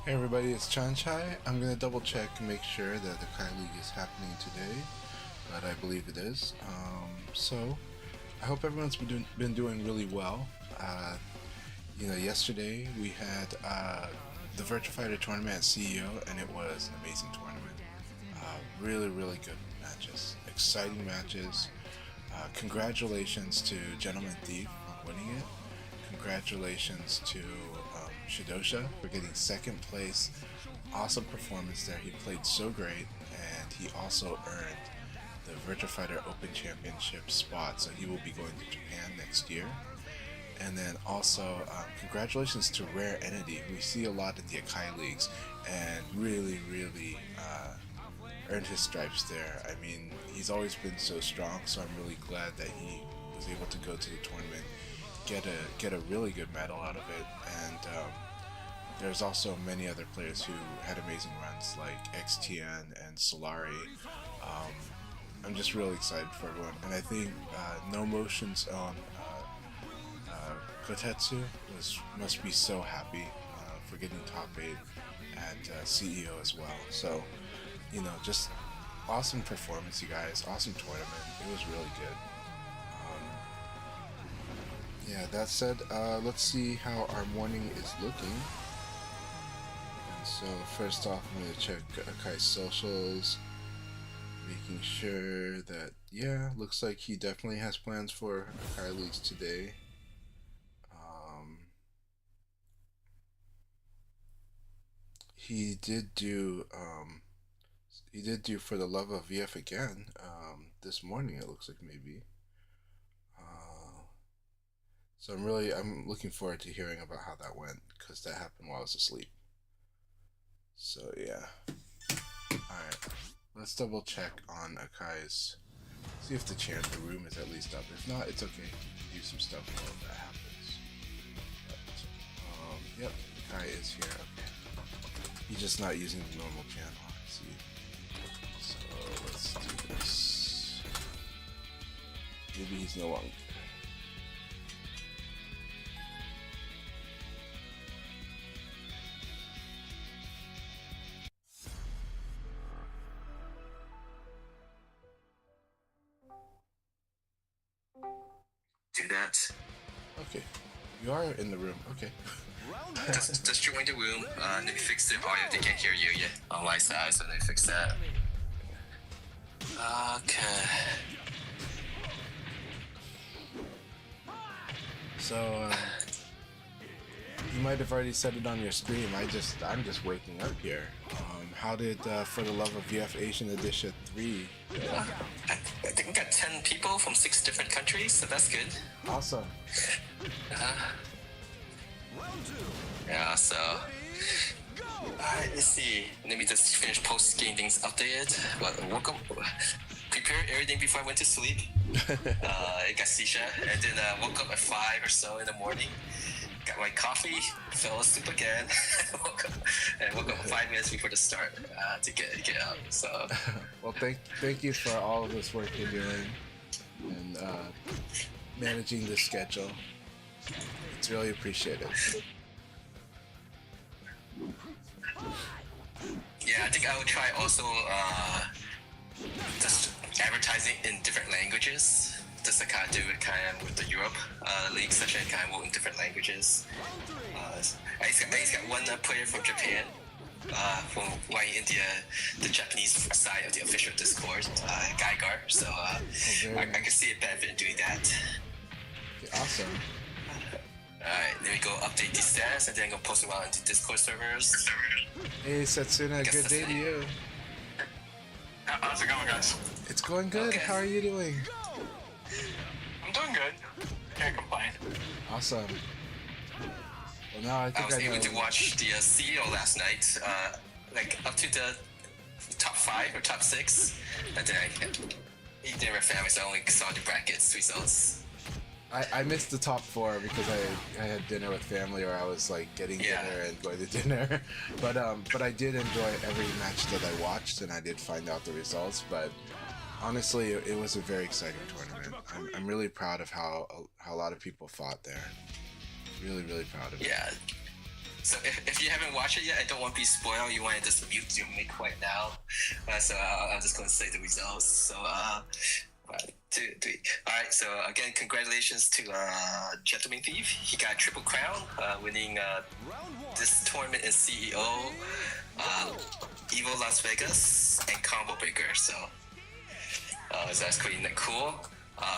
Hey everybody, it's Chanchai. I'm gonna double check and make sure that the Kai League is happening today, but I believe it is. So I hope everyone's been doing really well. Yesterday we had the Virtua Fighter tournament at CEO, and it was an amazing tournament. Really, really good matches, exciting matches. Congratulations to Gentleman Thief on winning it. Congratulations to Shidosha for getting second place. Awesome performance there. He played so great, and he also earned the Virtua Fighter Open Championship spot, so he will be going to Japan next year. And then also, congratulations to Rare Entity, who we see a lot in the AKAI leagues, and really, really earned his stripes there. I mean, he's always been so strong, so I'm really glad that he was able to go to the tournament, get a really good medal out of it. And there's also many other players who had amazing runs, like XTN and Solari. Um, I'm just really excited for everyone, and I think No Motion's own Kotetsu must be so happy for getting top 8 at CEO as well. So, just awesome performance, you guys. Awesome tournament. It was really good. Yeah, that said, let's see how our morning is looking. And so, first off, I'm going to check Akai's socials, making sure that, yeah, looks like he definitely has plans for Akai Leagues today. He did do For the Love of VF again this morning. It looks like maybe. So I'm looking forward to hearing about how that went, because that happened while I was asleep. So yeah. All right, let's double check on Akai's. See if the chant, the room is at least up. If not, it's okay. Do some stuff while that happens. Yep, Akai is here. Okay. He's just not using the normal channel. I see. So let's do this. Maybe he's no longer. Do that. Okay. You are in the room. Okay. Just join the room. Let me fix the audio. They can't hear you yet on my side, so let me fix that. Okay. So you might have already said it on your stream. I'm just waking up here. How did For the Love of VF Asian Edition 3? I think we got 10 people from 6 different countries, so that's good. Awesome. Yeah, so. Alright, let's see. Let me just finish post-game things updated. But woke up, prepared everything before I went to sleep. I got Sisha, and then woke up at 5 or so in the morning. Got my coffee, fell asleep again. woke up 5 minutes before the start to get up. So. Well, thank you for all of this work you're doing and managing the schedule. It's really appreciated. Yeah, I think I would try also just advertising in different languages. Just to kind of do it kind of with the Europe league session, kind of in different languages. I just got one player from Japan, from India, the Japanese side of the official Discord, Gaigar. So I can see a benefit in doing that. Okay, awesome. Alright, let me go update these stats and then go post them out into Discord servers. Hey Setsuna, good day to you. How's it going, guys? It's going good. Okay. How are you doing? I'm doing good. Can't complain. Awesome. Well, now I think I was able know. to watch the CEO last night, like up to the top 5 or top 6, and then I ate dinner with family, so I only saw the brackets results. I missed the top 4 because I had dinner with family, or I was like getting dinner and going to dinner. But I did enjoy every match that I watched, and I did find out the results. But honestly, it was a very exciting tournament. I'm really proud of how a lot of people fought there. Really, really proud of it. Yeah. So if you haven't watched it yet, I don't want to be spoiled. You want to just mute your mic right now. So I'm just going to say the results. So 1, 2, 3. All right. So again, congratulations to Gentleman Thief. He got triple crown, winning this tournament in CEO, Evo Las Vegas, and Combo Breaker. So that's pretty cool.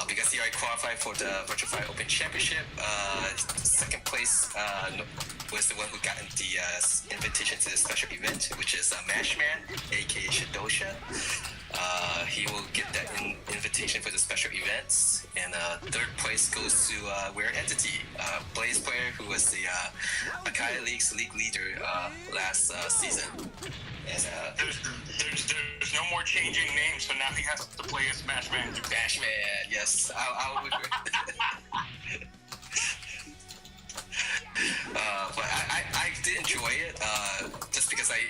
Because he already qualified for the Virtual Fight Open Championship, second place was the one who got the invitation to the special event, which is Mashman, aka Shadosha. He will get that invitation for the special events. And third place goes to Weird Entity, Blaze player who was the AKAI League's league leader last season. And, there's no more changing names, so now he has to play as Smashman. Mashman, yes. I'll but I did enjoy it, just because I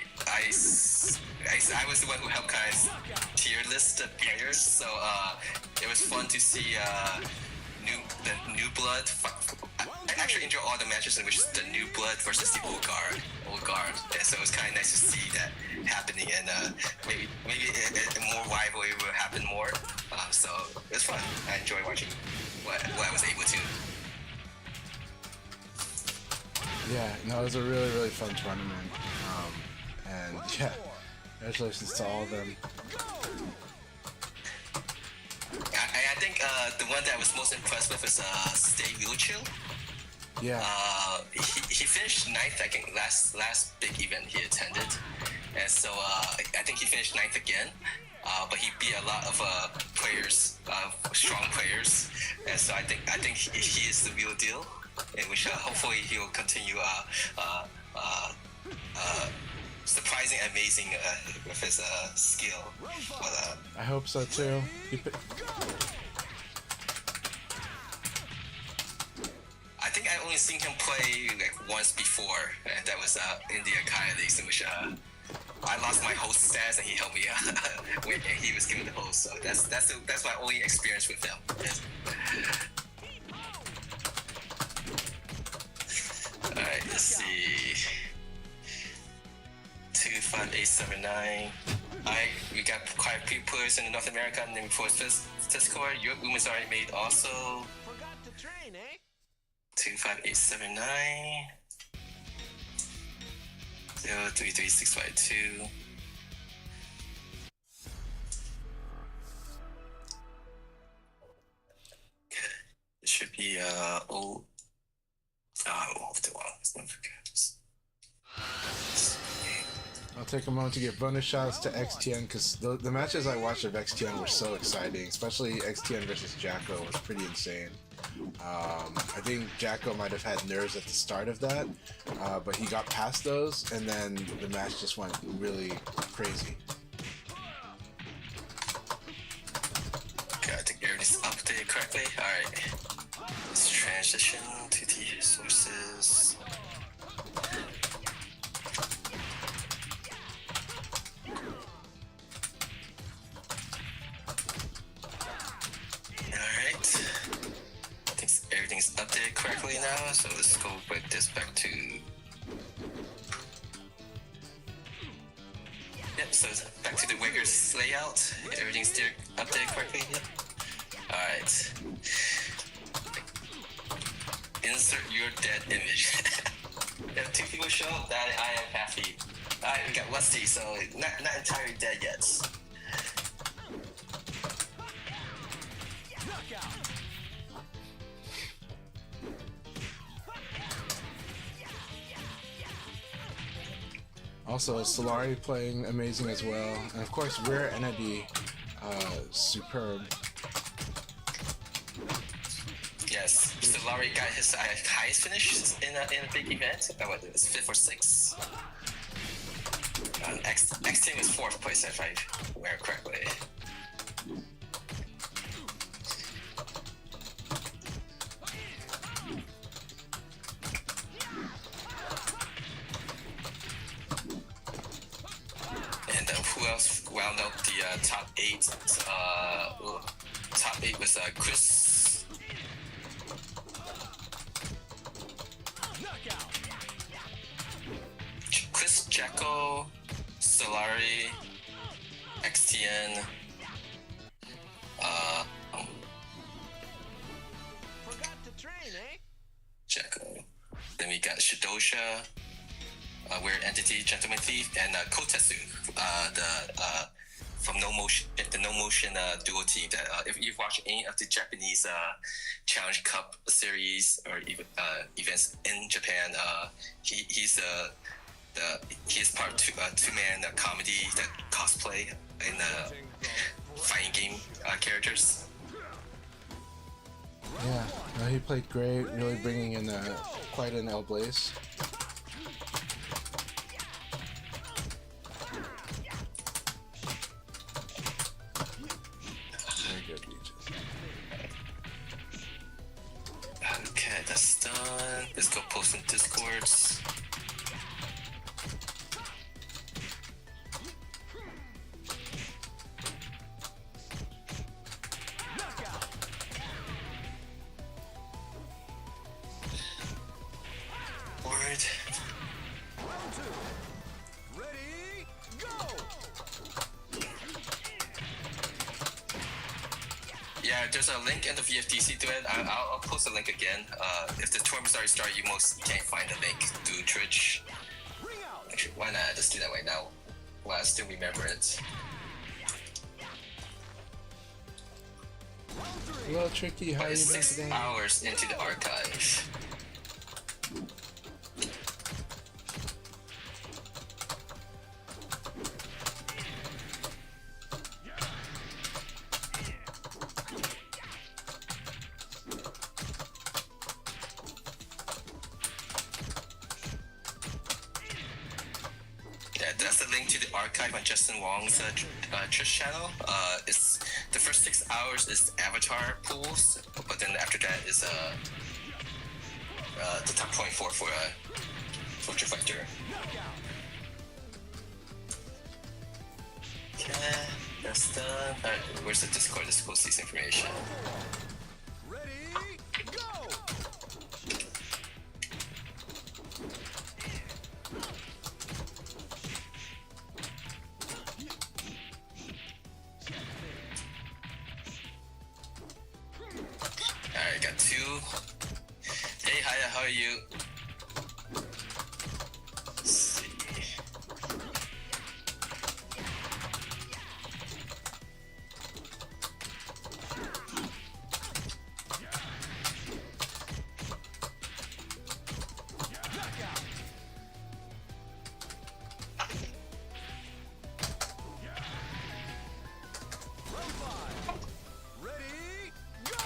was the one who helped guys tier list the players, so it was fun to see the new blood. I actually enjoy all the matches in which the new blood versus the old guard, and so it was kind of nice to see that happening, and maybe more rivalry will happen more. So it was fun. I enjoy watching what I was able to. Yeah, no, it was a really, really fun tournament. And yeah, congratulations to all of them. I think the one that I was most impressed with is Stay Real Chill. Yeah. He finished 9th, I think, last big event he attended, and so I think he finished 9th again. But he beat a lot of players, strong players, and so I think he is the real deal. In which hopefully he will continue surprising, amazing with his skill. But, I hope so too. I think I only seen him play like once before, and that was in the AKAI Leagues, in which I lost my host status and he helped me when he was given the host. So that's my only experience with him. Alright, let's see. 25879. Alright, we got quite a few players in North America named for Discord. Your women's already made also. Forgot to train, eh? 25879. 033652. It should be I'll take a moment to give bonus shots to XTN because the matches I watched of XTN were so exciting, especially XTN versus Jacko was pretty insane. I think Jacko might have had nerves at the start of that, but he got past those, and then the match just went really crazy. Okay, I think everything's updated correctly. Alright. Let's transition to the sources. Alright. I think everything's updated correctly now, so let's go put this back to... Yep, so back to the Wiggers layout. Everything's still updated correctly. Yep. Alright. Insert your dead image. If 2 people show up, that I am happy. Alright, we got Lusty, so not entirely dead yet. Also, Solari playing amazing as well, and of course, Rare Entity, superb. Yes, Solari got his highest finish in a big event. What, it was 5th or 6th. X team was 4th place if I remember correctly. And who else wound up the top 8? Top 8 was Chris. Jacko, Solari, XTN, um, Forgot to train, eh? Jacko. Then we got Shidosha, Weird Entity, Gentleman Thief, and Kotetsu, from No Motion, the No Motion duo team. That if you've watched any of the Japanese Challenge Cup series or even events in Japan, he's part of two-man comedy that cosplay in fighting game characters. Yeah, no, he played great, really bringing in quite an El Blaze. Very good, Legion. Okay, that's done. Let's go post some discords. Word. Ready, go! Yeah, there's a link in the VFDC thread. I'll post a link again. If the tournament's already started, you can't find the link through Twitch. Actually, why not? Just do that right now. While I still remember it. Hello, Tricky. How But are you it's doing 6 today? hours into the archive. Yeah, that's the link to the archive on Justin Wong's Twitch channel. It's the first 6 hours is avatar pools, but then after that is the top 24 for Street Fighter. Okay, that's done. Alright, where's the Discord? Let's post this information. Ready, go! Alright, got 2. Hey, hiya, how are you? Let's see. Ready, go!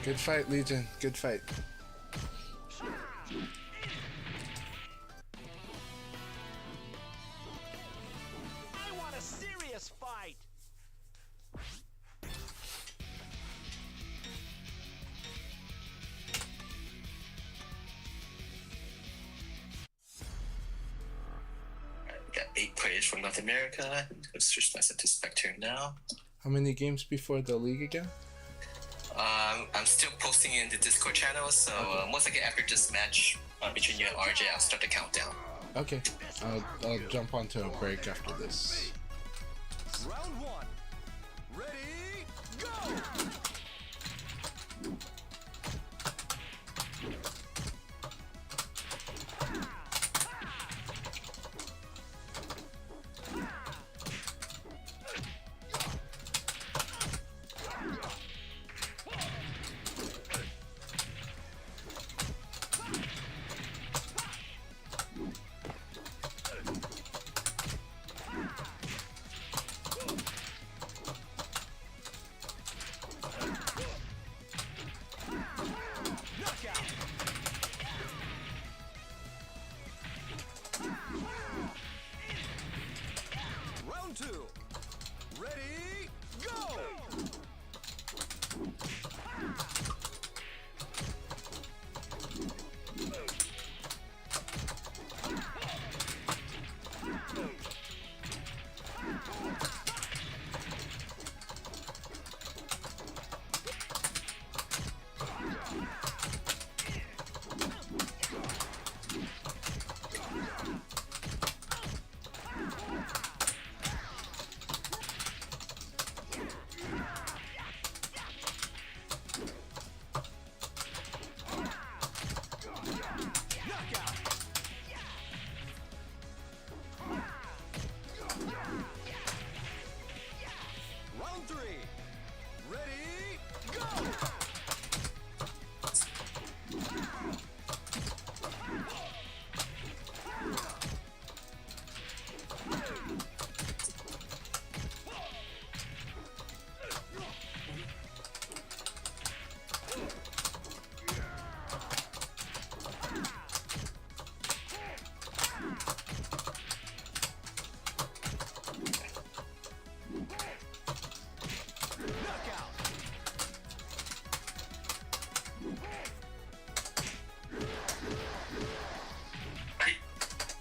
Good fight, Legion. Good fight. I want a serious fight! We got 8 players from North America. Let's switch myself to Spectre now. How many games before the league again? I'm still posting in the Discord channel, so once I get after this match between you and RJ, I'll start the countdown. Okay, I'll jump onto a break after this. Round one. Ready, go!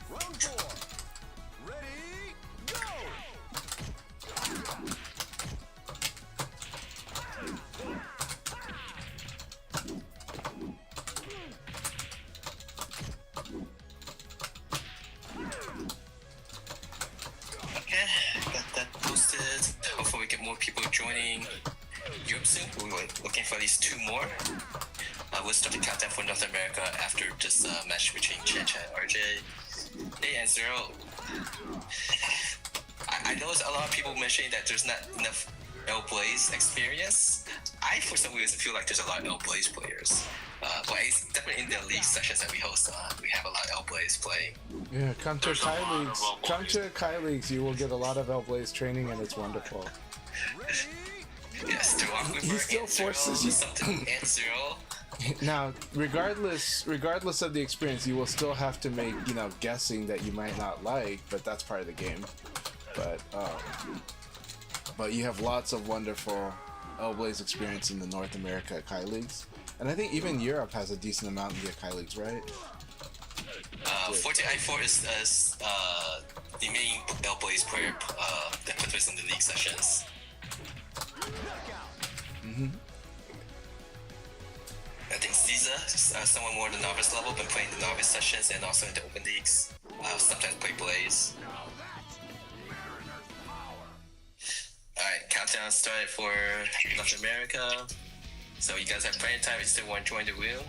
Round 4. Ready, go! Okay, got that posted. Hopefully we get more people joining Europe soon. We're looking for at least 2 more. We'll start the countdown for North America after this match between Chen and RJ. Hey, and Zero. I know a lot of people mentioning that there's not enough L-Blaze experience. I, for some reason, feel like there's a lot of L-Blaze players. But it's definitely in the league sessions that we host, we have a lot of L-Blaze playing. Yeah, come to There's a lot Kai of Leagues. L-Blaze. Come to Kai Leagues. You will get a lot of L-Blaze training, and it's wonderful. Yes, to He still forces you. Something and Zero. Now, regardless of the experience, you will still have to make, guessing that you might not like, but that's part of the game. But you have lots of wonderful L-Blaze experience in the North America Kai Leagues. And I think even Europe has a decent amount in the Kai Leagues, right? 40i4 is the main L-Blaze player that participates in the league sessions. I think Ziza, someone more at the novice level, been playing the novice sessions and also in the open leagues. Sometimes play Blaze. Alright, countdown started for North America. So you guys have plenty of time if you still want to join the room.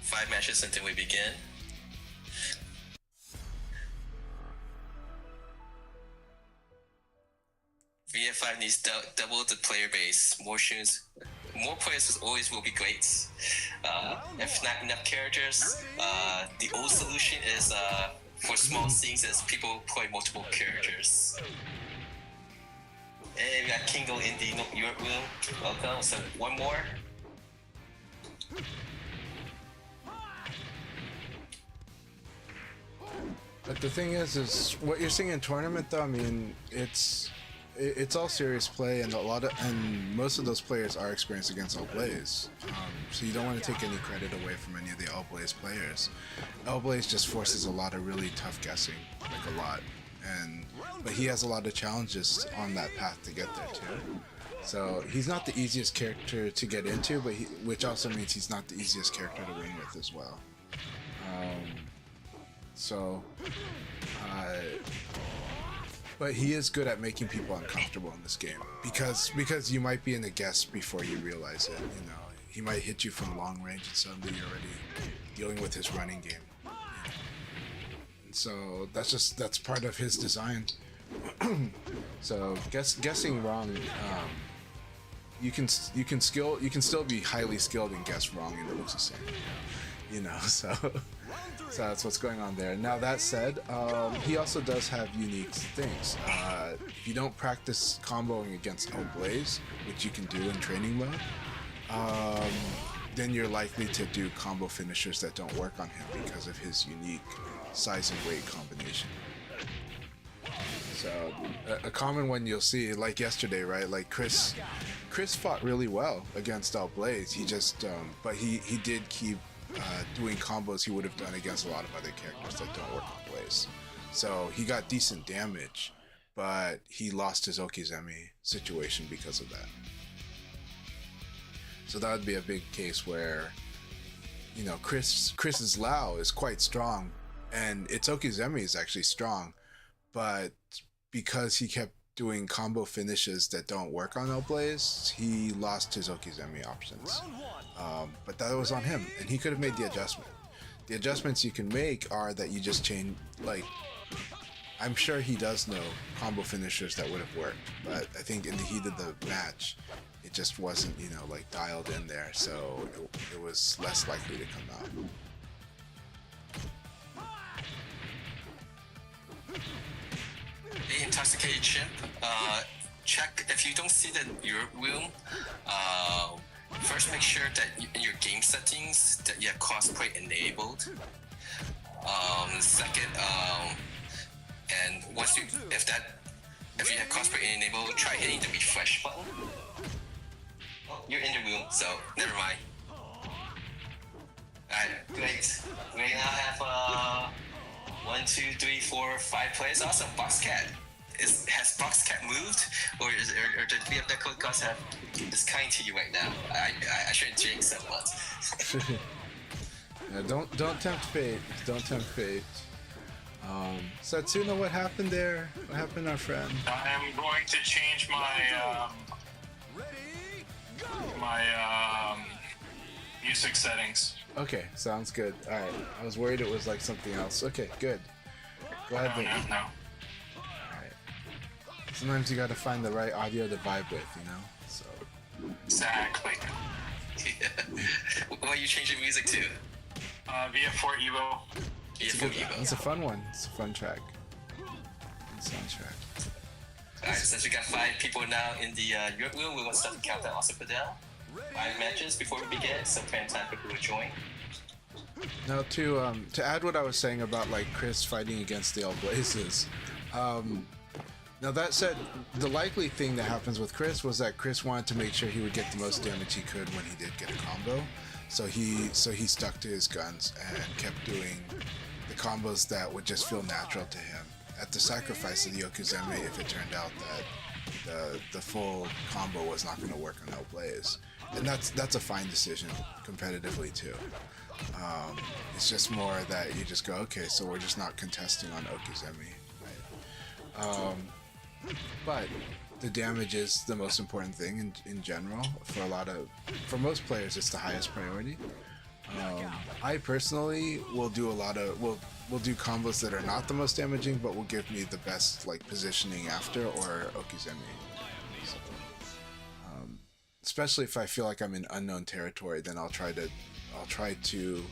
5 matches until we begin. VF5 needs double the player base. More players always will be great. If not enough characters, the old solution is for small scenes is people play multiple characters. Hey, we got Kingo in the Europe room. Welcome. So one more. But the thing is what you're seeing in tournament, though. I mean, it's all serious play, and most of those players are experienced against L-Blaze. So you don't want to take any credit away from any of the L-Blaze players. L-Blaze just forces a lot of really tough guessing, like a lot, but he has a lot of challenges on that path to get there too. So he's not the easiest character to get into, which also means he's not the easiest character to win with as well. But he is good at making people uncomfortable in this game because you might be in a guess before you realize it. He might hit you from long range and suddenly you're already dealing with his running game. And so that's part of his design. So guessing wrong, you can still be highly skilled and guess wrong and it looks the same. So that's what's going on there. Now that said, he also does have unique things. If you don't practice comboing against L-Blaze, which you can do in training mode, then you're likely to do combo finishers that don't work on him because of his unique size and weight combination. So a common one you'll see, like yesterday, right? Like Chris fought really well against L-Blaze. He just, but he did keep doing combos he would have done against a lot of other characters that don't work on Blaze. So he got decent damage, but he lost his Okizeme situation because of that. So that would be a big case where, Chris's Lao is quite strong, and its Okizeme is actually strong, but because he kept doing combo finishes that don't work on L-Blaze, he lost his Okizeme options. But that was on him, and he could have made the adjustment. The adjustments you can make are that you just change, I'm sure he does know combo finishers that would have worked, but I think in the heat of the match, it just wasn't, dialed in there, so it was less likely to come out. The Intoxicated Chimp, check if you don't see your room. First, make sure that in your game settings that you have crossplay enabled. Second, and once you if you have crossplay enabled, try hitting the refresh button. Oh, you're in the room, so never mind. Alright, great. We now have 1, 2, 3, 4, 5 players. Also, Boxcat. Has Boxcat moved, or the three of the code gods have is kind to you right now? I shouldn't jinx it, but Yeah, don't tempt fate. Don't tempt fate. Satsuna, what happened there? What happened, our friend? I am going to change my music settings. Okay, sounds good. All right, I was worried it was like something else. Okay, good. Go ahead. No. All right. Sometimes you got to find the right audio to vibe with, you know. So. Exactly. yeah. What are you changing music to? VF4 Evo. VF4 Evo. It's a fun one. It's a fun track. Good soundtrack. Alright, since we got 5 people now in the Europe room, we want to start the countdown also for Fidel. 5 matches before we begin, so plan time for people to join. Now to add what I was saying about like Chris fighting against the All Blazes. Now that said, the likely thing that happens with Chris was that Chris wanted to make sure he would get the most damage he could when he did get a combo. So he stuck to his guns and kept doing the combos that would just feel natural to him, at the sacrifice of the Yokozeme if it turned out that the full combo was not going to work on Hellblaze. And that's a fine decision competitively too. It's just more that you just go, okay, so we're just not contesting on Okizeme. Right? But the damage is the most important thing in general. For most players, it's the highest priority. I personally will do will do combos that are not the most damaging, but will give me the best like positioning after or Okizeme. So, especially if I feel like I'm in unknown territory, then I'll try to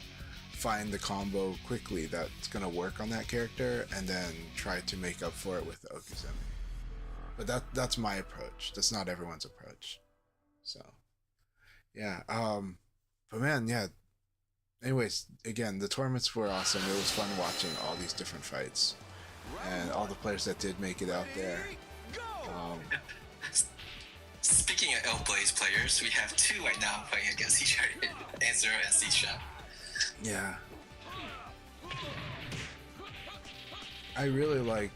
find the combo quickly that's gonna work on that character, and then try to make up for it with the Okizeme. But that's my approach. That's not everyone's approach. So, yeah. But man, yeah. Anyways, again, the tournaments were awesome. It was fun watching all these different fights and all the players that did make it out there. Speaking of Hellblaze players, we have 2 right now playing against each other, Anzura and Sisha. Yeah. I really like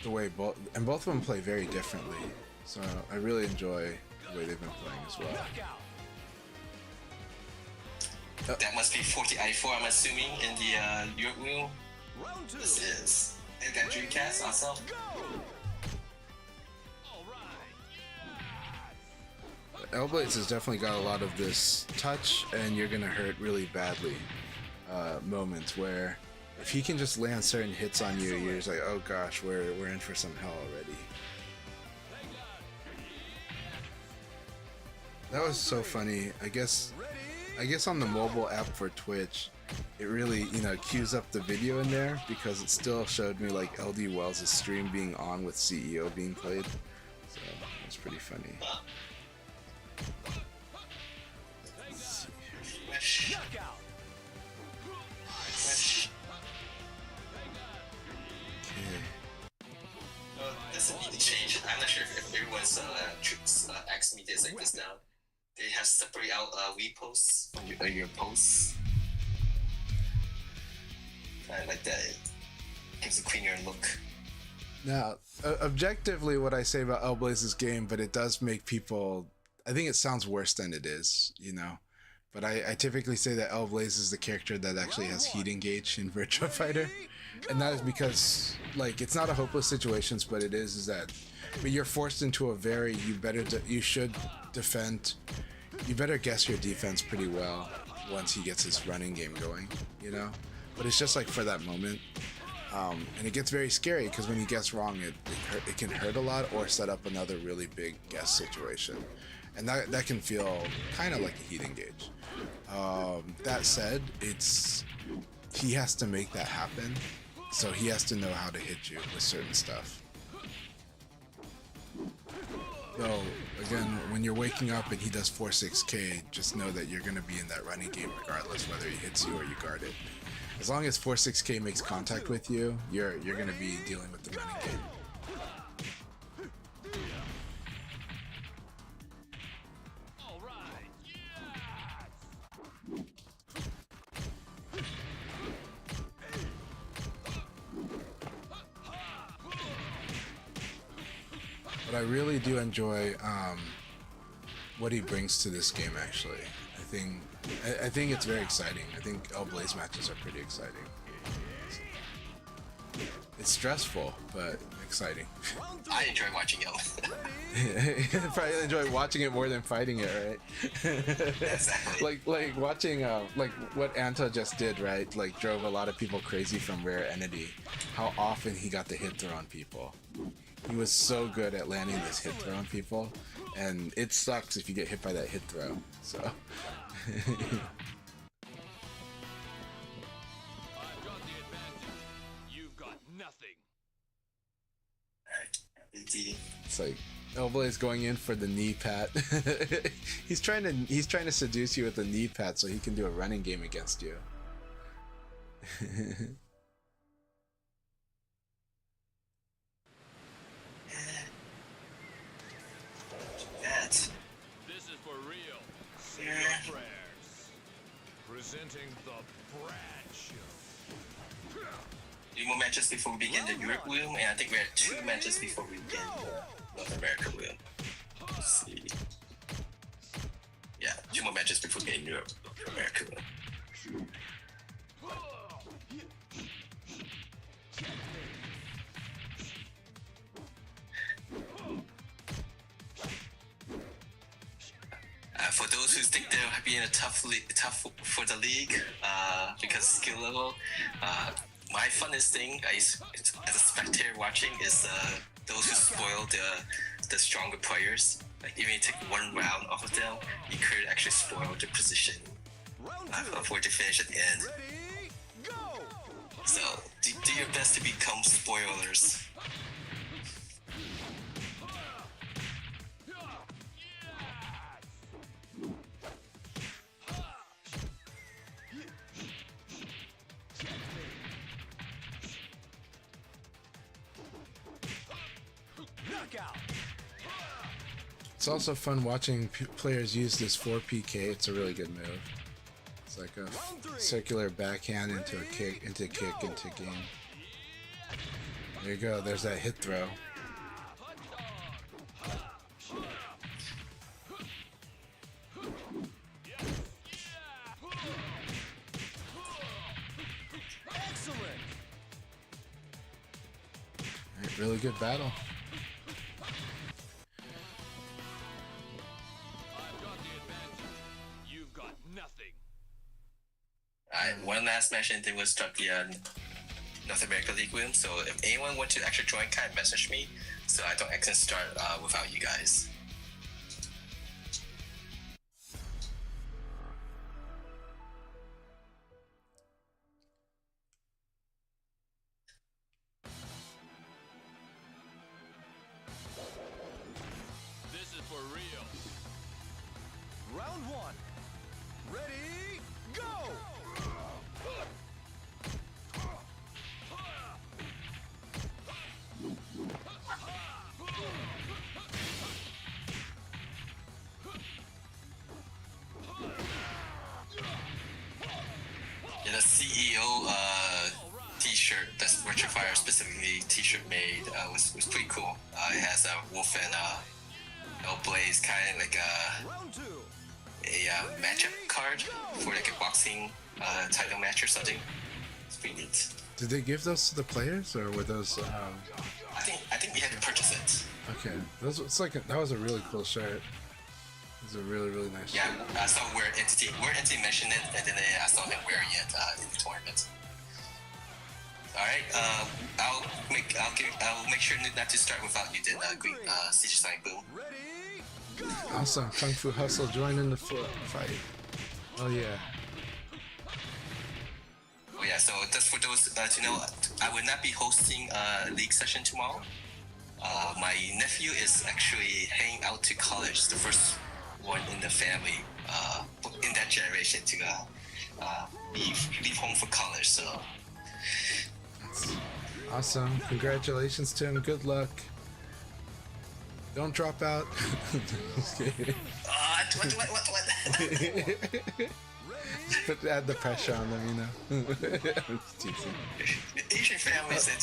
the way both of them play very differently. So I really enjoy the way they've been playing as well. That must be 40 I4, I'm assuming, in the Europe room. This is. They got Dreamcast also. Hellblaze has definitely got a lot of this touch and you're gonna hurt really badly moments where if he can just land certain hits on you, you're just like, oh gosh, we're in for some hell already. That was so funny. I guess on the mobile app for Twitch, it really, queues up the video in there because it still showed me like LD Wells' stream being on with CEO being played. So it's pretty funny. Let's see. Doesn't need to change. I'm not sure if everyone's asking me this like this now. They have separate out reposts on your posts. I like that. It gives a cleaner look. Now, objectively, what I say about Hellblaze's game, but it does make people. I think it sounds worse than it is, But I typically say that Hellblaze is the character that actually has heat engage in Virtua Fighter, and that is because, like, it's not a hopeless situation, but it is that. But you're forced into a very you should defend. You better guess your defense pretty well once he gets his running game going, But it's just like for that moment. And it gets very scary because when you guess wrong, it can hurt a lot or set up another really big guess situation. And that can feel kind of like a heat engage. That said, he has to make that happen. So he has to know how to hit you with certain stuff. So again, when you're waking up and he does 4-6K, just know that you're going to be in that running game regardless whether he hits you or you guard it. As long as 46K makes contact with you, you're gonna be dealing with the running game. But I really do enjoy what he brings to this game. Actually, I think it's very exciting. I think El Blaze matches are pretty exciting. It's stressful, but exciting. I enjoy watching it. Probably enjoy watching it more than fighting it, right? Exactly. like watching like what Anta just did, right? Like drove a lot of people crazy from Rare Entity. How often he got the hit throw on people. He was so good at landing this hit throw on people, and it sucks if you get hit by that hit throw. So. I've got the advantage. You've got nothing. It's like Hellblade's going in for the knee pat. he's trying to seduce you with a knee pat so he can do a running game against you. That. This is for real. Say your prayers. Presenting the Brad Show. 3 more matches before we begin the Europe room, and I think we're at 2 matches before we begin the North America room. Let's see. Yeah, 2 more matches before we begin Europe, North America room. For those who think they're being tough for the league because skill level, my funnest thing as a spectator watching is those who spoil the stronger players. Like even you take 1 round off of them, you could actually spoil the position of where to finish at the end. So do your best to become spoilers. It's also fun watching players use this 4PK. It's a really good move. It's like a circular backhand into a kick, into game. There you go. There's that hit throw. Right, really good battle. One last match and then we'll start the North America League room. So if anyone wants to actually join, kind of message me so I don't actually start without you guys. This is for real. Round 1. Ready, go! Yeah, the CEO T-shirt, that's Retrofire specifically T-shirt made was pretty cool. It has a wolf and El Blaze, kind of like a matchup card for like a boxing title match or something. It's pretty neat. Did they give those to the players, or were those? I think we had to purchase it. Okay, that was a really cool shirt. It was a really nice. Yeah, I saw Weird Entity mentioned it, and then I saw him wearing it in the tournament. All right, I'll make sure not to start without you. Then green Siege Sign Boom. Awesome, Kung Fu Hustle joining the fight. Oh yeah. Oh yeah, so just for those to know, I will not be hosting a league session tomorrow. My nephew is actually heading out to college, the first one in the family in that generation to leave home for college. So Awesome. Congratulations to him. Good luck. Don't drop out. Just kidding. what? Add the pressure on them, you know. It's teasing. Asian families at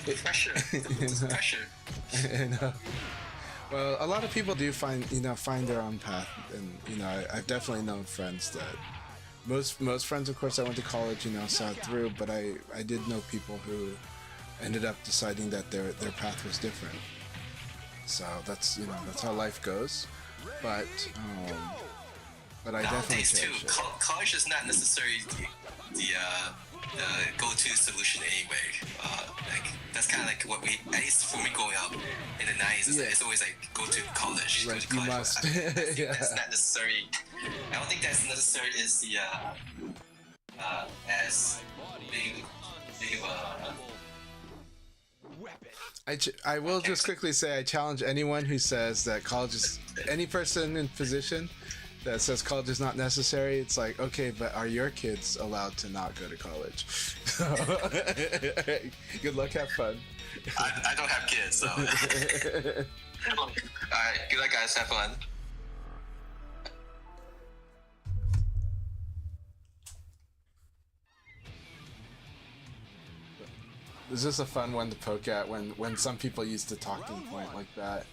the pressure. I know. Well, a lot of people do find their own path, and I've definitely known friends that most friends, of course, I went to college, saw it through, but I did know people who ended up deciding that their path was different. So that's how life goes. But I definitely nowadays too, cherish it. college is not necessarily the go-to solution anyway. That's kind of like what at least for me growing up in the 90s, it's always like go to college. Right, go to college. you must. That's not necessarily. I don't think that's necessarily is the as big of a. I will just quickly say I challenge anyone who says that college is any person in position that says college is not necessary. It's like, okay, but are your kids allowed to not go to college? Good luck, have fun. I don't have kids, so. Alright, good luck, guys. Have fun. This is a fun one to poke at when some people use the talking point like that.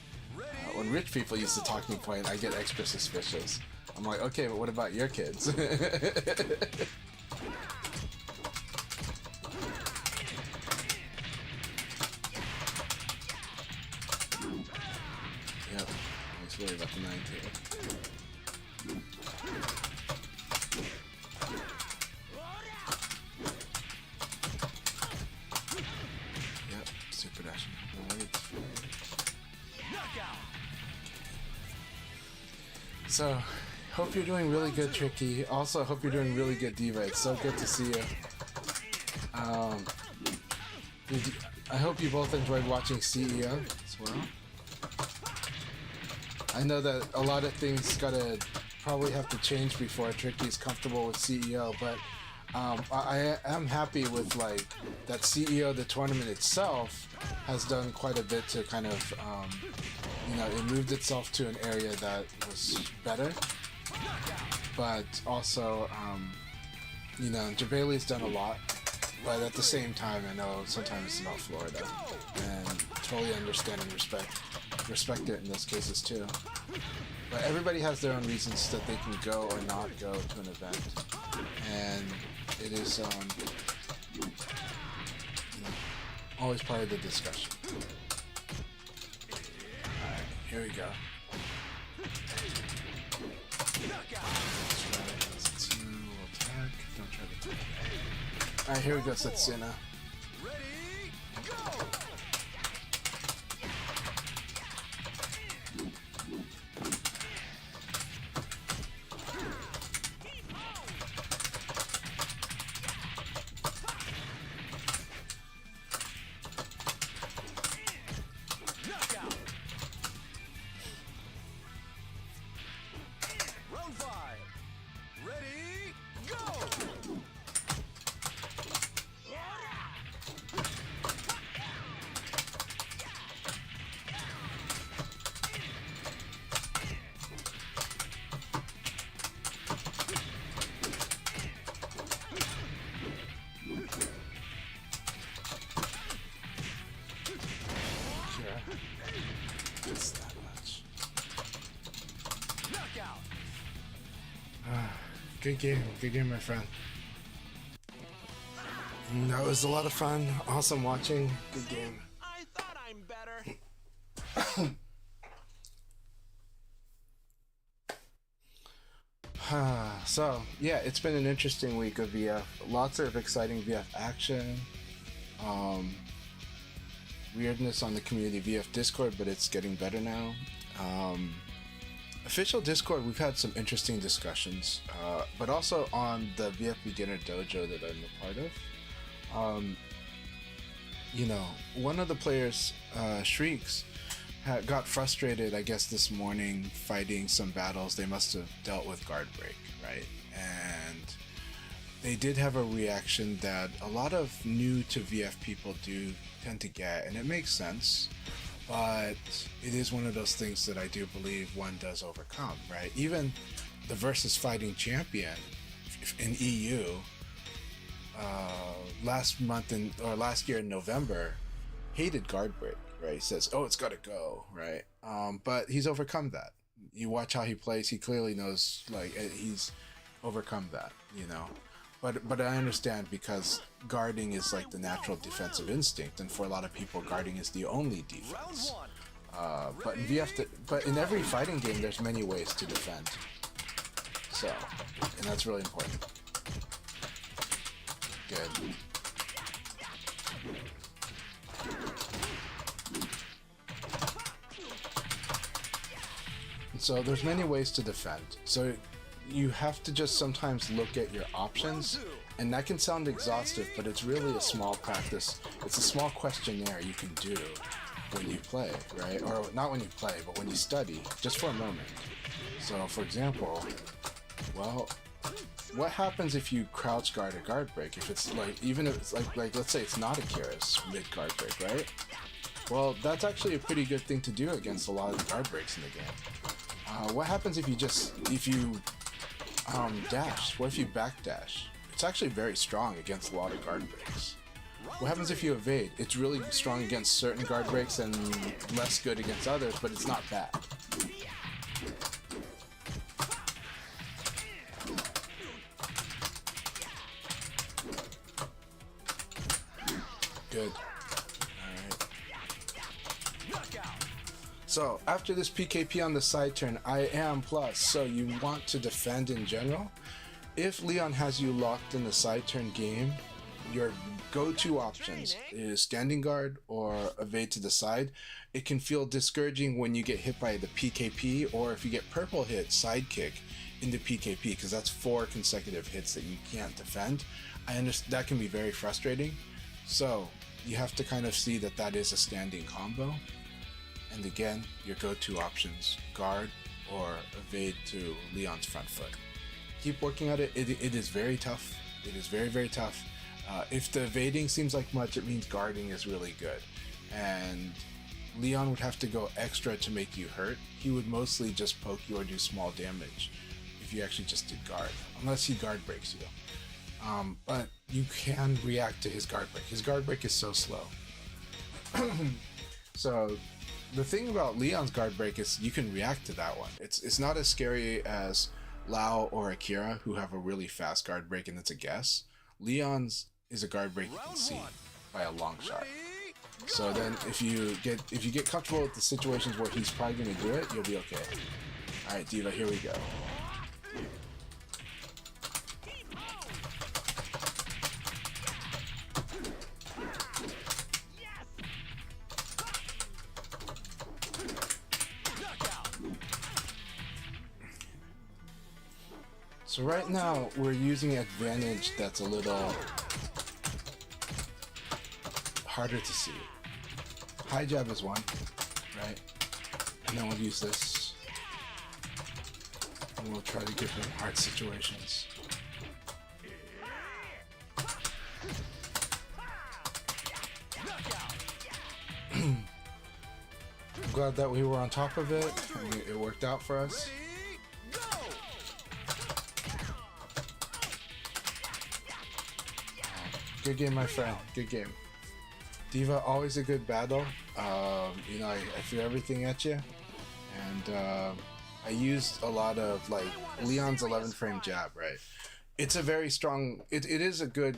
When rich people use the talking point, I get extra suspicious. I'm like, okay, but what about your kids? Yep, let's worry about the 9 table. Yep, super dashing. Alright. So, hope you're doing really good, Tricky. Also, hope you're doing really good, Diva. It's so good to see you. I hope you both enjoyed watching CEO as well. I know that a lot of things probably have to change before Tricky's comfortable with CEO, but I am happy with that CEO, the tournament itself, has done quite a bit to kind of, it moved itself to an area that was better. But also, Jabali's done a lot, but at the same time, I know sometimes it's about Florida, and totally understand and respect it in those cases too. But everybody has their own reasons that they can go or not go to an event, and it is always part of the discussion. Alright, here we go. Alright, here we go, Setsuna. Good game, my friend. That was a lot of fun. Awesome watching. Good game. I thought I'm better. So, yeah, it's been an interesting week of VF. Lots of exciting VF action. Weirdness on the community VF Discord, but it's getting better now. Official Discord, we've had some interesting discussions, but also on the VF Beginner Dojo that I'm a part of. One of the players, Shrieks, got frustrated, I guess, this morning fighting some battles. They must have dealt with guard break, right? and they did have a reaction that a lot of new to VF people do tend to get, and it makes sense. But it is one of those things that I do believe one does overcome, right? Even the Versus Fighting champion in EU last year in November hated guard break, right? He says, "Oh, it's got to go," right? But he's overcome that. You watch how he plays; he clearly knows, like, he's overcome that, you know. But I understand, because guarding is like the natural defensive instinct, and for a lot of people, guarding is the only defense. But in every fighting game, there's many ways to defend. So, and that's really important. Good. So there's many ways to defend. So you have to just sometimes look at your options, and that can sound exhaustive, but it's really a small practice. It's a small questionnaire you can do when you play, right? Or not when you play, but when you study, just for a moment. So, for example, well, what happens if you crouch guard a guard break? If it's like, even if it's like let's say it's not Akira's mid guard break, right? Well, that's actually a pretty good thing to do against a lot of the guard breaks in the game. What happens if you dash? What if you backdash? It's actually very strong against a lot of guard breaks. What happens if you evade? It's really strong against certain guard breaks and less good against others, but it's not bad. Good. Alright. So, after this PKP on the side turn, I am plus, so you want to defend in general. If Leon has you locked in the side turn game, your go-to options is standing guard or evade to the side. It can feel discouraging when you get hit by the PKP, or if you get purple hit, side kick into PKP, because that's 4 consecutive hits that you can't defend. I understand that can be very frustrating. So you have to kind of see that that is a standing combo. And again, your go-to options, guard or evade to Leon's front foot. Keep working at it. It is very tough. It is very, very tough. If the evading seems like much, it means guarding is really good. And Leon would have to go extra to make you hurt. He would mostly just poke you or do small damage if you actually just did guard, unless he guard breaks you. But you can react to his guard break. His guard break is so slow. So the thing about Leon's guard break is you can react to that one. It's not as scary as Lao or Akira, who have a really fast guard break and it's a guess. Leon's is a guard break you can see by a long shot. So then if you get comfortable with the situations where he's probably gonna do it, you'll be okay. Alright, Diva, here we go. So right now, we're using advantage that's a little harder to see. High jab is one, right? And then we'll use this. And we'll try to give him hard situations. I'm glad that we were on top of it, and it worked out for us. Good game, my friend. Good game. Diva, always a good battle. You know, I threw everything at you. And I used a lot of, like, Leon's 11 frame jab, right? It's a very strong... It is a good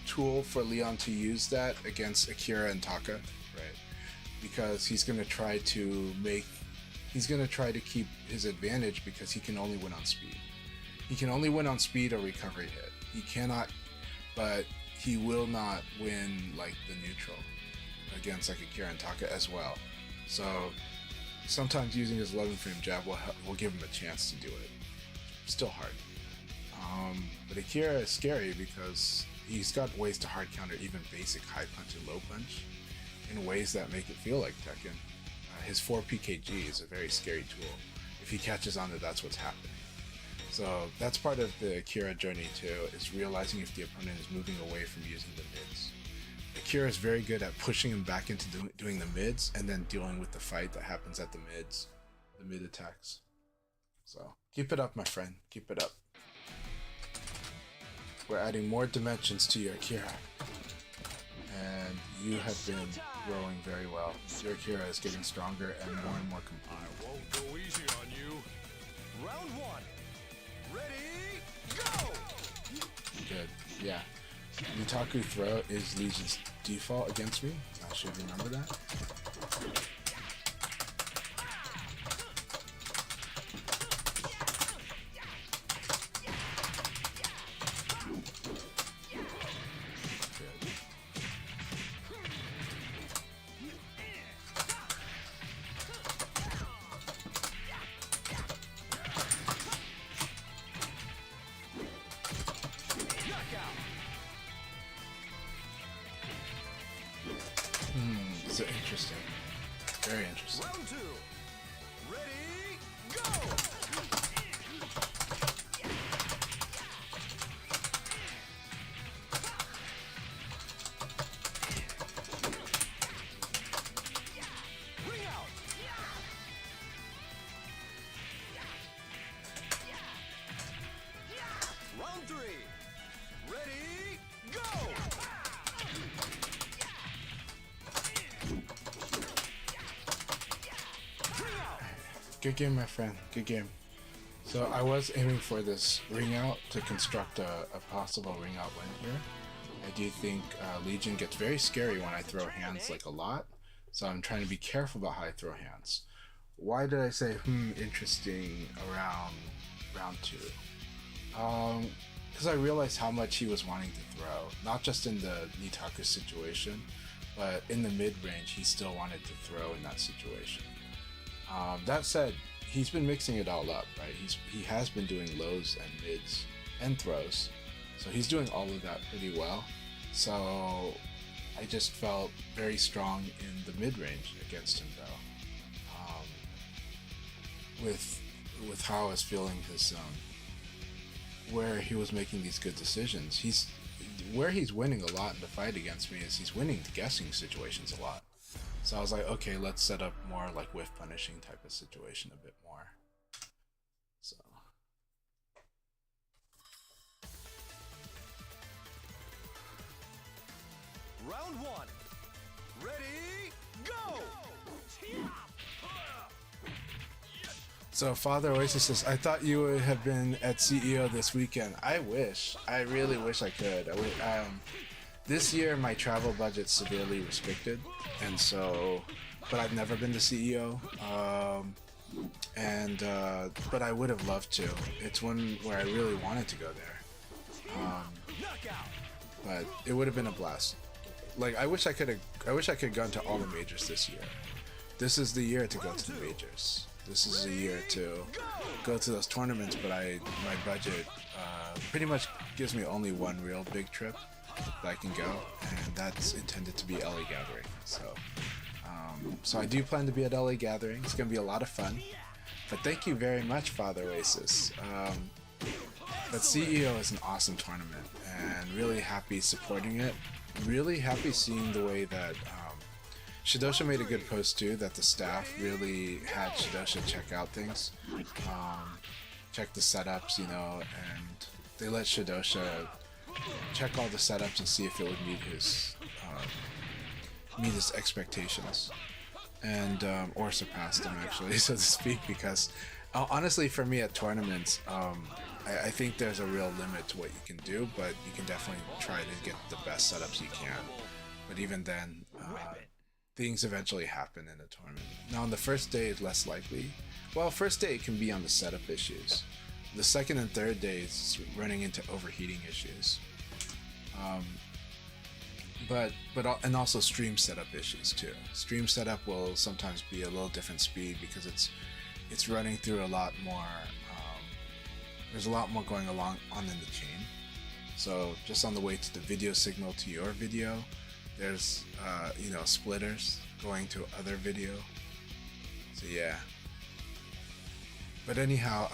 tool for Leon to use that against Akira and Taka, right? Because he's going to try to keep his advantage, because he can only win on speed. He can only win on speed or recovery hit. He cannot... But he will not win like the neutral against like Akira and Taka as well. So sometimes using his 11 frame jab will give him a chance to do it. Still hard. But Akira is scary because he's got ways to hard counter even basic high punch and low punch in ways that make it feel like Tekken. His 4 PKG is a very scary tool. If he catches on to that's what's happening. So that's part of the Akira journey too, is realizing if the opponent is moving away from using the mids. Akira is very good at pushing him back into doing the mids and then dealing with the fight that happens at the mids, the mid attacks. So keep it up, my friend. Keep it up. We're adding more dimensions to your Akira. And you have been growing very well. Your Akira is getting stronger and more complete. I won't go easy on you. Round one. Ready, go! Good. Yeah. Nitaku throw is Legion's default against me. I should remember that. So interesting. Very interesting. Round two. Ready, go! Ring out. Round three. Ready, go! Good game, my friend. Good game. So I was aiming for this ring out to construct a possible ring out win here. I do think Legion gets very scary when I throw hands like a lot. So I'm trying to be careful about how I throw hands. Why did I say interesting around round two? Because I realized how much he was wanting to throw. Not just in the Nitaku situation, but in the mid-range he still wanted to throw in that situation. That said, he's been mixing it all up, right? He has been doing lows and mids and throws, so he's doing all of that pretty well. So I just felt very strong in the mid range against him, though. With how I was feeling his where he was making these good decisions. Where he's winning a lot in the fight against me is he's winning guessing situations a lot. So I was like, okay, let's set up more like whiff punishing type of situation a bit more. So Round one. Ready, go! So Father Oasis says, I thought you would have been at CEO this weekend. I wish. I really wish I could. This year my travel budget's severely restricted, and so, but I've never been to CEO, but I would have loved to. It's one where I really wanted to go there, but it would have been a blast. Like I wish I could have gone to all the majors this year. This is the year to go to the majors. This is the year to go to those tournaments, but my budget pretty much gives me only one real big trip that I can go, and that's intended to be LA Gathering. So I do plan to be at LA Gathering. It's gonna be a lot of fun. But thank you very much, Father Oasis. But CEO is an awesome tournament, and really happy supporting it. Really happy seeing the way that Shidosha made a good post too, that the staff really had Shidosha check out things, check the setups, and they let Shidosha check all the setups and see if it would meet his expectations, and or surpass them actually, so to speak. Because honestly, for me at tournaments, I think there's a real limit to what you can do, but you can definitely try to get the best setups you can. But even then, things eventually happen in a tournament. Now on the first day it's less likely. Well, first day it can be on the setup issues. The second and third days running into overheating issues. And also stream setup issues too. Stream setup will sometimes be a little different speed because it's running through a lot more. There's a lot more going on in the chain. So just on the way to the video signal to your video, there's splitters going to other video. So yeah. But anyhow,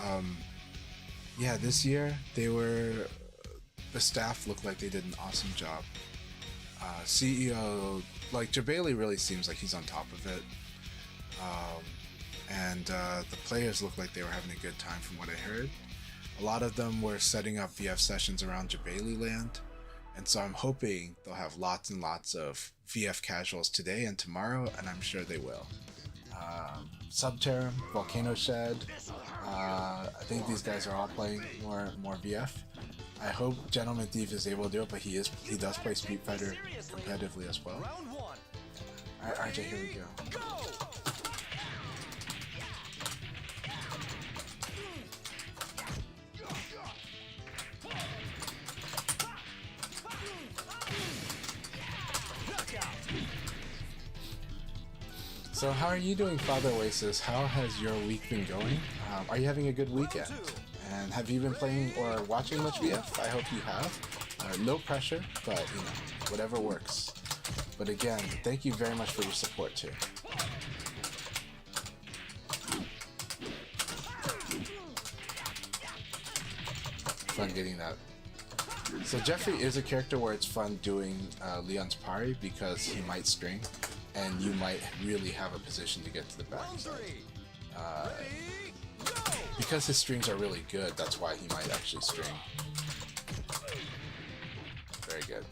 yeah, this year the staff looked like they did an awesome job. CEO, like Jabali really seems like he's on top of it. And the players looked like they were having a good time from what I heard. A lot of them were setting up VF sessions around Jabali land, and so I'm hoping they'll have lots and lots of VF casuals today and tomorrow, and I'm sure they will. Subterra, Volcano Shed, I think these guys are all playing more VF. I hope Gentleman Thief is able to do it, but he does play Street Fighter competitively as well. Alright, RJ, here we go. So how are you doing, Father Oasis? How has your week been going? Are you having a good weekend? And have you been playing or watching much VF? I hope you have. No pressure, but you know, whatever works. But again, thank you very much for your support too. Fun getting that. So Jeffrey is a character where it's fun doing Leon's parry because he might string, and you might really have a position to get to the backside. Because his strings are really good, that's why he might actually string. Very good.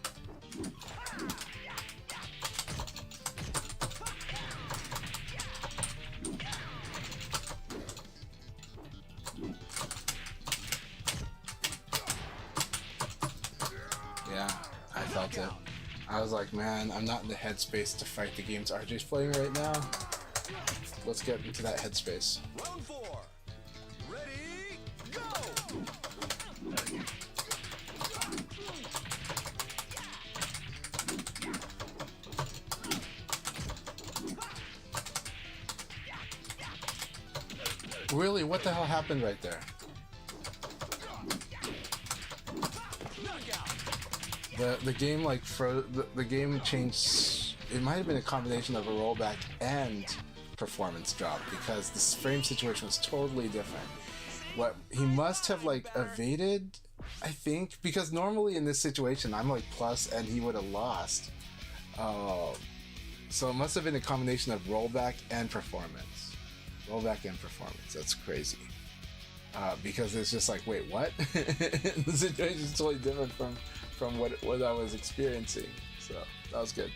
Yeah, I felt it. I was like, man, I'm not in the headspace to fight the games RJ's playing right now. Let's get into that headspace. Round 4. Ready, go! Really, what the hell happened right there? The game like the game changed. It might have been a combination of a rollback and performance drop because this frame situation was totally different. What he must have like evaded, I think, because normally in this situation I'm like plus and he would have lost. So it must have been a combination of rollback and performance. Rollback and performance. That's crazy. Because it's just like, wait, what? The situation is totally different from what I was experiencing. So that was good.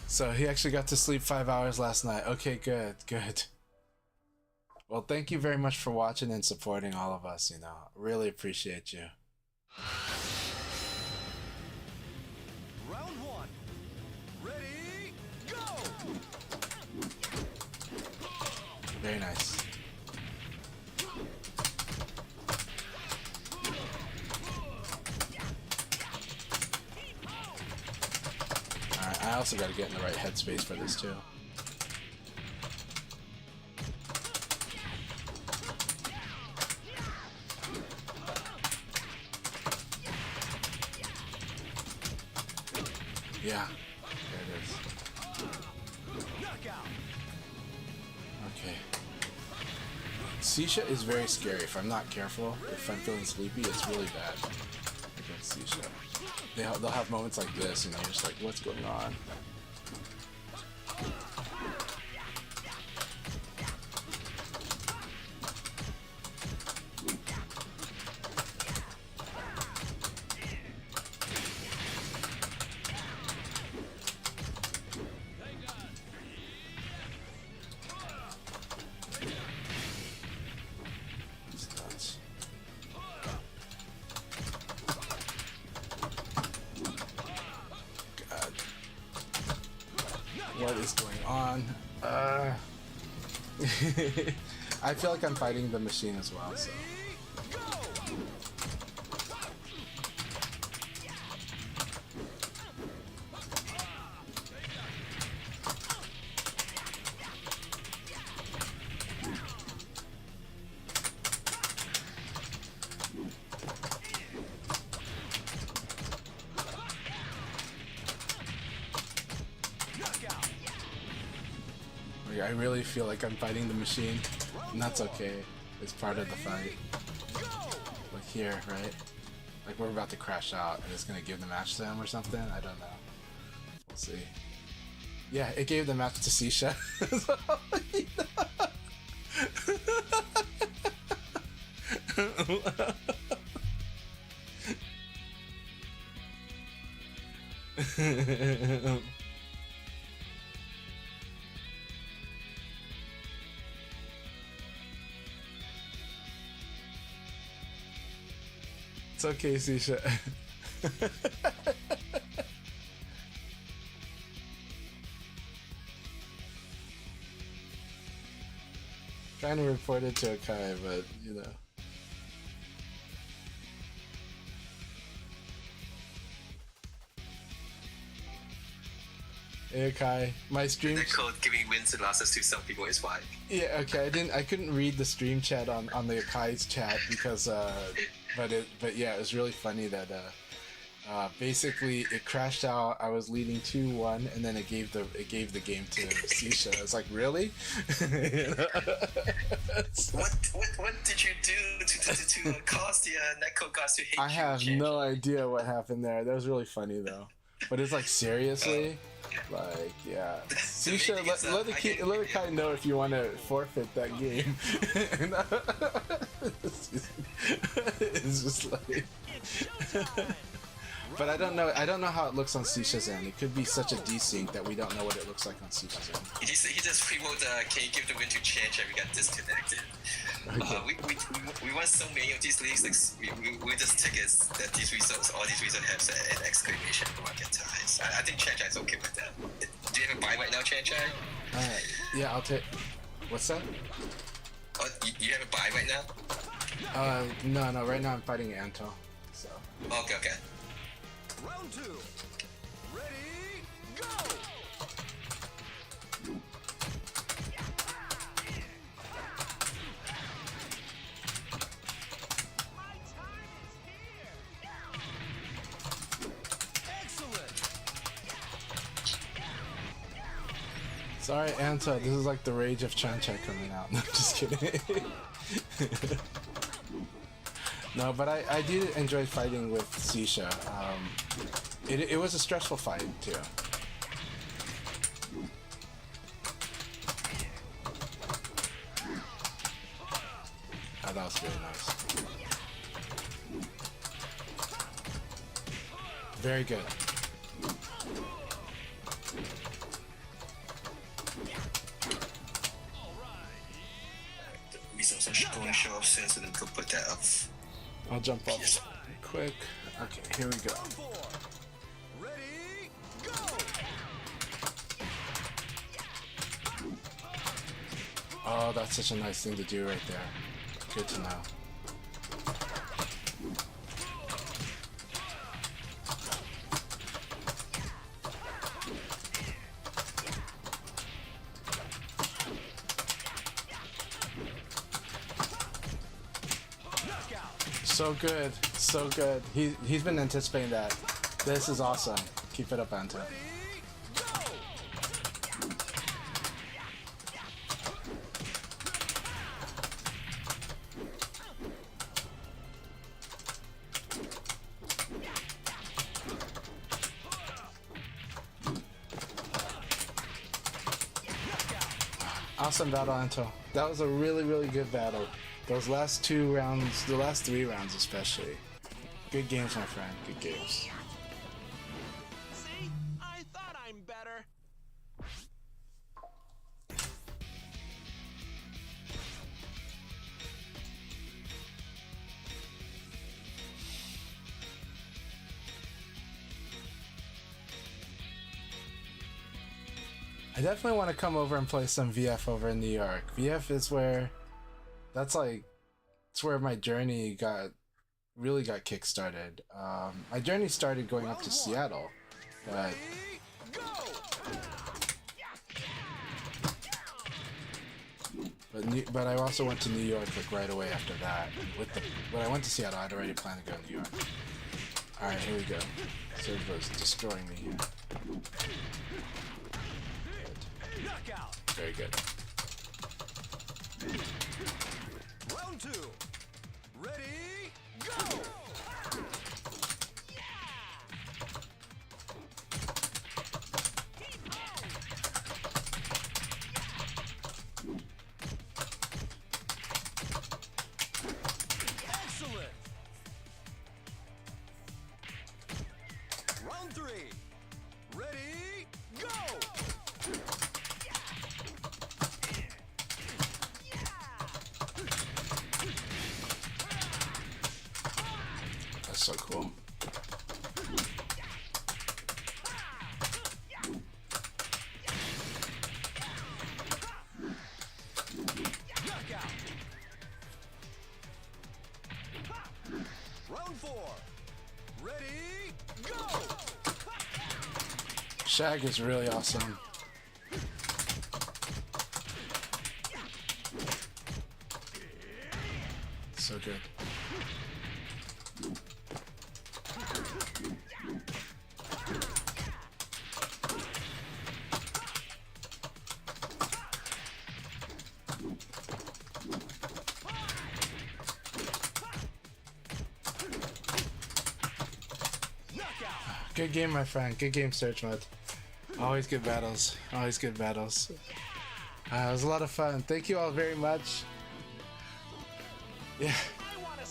So he actually got to sleep 5 hours last night. Okay, good. Well, thank you very much for watching and supporting all of us, you know. Really appreciate you. Round 1. Ready, go! Very nice. Alright, I also gotta get in the right headspace for this too. Yeah, there it is. Okay. Sisha is very scary. If I'm not careful, if I'm feeling sleepy, it's really bad against Sisha. They'll have moments like this, and I'm just like, what's going on? What is going on? I feel like I'm fighting the machine as well, so. Like, I really feel like I'm fighting the machine, and that's okay. It's part of the fight. Like here, right? Like we're about to crash out, and it's gonna give the match to him or something. I don't know. We'll see. Yeah, it gave the match to Sisha. It's okay, Sisha. Trying to report it to AKAI, but you know. Hey, AKAI, my stream. The code giving wins and losses to some people is fine. Yeah, okay. I couldn't read the stream chat on the AKAI's chat because but yeah, it was really funny that basically it crashed out. I was leading 2-1, and then it gave the game to Sisha. I was like, really? What did you do to cause the netcode gods to hate you? I have no idea what happened there. That was really funny though. But it's like seriously. Like, yeah. Sisha, let AKAI know if you want to forfeit that game. It's just like... But I don't know how it looks on Sisha's end. It could be such a desync that we don't know what it looks like on Sisha's end. He just pre-wrote, can you give the win to Change, and we got disconnected. Okay. We want so many of these leagues, like, we just take it that these results, all these results have an exclamation mark at times. I think Change is okay with that. Do you have a buy right now, Change? Yeah, I'll take... What's that? Oh, you have a buy right now? No, right now I'm fighting Anto, so... Okay. Round 2. Ready, go! Sorry, Anto, this is like the rage of Chanchai coming out. No, just kidding. No, but I did enjoy fighting with Sisha. It was a stressful fight, too. Oh, that was really nice. Very good. Going to show up soon, so then go put that up. I'll jump off quick. Okay, here we go. Round 4. Ready, go! Oh, that's such a nice thing to do right there. Good to know. So good, so good. He's been anticipating that. This is awesome. Keep it up, Anto. Awesome battle, Anto. That was a really, really good battle. Those last 2 rounds, the last 3 rounds especially. Good games, my friend. Good games. See? I thought I'm better. I definitely want to come over and play some VF over in New York. VF is where... That's like... It's where my journey really got kick-started. My journey started going up to Seattle, but... But I also went to New York like right away after that. When I went to Seattle, I'd already planned to go to New York. Alright, here we go. Servo's destroying me here. Good. Knockout. Very good. Round 2. Ready, go! Excellent. Round 3. Ready, go! That's so cool. Knockout. Round 4. Ready, go! Shag is really awesome. So good. Good game, my friend. Good game, Search Mode. Always good battles. Always good battles. It was a lot of fun. Thank you all very much. Yeah.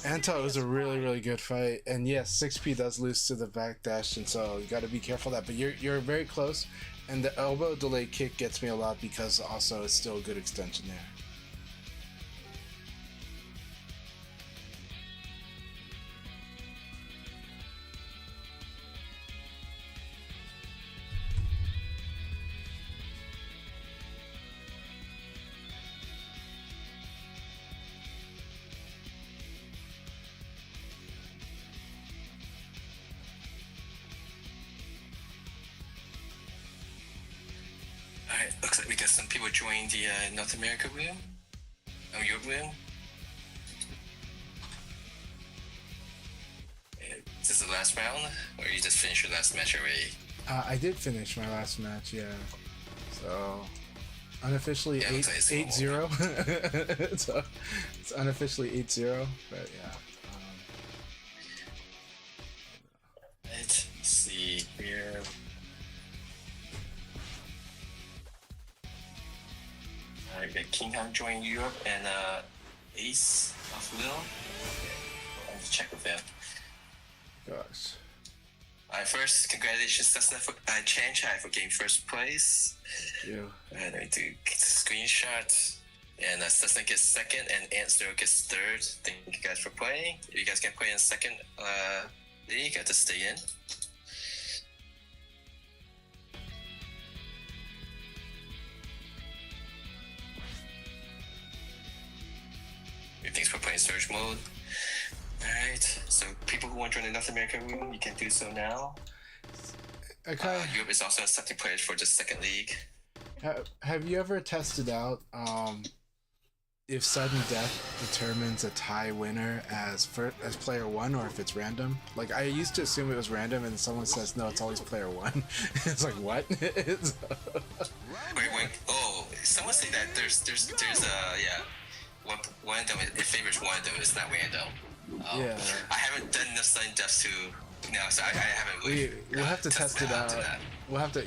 Anto was a really, really good fight. And yes, 6P does lose to the backdash, and so you got to be careful of that. But you're very close. And the elbow delay kick gets me a lot because also it's still a good extension there. Alright, looks like we got some people joining the North America room. Oh, your room. Is this the last round? Or you just finished your last match already? I did finish my last match, yeah. So, unofficially Yeah, it looks like it's 8-0. So, it's unofficially 8-0, but yeah. Let's see here. Alright, we got Kingham joining Europe and Ace of Will. Okay, I'll have to check with them. Gosh. Alright, first, congratulations, Cessna for Chan Chai for getting first place. Thank you. And I do get a screenshot. And Cessna gets second, and Ant0 gets third. Thank you guys for playing. If you guys can play in second league, have to stay in. Thanks for playing Surge Mode. Alright, so people who want to join the North America room, you can do so now. Okay. Europe is also accepting players for the second league. Have you ever tested out if sudden death determines a tie winner as player one, or if it's random? Like, I used to assume it was random, and someone says no, it's always player one. It's like, what? Wait, oh, someone say that there's yeah, one of them, it favors one of them, it's not random. Yeah. I haven't done enough sudden deaths to, so I haven't really. We'll have to test it out. We'll have to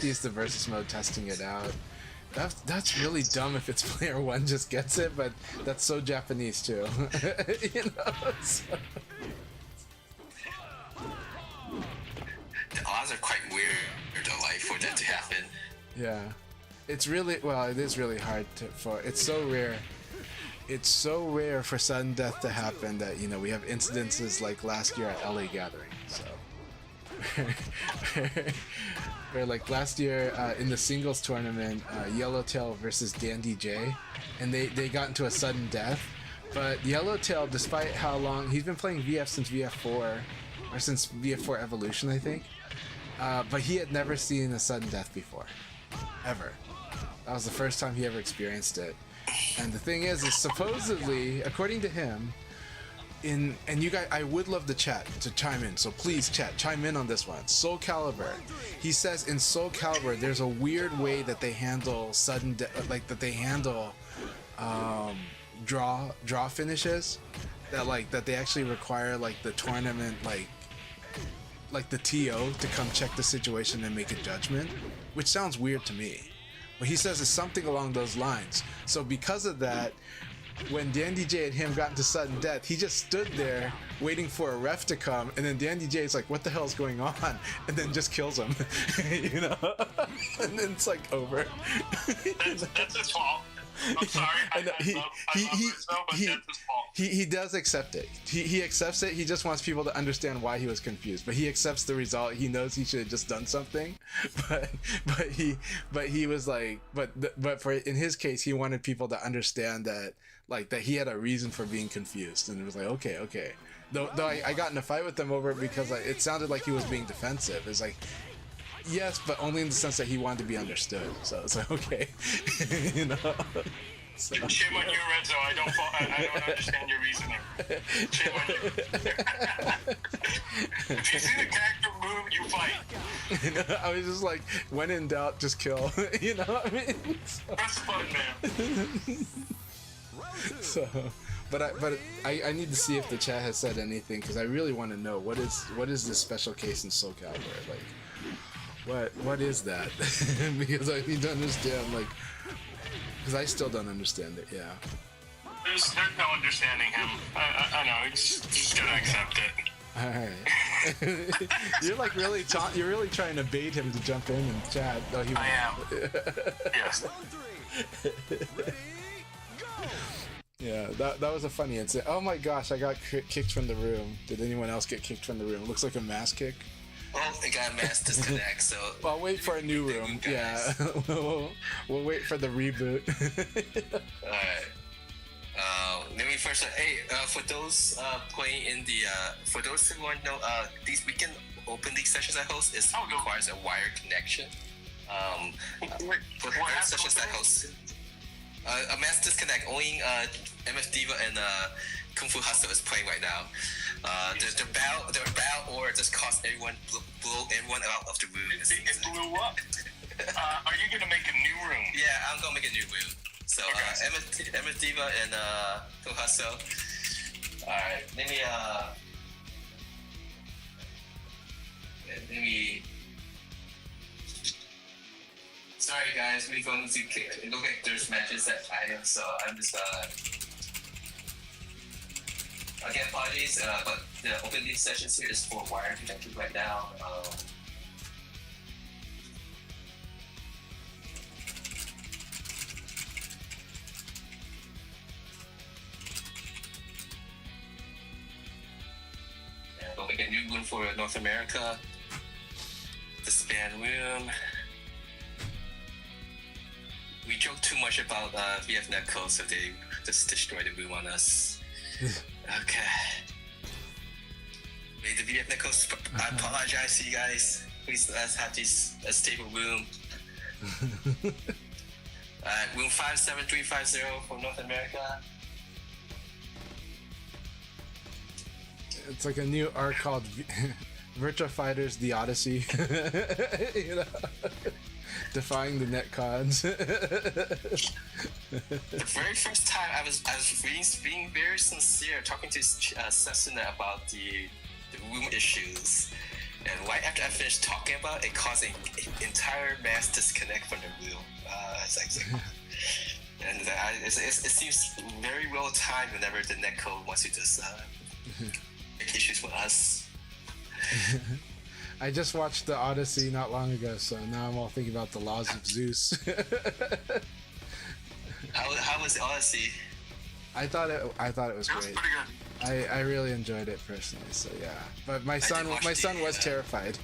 use the versus mode testing it out. That's really dumb if it's player one just gets it, but that's so Japanese too. You know. So. The odds are quite weird though, like, for that to happen. Yeah, it's really, well, it is really hard it's so rare. It's so rare for sudden death to happen that, we have incidences like last year at LA Gathering. So, where like last year in the singles tournament, Yellowtail versus Dandy J, and they got into a sudden death. But Yellowtail, despite how long he's been playing VF since VF4, or since VF4 Evolution, I think, but he had never seen a sudden death before, ever. That was the first time he ever experienced it. And the thing is supposedly, according to him, and you guys, I would love the chat to chime in, so please chat, chime in on this one. Soul Calibur, he says in Soul Calibur there's a weird way that they handle like that they handle draw finishes, that they actually require like the tournament like the TO to come check the situation and make a judgment, which sounds weird to me, but he says it's something along those lines. So because of that, when Dandy J and him got into sudden death, he just stood there waiting for a ref to come, and then Dandy J is like, what the hell is going on? And then just kills him. You know? And then it's like over. That's his fault. I'm sorry. I love this though, but that's his fault. He does accept it. He accepts it. He just wants people to understand why he was confused. But he accepts the result. He knows he should have just done something. But he was like, but for in his case, he wanted people to understand that that he had a reason for being confused, and it was like, okay. Though I got in a fight with him over it because it sounded like he was being defensive. It's like, yes, but only in the sense that he wanted to be understood. So it's like, okay, you know. So. Shame on you, Renzo. I don't understand your reasoning. Shame on you. If you see the character move, you fight. You know, I was just like, when in doubt, just kill. You know what I mean? So. Press the button, man. So, but I need to see if the chat has said anything, because I really want to know what is this special case in Soul Calibur, what is that? Because I need to understand, because I still don't understand it. Yeah. There's no understanding him. I know. He's gonna accept it. All right. You're really trying to bait him to jump in and chat. No, I am. Yes. Yeah, that was a funny incident. Oh my gosh, I got kicked from the room. Did anyone else get kicked from the room? Looks like a mass kick. Well, I got a mass disconnect, so... Well, I'll wait for a new room. Yeah, we'll wait for the reboot. Alright. Let me first... for those playing in the... for those who want to know, these weekend Open League sessions I host requires a wired connection. For her sessions I host... a mass disconnect. Only MF Diva and Kung Fu Hustle is playing right now. The battle or just cost everyone blow everyone out of the room. It blew up. Are you gonna make a new room? Yeah, I'm gonna make a new room. So MF Diva and Kung Fu Hustle. All right, let me. Sorry guys, we're going to look at there's matches that I am, so I'm just again apologies, but the Open League sessions here is for wired connected right now. And we'll make a new room for North America. The span room. We joke too much about VF Netco, so they just destroy the room on us. Okay. May the VF Netco, I apologize to you guys. Please let's have this a stable room. Room 57350 for North America. It's like a new arc called Virtua Fighters: The Odyssey. You know? Defying the netcods. The very first time I was being very sincere talking to Sesuna about the room issues, and right after I finished talking about it, caused an entire mass disconnect from the room. And it seems very well timed whenever the netcode wants to just make issues with us. I just watched the Odyssey not long ago, so now I'm all thinking about the laws of Zeus. How was the Odyssey? I thought it was great. Pretty good. I really enjoyed it personally, so yeah. But my son was terrified.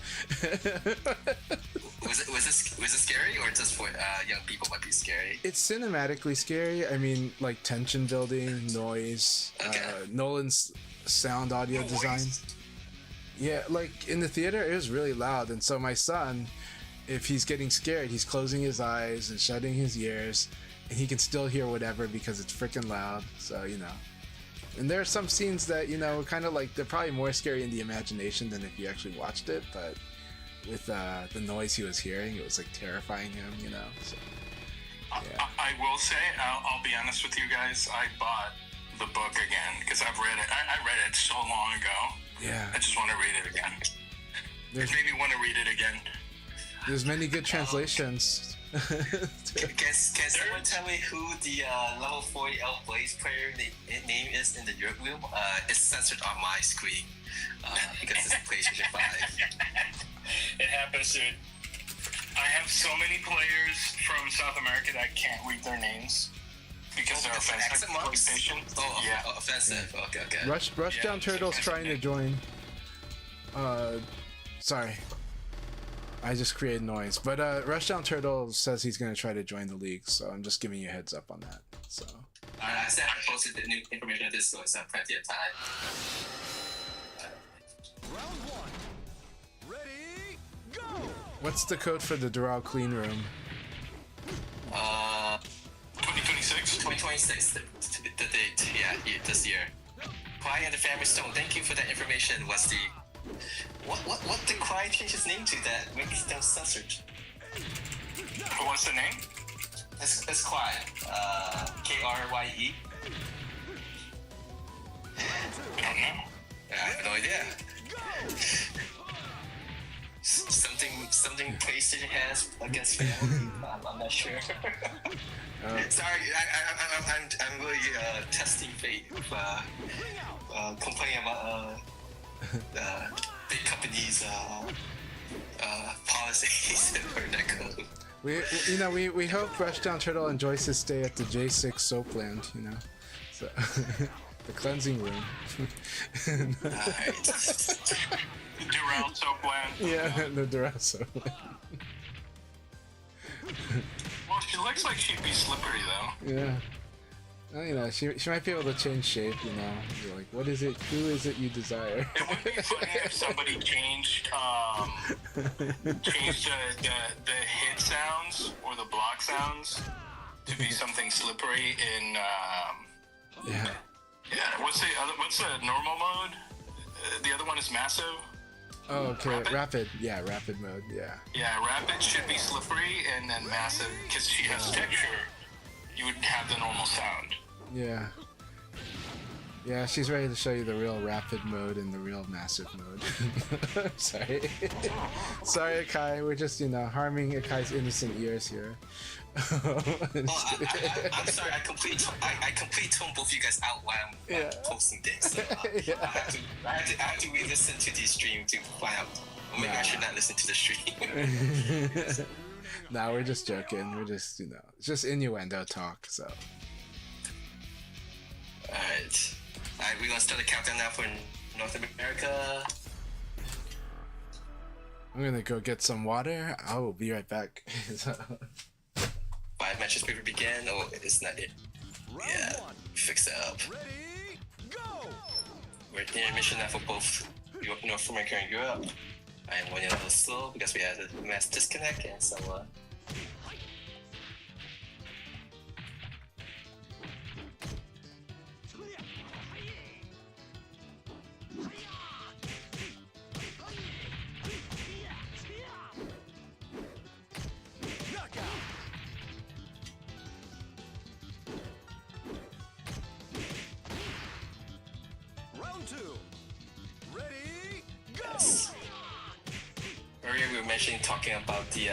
Was it scary, or just for young people might be scary? It's cinematically scary. I mean, like tension building, noise, Nolan's sound audio design. Yeah, like in the theater, it was really loud, and so my son, if he's getting scared, he's closing his eyes and shutting his ears, and he can still hear whatever because it's freaking loud. So you know, And there are some scenes that, you know, kind of like, they're probably more scary in the imagination than if you actually watched it, but with the noise he was hearing, it was like terrifying him, you know. So, yeah. I will say, I'll be honest with you guys, I bought the book again because I've read it. I read it so long ago. Yeah. I just want to read it again. It made me want to read it again. There's many good translations. Can someone tell me who the level 40 L Blaze player name is in the Europe room? It's censored on my screen because it's PlayStation 5. It happens, dude. I have so many players from South America that I can't read their names because they're offensive to PlayStation. Offensive. Okay. Rushdown Turtle's trying to join. Sorry. I just created noise. But Rushdown Turtle says he's going to try to join the league, so I'm just giving you a heads up on that. So. I said I posted the new information on Discord, so I have plenty of time. Round one. Ready, go! What's the code for the Doral Clean Room? 2026? 2026, the date, yeah, this year. Cry and the Family Stone, thank you for that information, Westy. What did Cry change his name to that makes them censored? What's the name? It's Cry, Krye. I don't know. I have no idea. Something PlayStation has against family. I'm not sure. Sorry, I'm really testing fate with complaining about big companies' policies or that code. We hope Rushdown Turtle enjoys his stay at the J6 Soapland, you know. So the cleansing room. Doral Soapland. Yeah, the Doral Soapland. Well, she looks like she'd be slippery, though. Yeah. Well, you know, she might be able to change shape, you know. You're like, what is it? Who is it you desire? It would be funny if somebody changed the hit sounds or the block sounds to be something slippery in Yeah. What's the normal mode? The other one is massive. Oh, okay. Rapid? Rapid mode. Yeah. Yeah, rapid should be slippery, and then massive, because she has texture, you would have the normal sound. Yeah. Yeah, she's ready to show you the real rapid mode and the real massive mode. Sorry. Sorry, AKAI. We're just, harming AKAI's innocent ears here. I'm sorry. I completely tone both you guys out while I'm posting things. So, I have to re-listen to the stream to find out. Or maybe I should not listen to the stream. Nah, we're just joking. We're just, it's just innuendo talk, so. Alright, we're gonna start the countdown now for North America. I'm gonna go get some water. I will be right back. 5 matches before begin. Oh, it's not it. Yeah, fix it up. Ready, go! We're in intermission now for both North America and Europe. I am running a little slow because we had a mass disconnect and so Round two. Ready, go! earlier we were talking about the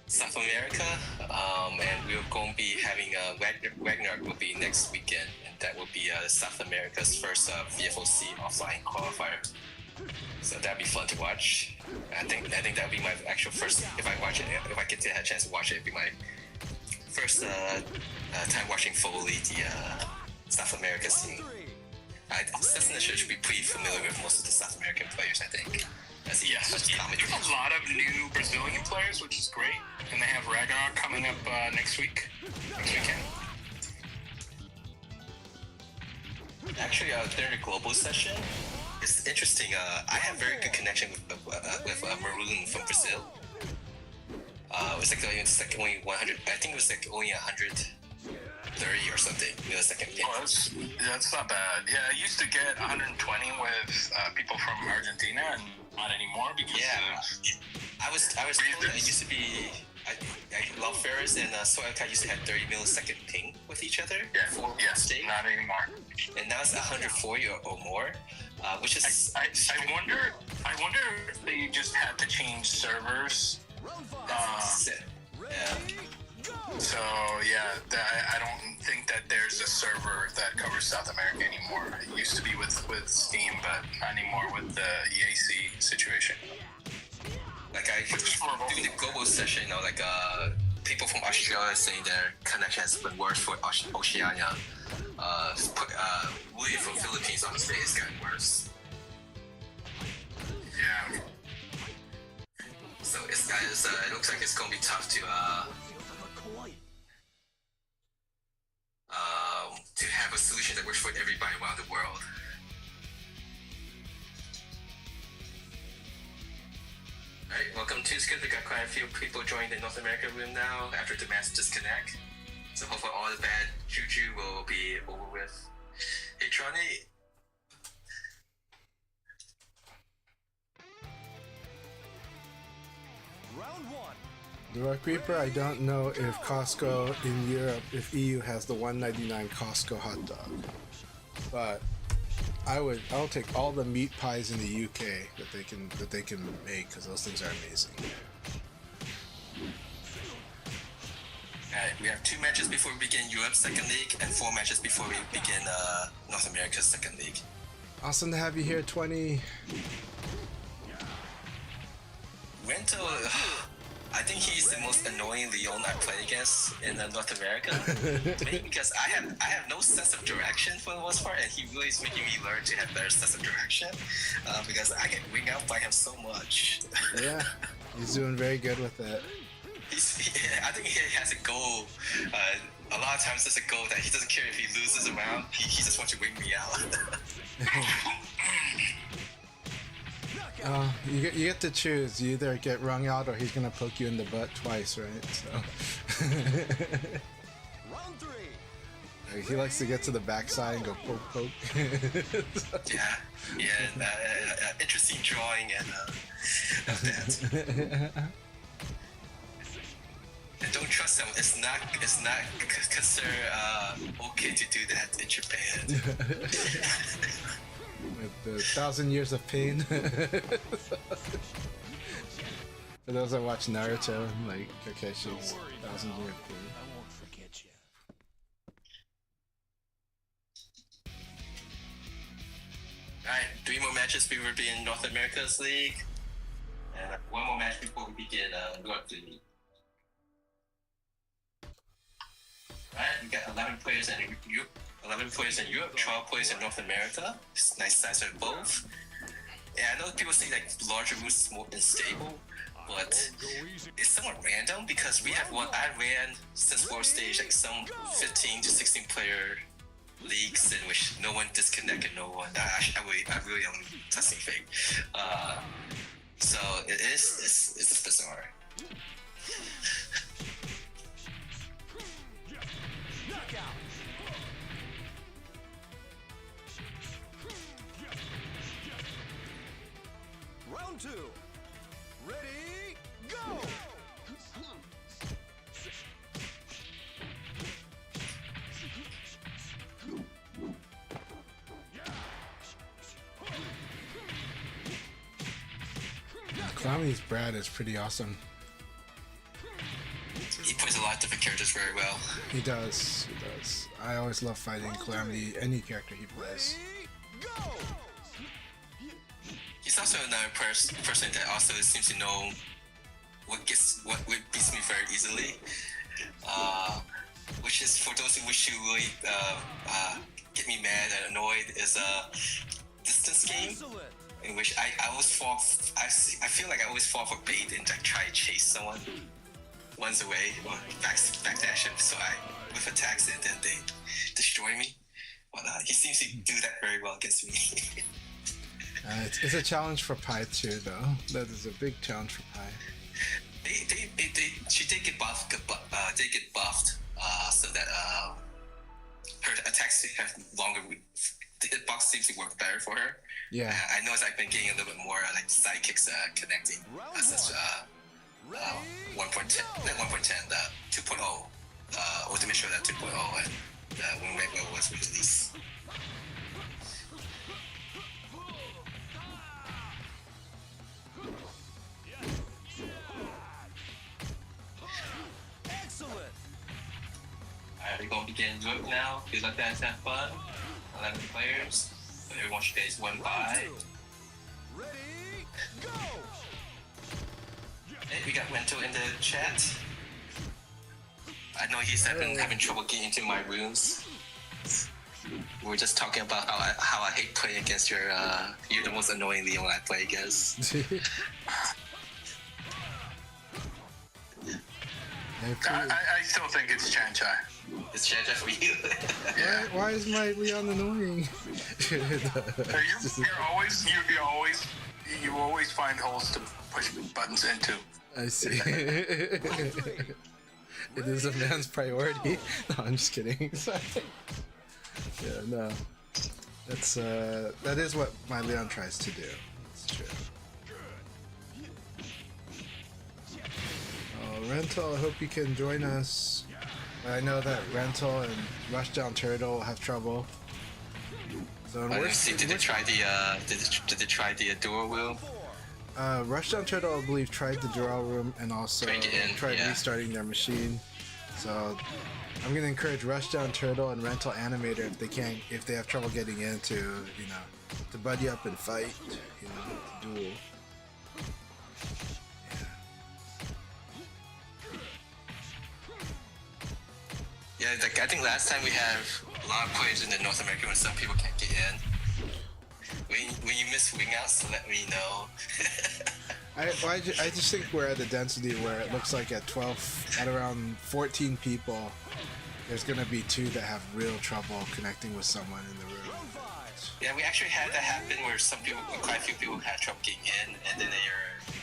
South America, and we're going to be having Wagner will be next weekend, and that will be South America's first VFOC offline qualifier. So that'd be fun to watch. I think that'll be my actual first. If I get to have a chance to watch it, it'd be my first time watching fully the South America scene. Cessna should be pretty familiar with most of the South American players, I think. As a lot of new Brazilian players, which is great. And they have Ragnarok coming up next weekend. Actually, during the global session, it's interesting. I have very good connection with Maroon from Brazil. It's like only 100. I think it was like only 100 30 or something millisecond ping. Oh, that's not bad. Yeah, I used to get 120 with people from Argentina, and not anymore because I was told that it used to be. I love Ferris and Soilcat used to have 30 millisecond ping with each other. State. Not anymore. And now it's 140 or more, which is. I wonder if they just had to change servers. So I don't think that there's a server that covers South America anymore. It used to be with Steam, but not anymore with the EAC situation. Like doing the global session, like people from Australia saying their connection has been worse for Oceania. Really from Philippines, honestly, it's gotten worse. Yeah. So it looks like it's gonna be tough to have a solution that works for everybody around the world. Alright, welcome to Skip. We got quite a few people joining the North America room now after the mass disconnect. So hopefully all the bad juju will be over with. Hey Tronny. Round one. The Rock Reaper, I don't know if Costco in Europe, if EU has the $1.99 Costco hot dog, but I'll take all the meat pies in the UK that they can make because those things are amazing. Alright, we have 2 matches before we begin Europe's second league and 4 matches before we begin North America's second league. Awesome to have you here, 20. Rento, I think he's the most annoying Leon I play against in North America. Maybe because I have no sense of direction for the most part, and he really is making me learn to have better sense of direction because I get winged out by him so much. Yeah, he's doing very good with it. I think he has a goal. A lot of times there's a goal that he doesn't care if he loses a round. He just wants to wing me out. You get to choose. You either get wrung out or he's gonna poke you in the butt twice, right? So Round 3. he likes to get to the backside and go poke poke. Interesting drawing and that. And don't trust him. It's not considered okay to do that in Japan. With the 1,000 years of pain. For those that watch Naruto, like Kakeshi's 1,000 years of pain. I won't forget you. Alright, 3 more matches before we begin North America's league. And 1 more match before we begin Europe league. Alright, we got 11 players in Europe. 11 players in Europe, 12 players in North America. It's nice size of both. Yeah, I know people say like larger roots is more unstable, but it's somewhat random because we have I ran since world stage like some 15 to 16 player leagues in which no one disconnected no one. I really am testing fake. So it's bizarre. Round 2. Ready, go! Clowney's Brad is pretty awesome. He plays a lot of different characters very well. He does. I always love fighting Calamity, any character he plays. Go! He's also another person that also seems to know what beats me very easily. Which is for those who wish to really get me mad and annoyed is a distance game. Excellent. In which I always fall. I feel like I always fall for bait and like try to chase someone runs away or backdash him, so I with attacks and then they destroy me. But he seems to do that very well against me. It's a challenge for Pi too, though. That is a big challenge for Pi. She did get buffed. They get buffed so that seems to work better for her. Yeah. I know I've been getting a little bit more like sidekicks connecting since 1.10, not 1.10, 2.0, Ultimate Showdown 2.0, and when Redwell was released. Excellent. Alright, we're gonna begin work now. Feels like that's have fun. 11 players. So everyone should get one by. Ready, go. Hey, we got Wento in the chat. I know he's having trouble getting into my rooms. We were just talking about how I hate playing against your. You're the most annoying Leon I play against. I still think it's Chan-Chai. It's Chan for you. Why is my Leon annoying? You always find holes to push buttons into. I see. It is a man's priority. No, I'm just kidding. Sorry. Yeah, no. That is what my Leon tries to do. It's true. Rental, I hope you can join us. I know that Rental and Rushdown Turtle have trouble. So Did they try the dual wheel? Rushdown Turtle, I believe, tried the draw room and also tried yeah. restarting their machine. So I'm gonna encourage Rushdown Turtle and Rental Animator if they have trouble getting in to buddy up and fight, to duel. Yeah, like I think last time we have a lot of players in the North America when some people can't get in. When you miss wing outs, let me know. I just think we're at a density where it looks like at around 14 people, there's gonna be 2 that have real trouble connecting with someone in the room. Yeah, we actually had that happen where quite a few people had trouble getting in, and then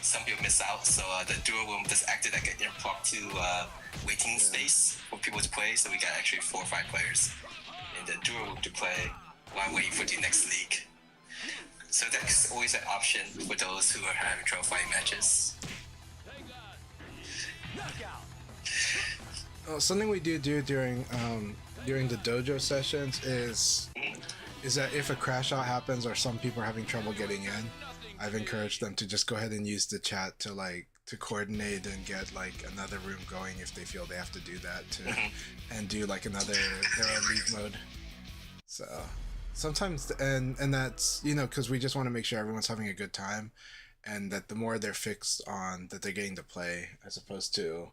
some people miss out. So the dual room just acted like an impromptu waiting space for people to play. So we got actually 4 or 5 players in the dual room to play while waiting for the next league. So that's always an option for those who are having trouble finding matches. Something we do during the dojo sessions is that if a crash out happens or some people are having trouble getting in, I've encouraged them to just go ahead and use the chat to coordinate and get another room going if they feel they have to do that and do their own league mode. So sometimes and that's because we just want to make sure everyone's having a good time and that the more they're fixed on that they're getting to play as opposed to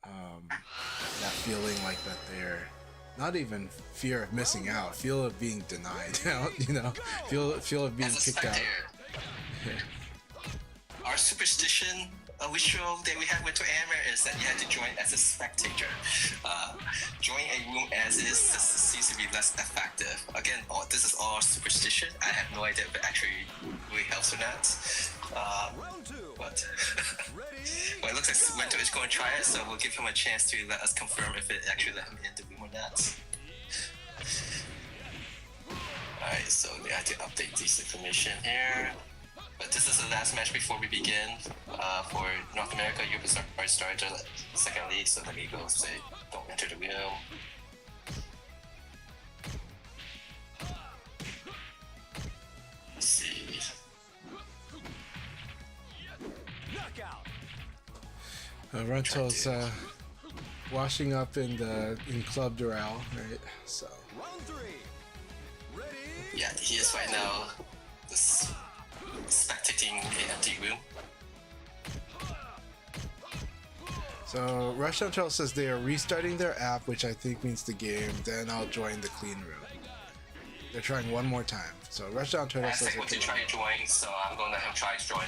that feeling like that they're not even fear of missing out, feel of being denied, feel of being kicked out. Our superstition ritual that we have with Amber is that you have to join as a spectator. Joining a room as is seems to be less effective. Again, this is all superstition. I have no idea if it actually really helps or not. But well, it looks like Wento is going to try it, so we'll give him a chance to let us confirm if it actually let him in the room or not. Alright, so we have to update this information here. But this is the last match before we begin. For North America, Europe is already started the second league, so let me go say, don't enter the room. Let's see. Rental's washing up in Club Doral, right? So. Yeah, he is right now just spectating an empty room. So Rushdown Turtle says they are restarting their app, which I think means the game. Then I'll join the clean room. They're trying one more time. So Rushdown Turtle says I want to try to join, so I'm going to let him try to join.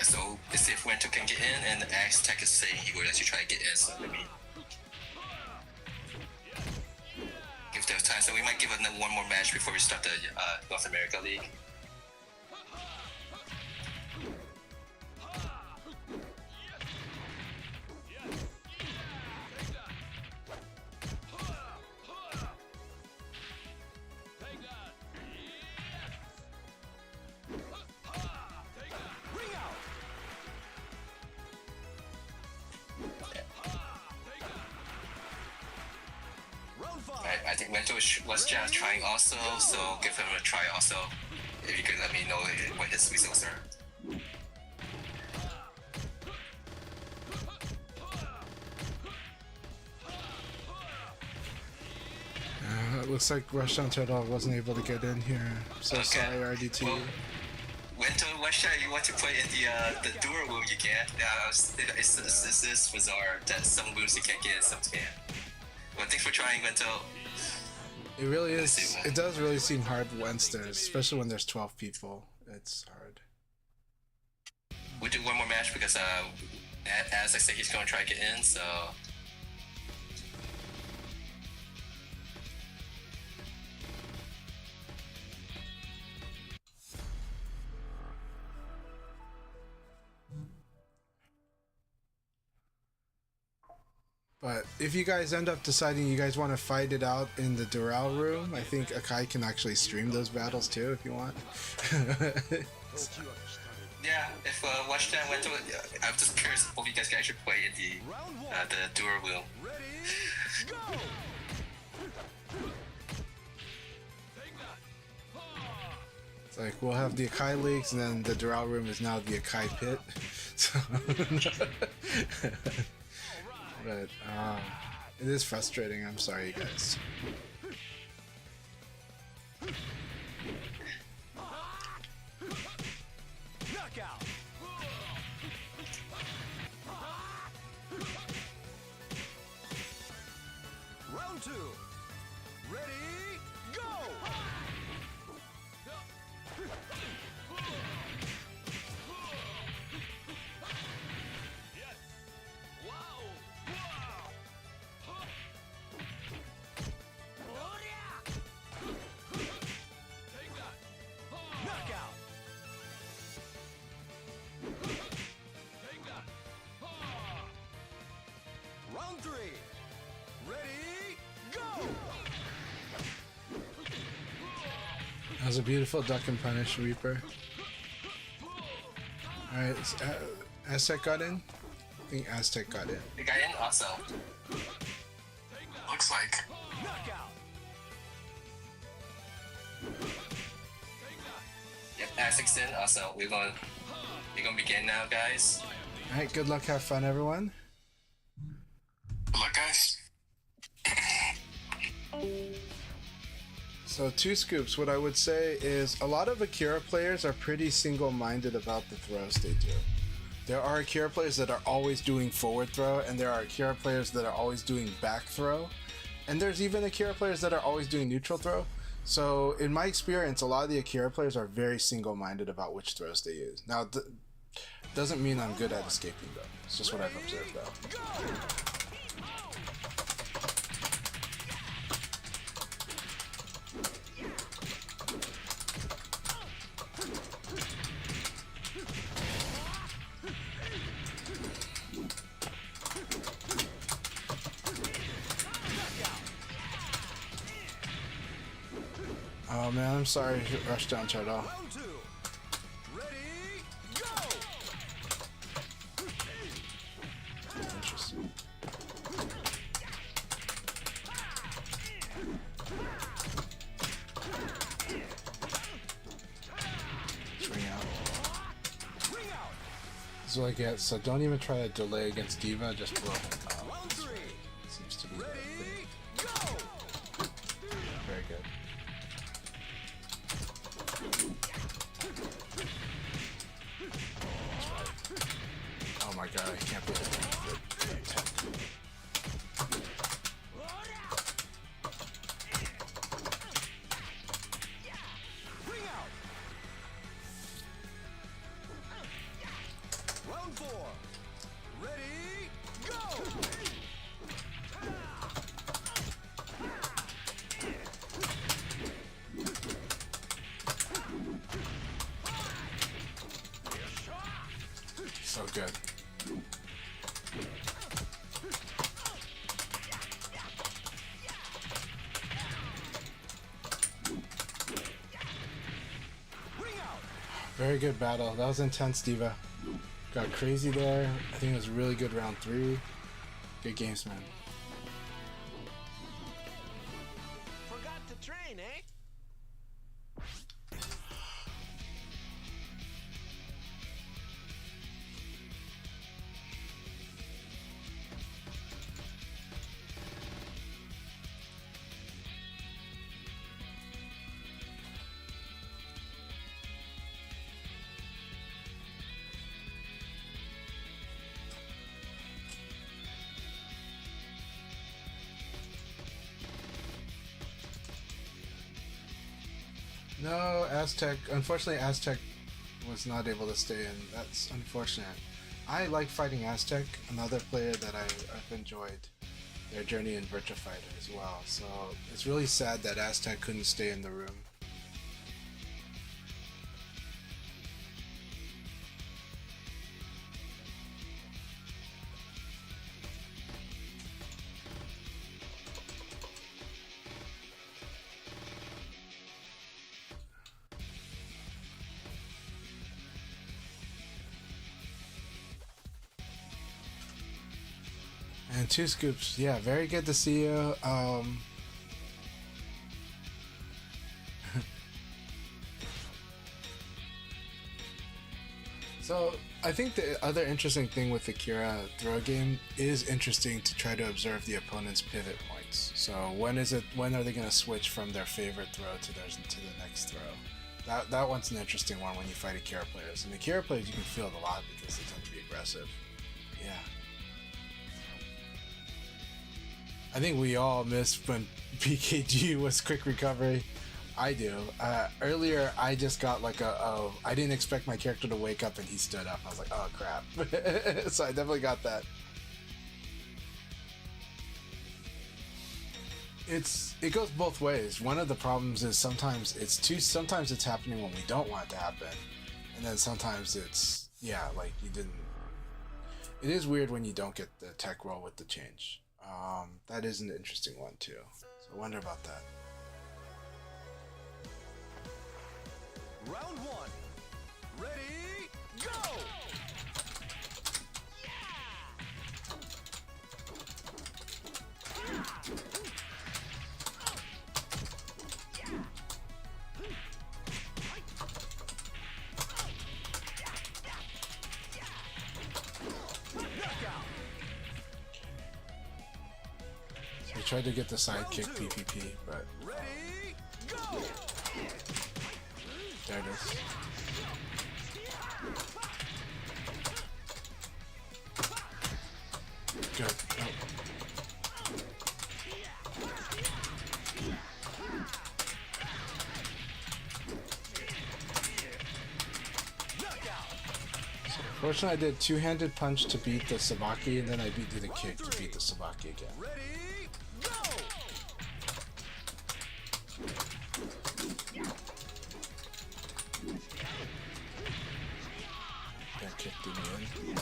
So let's see if Wento can get in, and Akai's tech is saying he will actually try to get in, so let me give them time. So we might give one more match before we start the North America League. I think Mento was just trying also, so give him a try also. If you could let me know what his results are. It looks like Rushdown Turtle wasn't able to get in here. So Okay. sorry, RDT. Well, Wento, you want to play in the dual room, you can. It's this bizarre that some rooms you can't get in, some can. Well, thanks for trying, Wento. It really is. It does really seem hard once especially when there's 12 people. It's hard. We'll do one more match because as I said, he's going to try to get in, so. But if you guys end up deciding you guys want to fight it out in the Doral room, I think AKAI can actually stream those battles too if you want. Yeah, if Watchdown went to it, I'm just curious if you guys can actually play in the dual room. It's like we'll have the AKAI leagues and then the Doral room is now the AKAI pit. So but it is frustrating. I'm sorry, you guys. Knockout. Round 2. Ready, go! Knockout. Round 3. Ready, go! That was a beautiful duck and punish Reaper. Alright, Aztec got in? I think Aztec got in. The guy in also. Looks like. Knockout. Yep, Aztec's in also. We're gonna begin now, guys. Alright, good luck, have fun, everyone. Good luck, guys. So, two scoops. What I would say is a lot of Akira players are pretty single-minded about the throws they do. There are Akira players that are always doing forward throw, and there are Akira players that are always doing back throw. And there's even Akira players that are always doing neutral throw. So, in my experience, a lot of the Akira players are very single-minded about which throws they use. Now, doesn't mean I'm good at escaping, though. It's just what I've observed, though. Oh man, I'm sorry, Rushdown Turtle. Round 2. Ready, go! Interesting. Swing out. Ring out. So like, yeah, so don't even try to delay against Diva, just blow him up. Round 3. Seems to be the Ready, thing. go! Very good. Oh my god, I can't believe it. Ring out. Round 4. Ready, good. Very good battle. That was intense, Diva. Got crazy there. I think it was a really good round 3. Good games, man. Forgot to train, eh? No, Aztec. Unfortunately, Aztec was not able to stay in. That's unfortunate. I like fighting Aztec, another player that I've enjoyed their journey in Virtua Fighter as well. So it's really sad that Aztec couldn't stay in the room. And 2 scoops. Yeah, very good to see you. So I think the other interesting thing with the Kira throw game is interesting to try to observe the opponent's pivot points. So when are they going to switch from their favorite throw to the next throw? That one's an interesting one when you fight Akira players. And Akira players you can feel it a lot because they tend to be aggressive. Yeah. I think we all missed when PKG was quick recovery. I do. Earlier, I just got like I didn't expect my character to wake up and he stood up. I was like, oh crap. So I definitely got that. It goes both ways. One of the problems is sometimes it's happening when we don't want it to happen. And then sometimes it's, like you didn't. It is weird when you don't get the tech roll with the change. That is an interesting one too. So I wonder about that. Round 1. Ready, go! I tried to get the sidekick PPP, but Ready, go! there it is. Good. Oh. Fortunately, I did two-handed punch to beat the Sabaki, and then I did a kick to beat the Sabaki again. Ready, go! That kick did me in.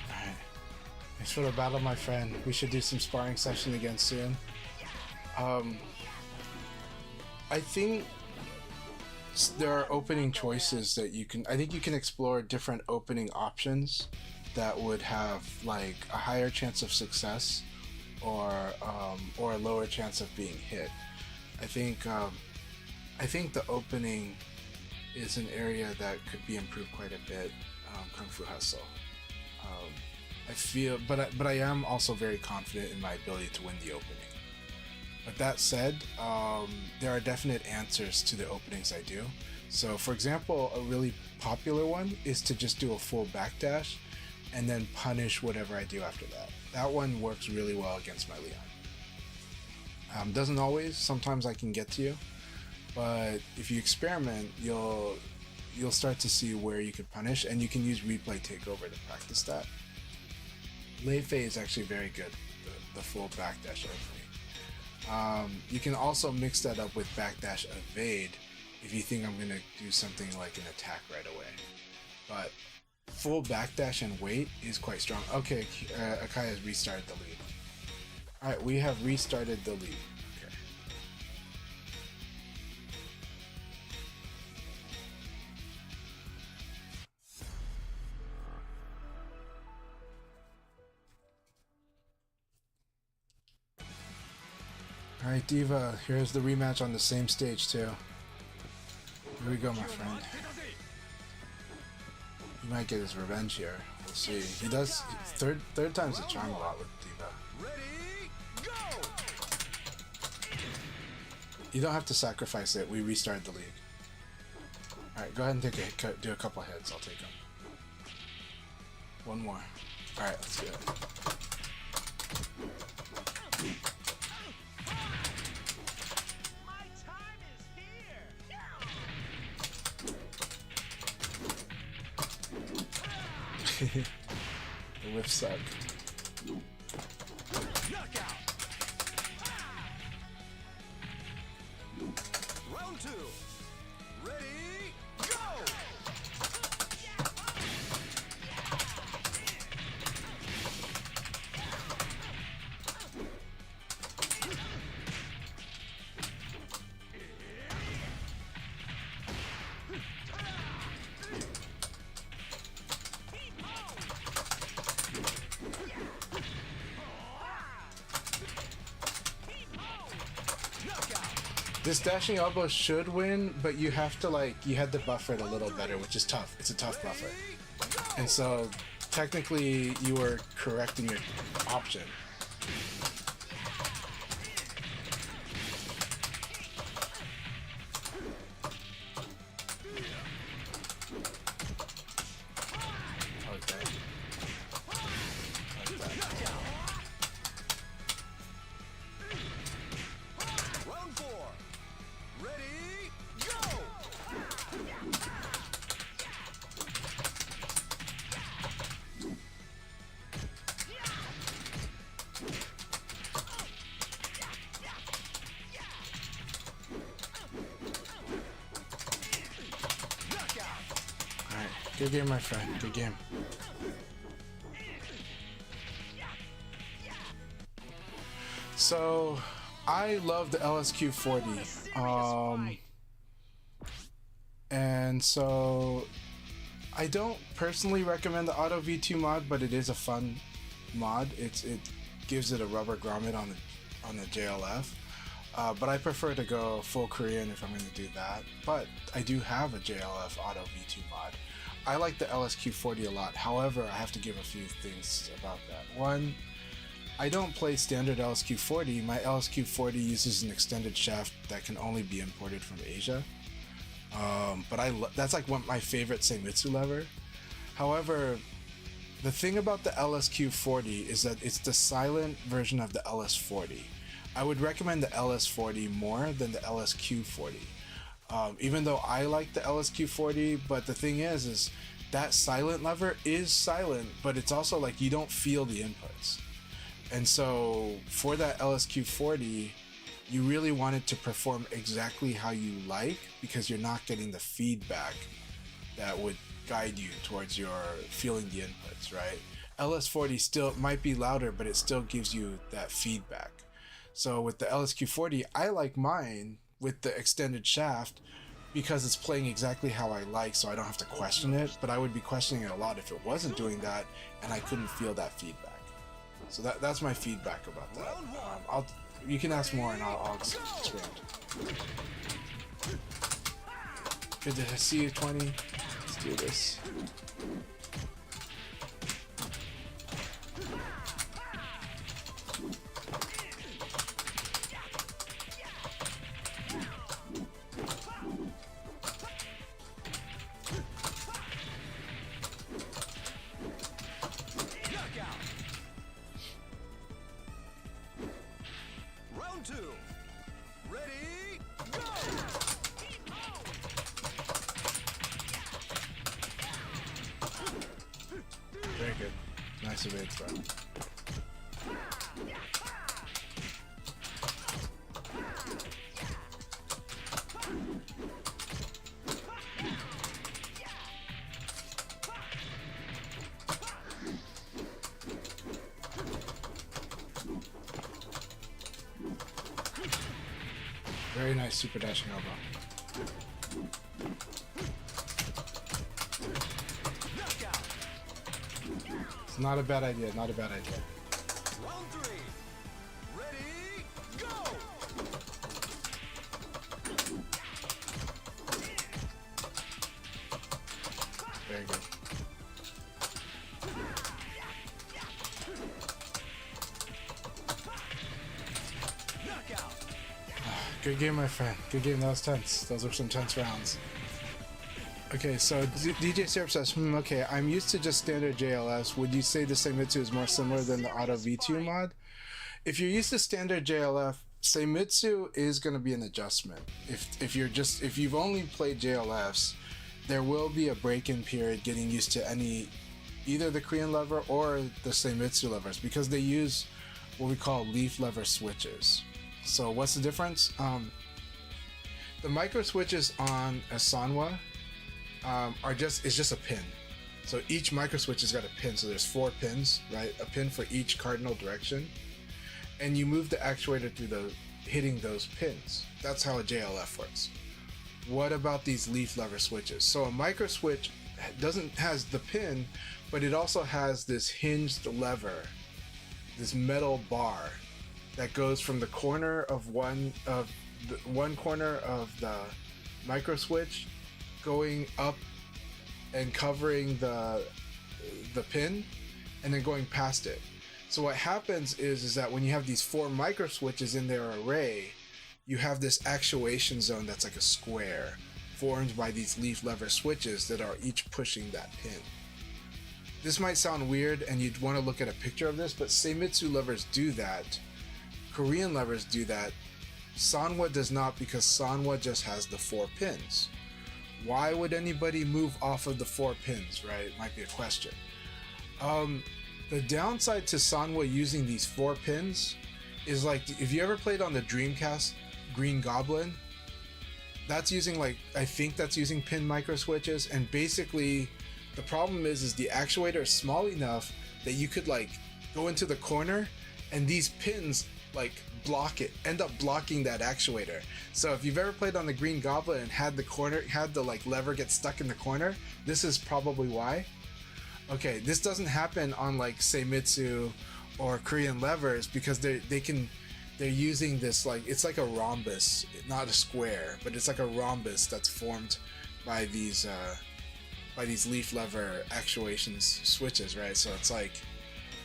Alright. Thanks for the battle, my friend. We should do some sparring session again soon. I think there are opening choices that I think you can explore different opening options that would have like a higher chance of success or a lower chance of being hit. I think the opening is an area that could be improved quite a bit. Kung Fu Hustle. I feel, but I am also very confident in my ability to win the opening. But that said, there are definite answers to the openings I do. So for example, a really popular one is to just do a full backdash and then punish whatever I do after that. That one works really well against my Leon. Doesn't always, sometimes I can get to you, but if you experiment, you'll start to see where you can punish, and you can use replay takeover to practice that. Lei Fei is actually very good, the full backdash opening. You can also mix that up with backdash evade if you think I'm going to do something like an attack right away. But full backdash and wait is quite strong. Okay, AKAI has restarted the lead. Alright, we have restarted the lead. Okay. Alright, Diva, here's the rematch on the same stage too. Here we go, my friend. He might get his revenge here. We'll see. He does third time's a charm a lot with Diva. You don't have to sacrifice it. We restarted the league. Alright, go ahead and take a hit, do a couple hits. I'll take them. One more. Alright, let's do it. The whiff sucked. Round 2. Ready, go! This dashing elbow should win, but you have to you had to buffer it a little better, which is tough. It's a tough buffer. And so technically you were correct in your option. Good game, my friend. Good game. So, I love the LSQ40. And so, I don't personally recommend the Auto V2 mod, but it is a fun mod. It gives it a rubber grommet on the JLF. But I prefer to go full Korean if I'm going to do that. But I do have a JLF Auto V2 mod. I like the LSQ40 a lot. However, I have to give a few things about that. One, I don't play standard LSQ40. My LSQ40 uses an extended shaft that can only be imported from Asia. But that's like my favorite Seimitsu lever. However, the thing about the LSQ40 is that it's the silent version of the LS40. I would recommend the LS40 more than the LSQ40. Even though I like the LSQ40, but the thing is that silent lever is silent, but it's also like you don't feel the inputs. And so for that LSQ40, you really want it to perform exactly how you like, because you're not getting the feedback that would guide you towards your feeling the inputs, right? LS40 still might be louder, but it still gives you that feedback. So with the LSQ40, I like mine with the extended shaft because it's playing exactly how I like, so I don't have to question it. But I would be questioning it a lot if it wasn't doing that and I couldn't feel that feedback. So that's my feedback about that. You can ask more and I'll expand. Good to see you, 20. Let's do this. Very good. Nice evade throw. Very nice super dashing elbow. It's not a bad idea, not a bad idea. Round 3. Ready, go! Very good. Knockout. Good game, my friend. Good game. That was tense. Those were some tense rounds. Okay, so DJ Syrup says, okay, I'm used to just standard JLS. Would you say the Seimitsu is more similar than the Auto V2 mod? If you're used to standard JLF, Seimitsu is going to be an adjustment. If you've only played JLFs, there will be a break-in period getting used to either the Korean lever or the Seimitsu levers, because they use what we call leaf lever switches. So what's the difference? The micro switches on a Sanwa it's just a pin. So each micro switch has got a pin. So there's 4 pins, right? A pin for each cardinal direction, and you move the actuator through hitting those pins. That's how a JLF works. What about these leaf lever switches? So a micro switch has the pin, but it also has this hinged lever, this metal bar that goes from the corner of one corner of the micro switch, going up and covering the pin, and then going past it. So what happens is that when you have these 4 micro switches in their array, you have this actuation zone that's like a square formed by these leaf lever switches that are each pushing that pin. This might sound weird and you'd want to look at a picture of this, but Seimitsu levers do that. Korean levers do that. Sanwa does not, because Sanwa just has the 4 pins. Why would anybody move off of the 4 pins, right? Might be a question. The downside to Sanwa using these 4 pins is, like, if you ever played on the Dreamcast Green Goblin, that's using, I think that's using pin micro switches, and basically the problem is the actuator is small enough that you could go into the corner and these pins end up blocking that actuator. So if you've ever played on the Green Goblin and had the lever get stuck in the corner, this is probably why. Okay, this doesn't happen on Seimitsu or Korean levers, because they're using this it's like a rhombus, not a square, but it's like a rhombus that's formed by these leaf lever actuation switches, right? So it's like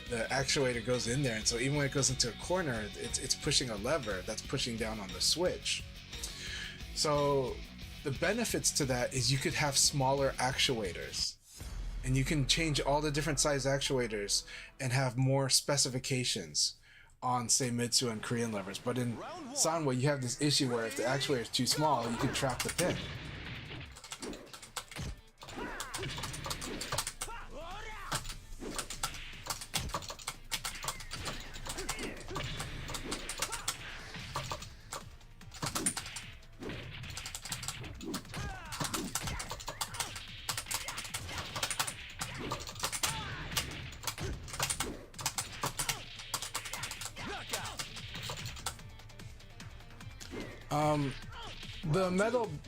the actuator goes in there, and so even when it goes into a corner, it's pushing a lever that's pushing down on the switch. So the benefits to that is you could have smaller actuators, and you can change all the different size actuators and have more specifications on, say, Seimitsu and Korean levers. But in Sanwa, you have this issue where if the actuator is too small, you can trap the pin.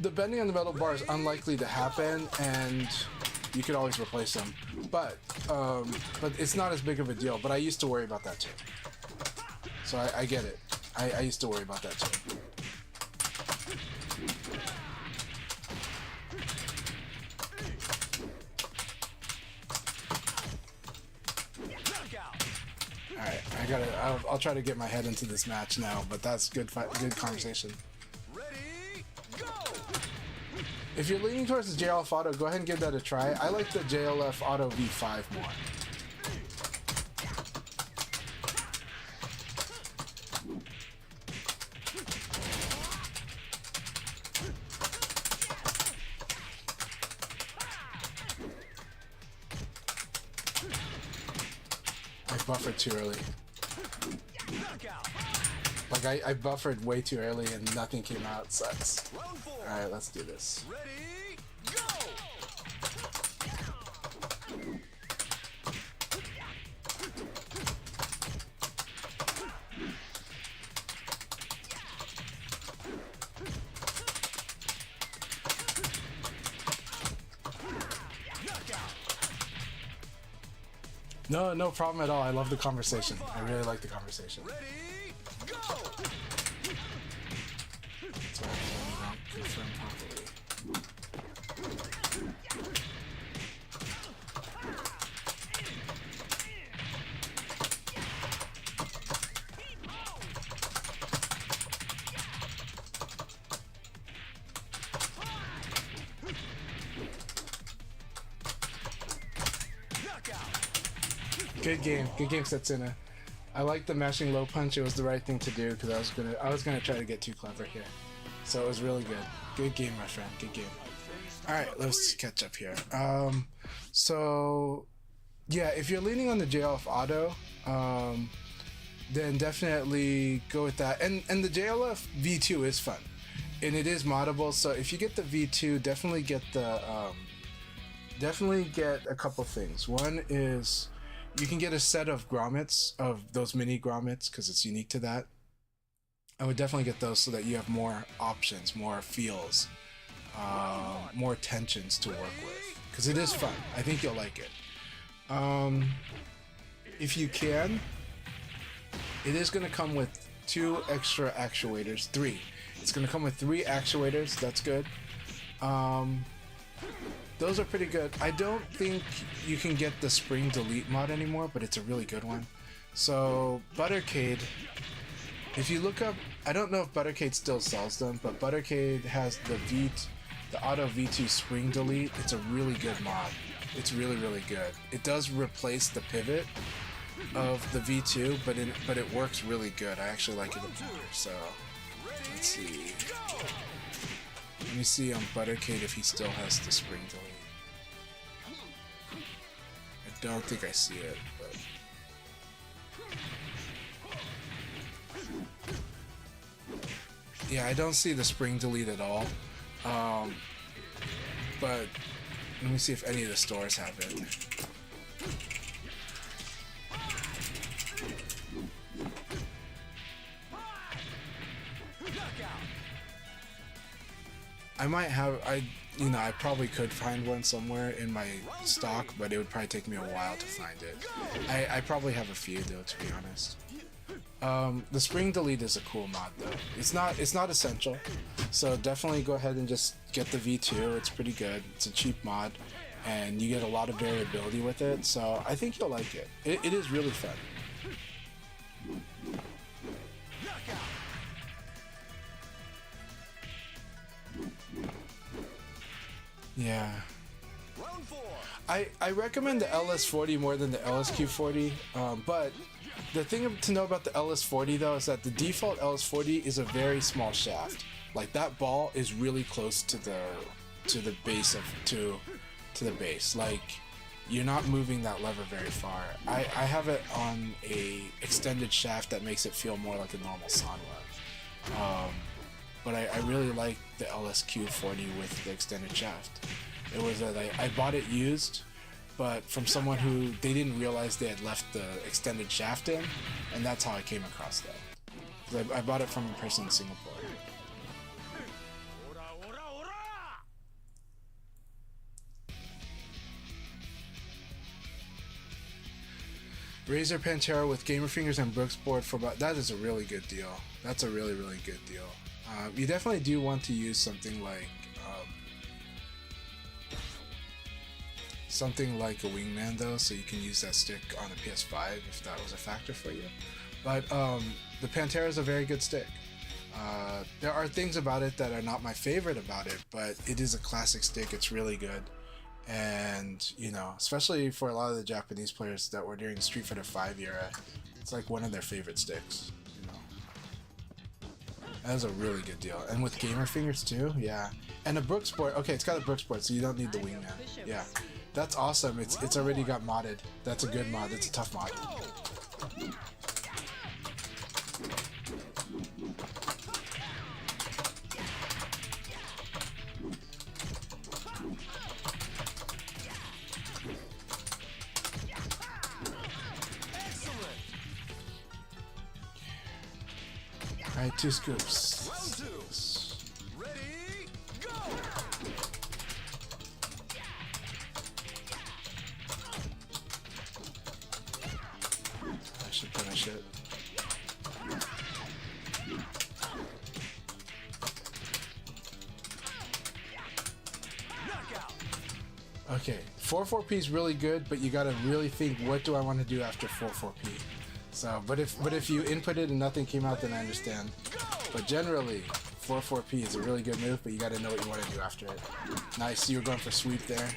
The bending on the metal bar is unlikely to happen, and you could always replace them. But it's not as big of a deal. But I used to worry about that too. So I get it. I used to worry about that too. Alright, I'll try to get my head into this match now, but that's good conversation. If you're leaning towards the JLF Auto, go ahead and give that a try. I like the JLF Auto V5 more. I buffered too early. I buffered way too early and nothing came out. Sucks. Alright, let's do this. Ready, go! No, no problem at all. I love the conversation. I really like the conversation. Ready, go! That's why I don't confirm properly. Good game, Setsuna. I like the mashing low punch. It was the right thing to do because I was gonna try to get too clever here. So it was really good. Good game, my friend. Good game. All right, let's catch up here. So yeah, if you're leaning on the JLF Auto, then definitely go with that. And the JLF V2 is fun, and it is moddable. So if you get the V2, definitely get a couple things. One is you can get a set of grommets, of those mini grommets, because it's unique to that. I would definitely get those so that you have more options, more feels, more tensions to work with, because it is fun. I think you'll like it. If you can, it is going to come with 2 extra actuators. 3. It's going to come with 3 actuators. That's good. Those are pretty good. I don't think you can get the spring delete mod anymore, but it's a really good one. So Buttercade, if you look up, I don't know if Buttercade still sells them, but Buttercade has the Auto V2 spring delete. It's a really good mod. It's really, really good. It does replace the pivot of the V2, but it works really good. I actually like it more. So let's see. Let me see on Buttercade if he still has the spring delete. I don't think I see it, but yeah, I don't see the spring delete at all. But let me see if any of the stores have it. I might have, I probably could find one somewhere in my stock, but it would probably take me a while to find it. I probably have a few though, to be honest. The spring delete is a cool mod though. It's not essential, so definitely go ahead and just get the V2. It's pretty good. It's a cheap mod, and you get a lot of variability with it. So I think you'll like it. It is really fun. Yeah. I recommend the LS40 more than the LSQ40, but the thing to know about the LS40 though is that the default LS40 is a very small shaft. Like that ball is really close to the base to the base. Like you're not moving that lever very far. I have it on a extended shaft that makes it feel more like a normal Sanwa. But I really like the LSQ40 with the extended shaft. It was I bought it used, but from someone who they didn't realize they had left the extended shaft in, and that's how I came across that. I bought it from a person in Singapore. Razer Pantera with Gamer Fingers and Brooks board for about, that is a really good deal. That's a really, really good deal. You definitely do want to use something like a Wingman though, so you can use that stick on the PS5 if that was a factor for you. But the Pantera is a very good stick. There are things about it that are not my favorite about it, but it is a classic stick. It's really good. And especially for a lot of the Japanese players that were during the Street Fighter 5 era, it's like one of their favorite sticks. That is a really good deal. And with Gamer Fingers too, yeah. And a Brooks board. Okay, it's got a Brooks board, so you don't need the Wingman. Yeah, that's awesome. It's already got modded. That's a good mod. It's a tough mod. Alright, 2 scoops. Ready, go! Okay, 4-4P is really good, but you gotta really think, what do I want to do after 4-4P? So, but if you input it and nothing came out, then I understand. But generally, 4-4P is a really good move, but you gotta know what you want to do after it. Nice, you were going for sweep there.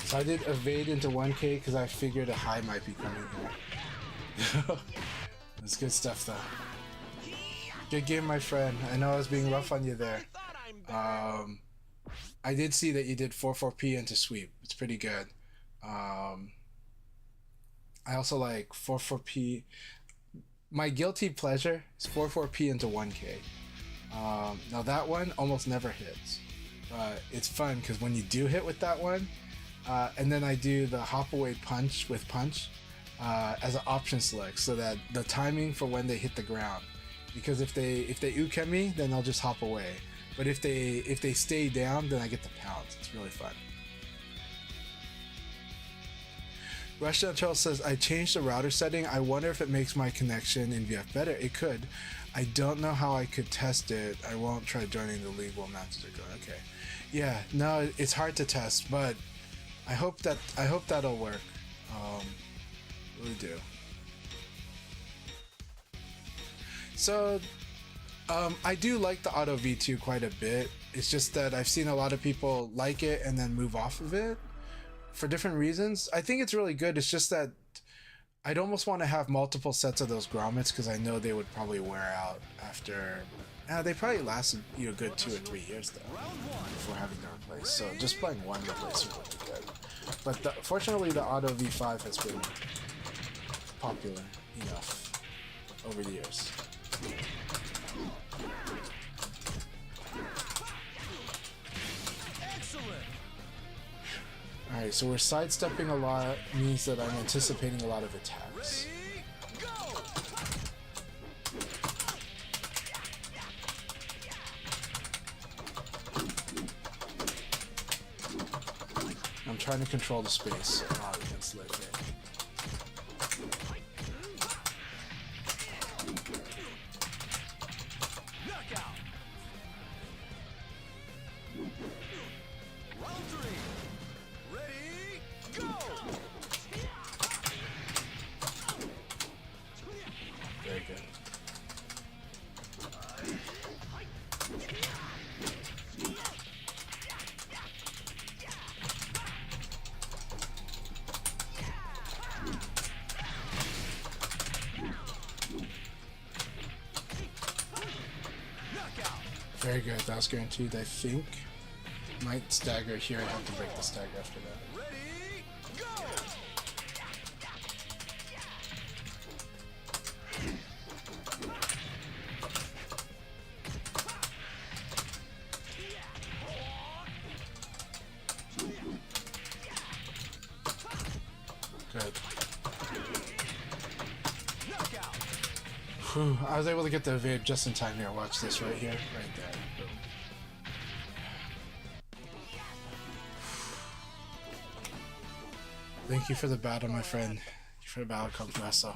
So I did evade into 1K because I figured a high might be coming here. That's good stuff though. Good game, my friend. I know I was being rough on you there. I did see that you did 4-4P into sweep. It's pretty good. I also like 4-4P. My guilty pleasure is 4-4P into 1K. Now that one almost never hits. But it's fun because when you do hit with that one, and then I do the hop away punch with punch as an option select, so that the timing for when they hit the ground. Because if they uke me, then I'll just hop away. But if they stay down, then I get the pounce. It's really fun. Rushdown Charles says, I changed the router setting. I wonder if it makes my connection in VF better. It could. I don't know how I could test it. I won't try joining the league while matches are going. Okay. Yeah, no, it's hard to test, but I hope that'll work. Really do. So, I do like the Auto V2 quite a bit. It's just that I've seen a lot of people like it and then move off of it for different reasons. I think it's really good. It's just that I'd almost want to have multiple sets of those grommets because I know they would probably wear out after. They probably lasted a good 2 or 3 years though before having to replace. So just playing one replacement would be good. But fortunately, the Auto V5 has been popular enough over the years. Alright, so we're sidestepping a lot, means that I'm anticipating a lot of attacks. I'm trying to control the space against Lei Fei. Very good. Very good. That was guaranteed, I think. Might stagger here. I have to break the stagger after that. Ready, go! Good. Whew, I was able to get the evade just in time here. Watch this right here. Right there. Boom. Thank you for the battle, my friend. Thank you for the battle, Compresso.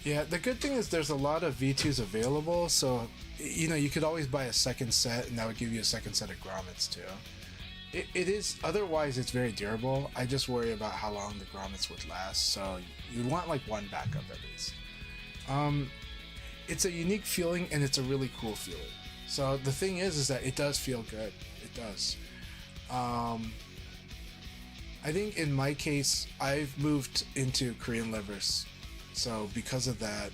Yeah, the good thing is there's a lot of V2s available, so you could always buy a second set, and that would give you a second set of grommets too. It is, otherwise it's very durable. I just worry about how long the grommets would last, so you'd want like one backup at least. It's a unique feeling, and it's a really cool feeling. So the thing is that it does feel good. It does. I think in my case, I've moved into Korean levers. So because of that,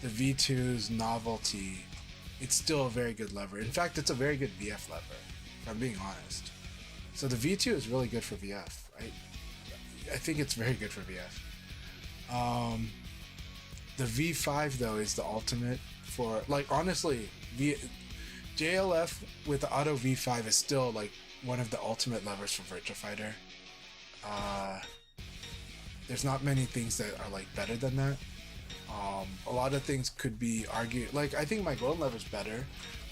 the V2's novelty, it's still a very good lever. In fact, it's a very good VF lever, if I'm being honest. So the V2 is really good for VF. I think it's very good for VF. The V5 though is the ultimate for, like, honestly, JLF with the Auto V5 is still like one of the ultimate levers for Virtua Fighter. There's not many things that are like better than that. A lot of things could be argued. Like, I think my golden lever's better,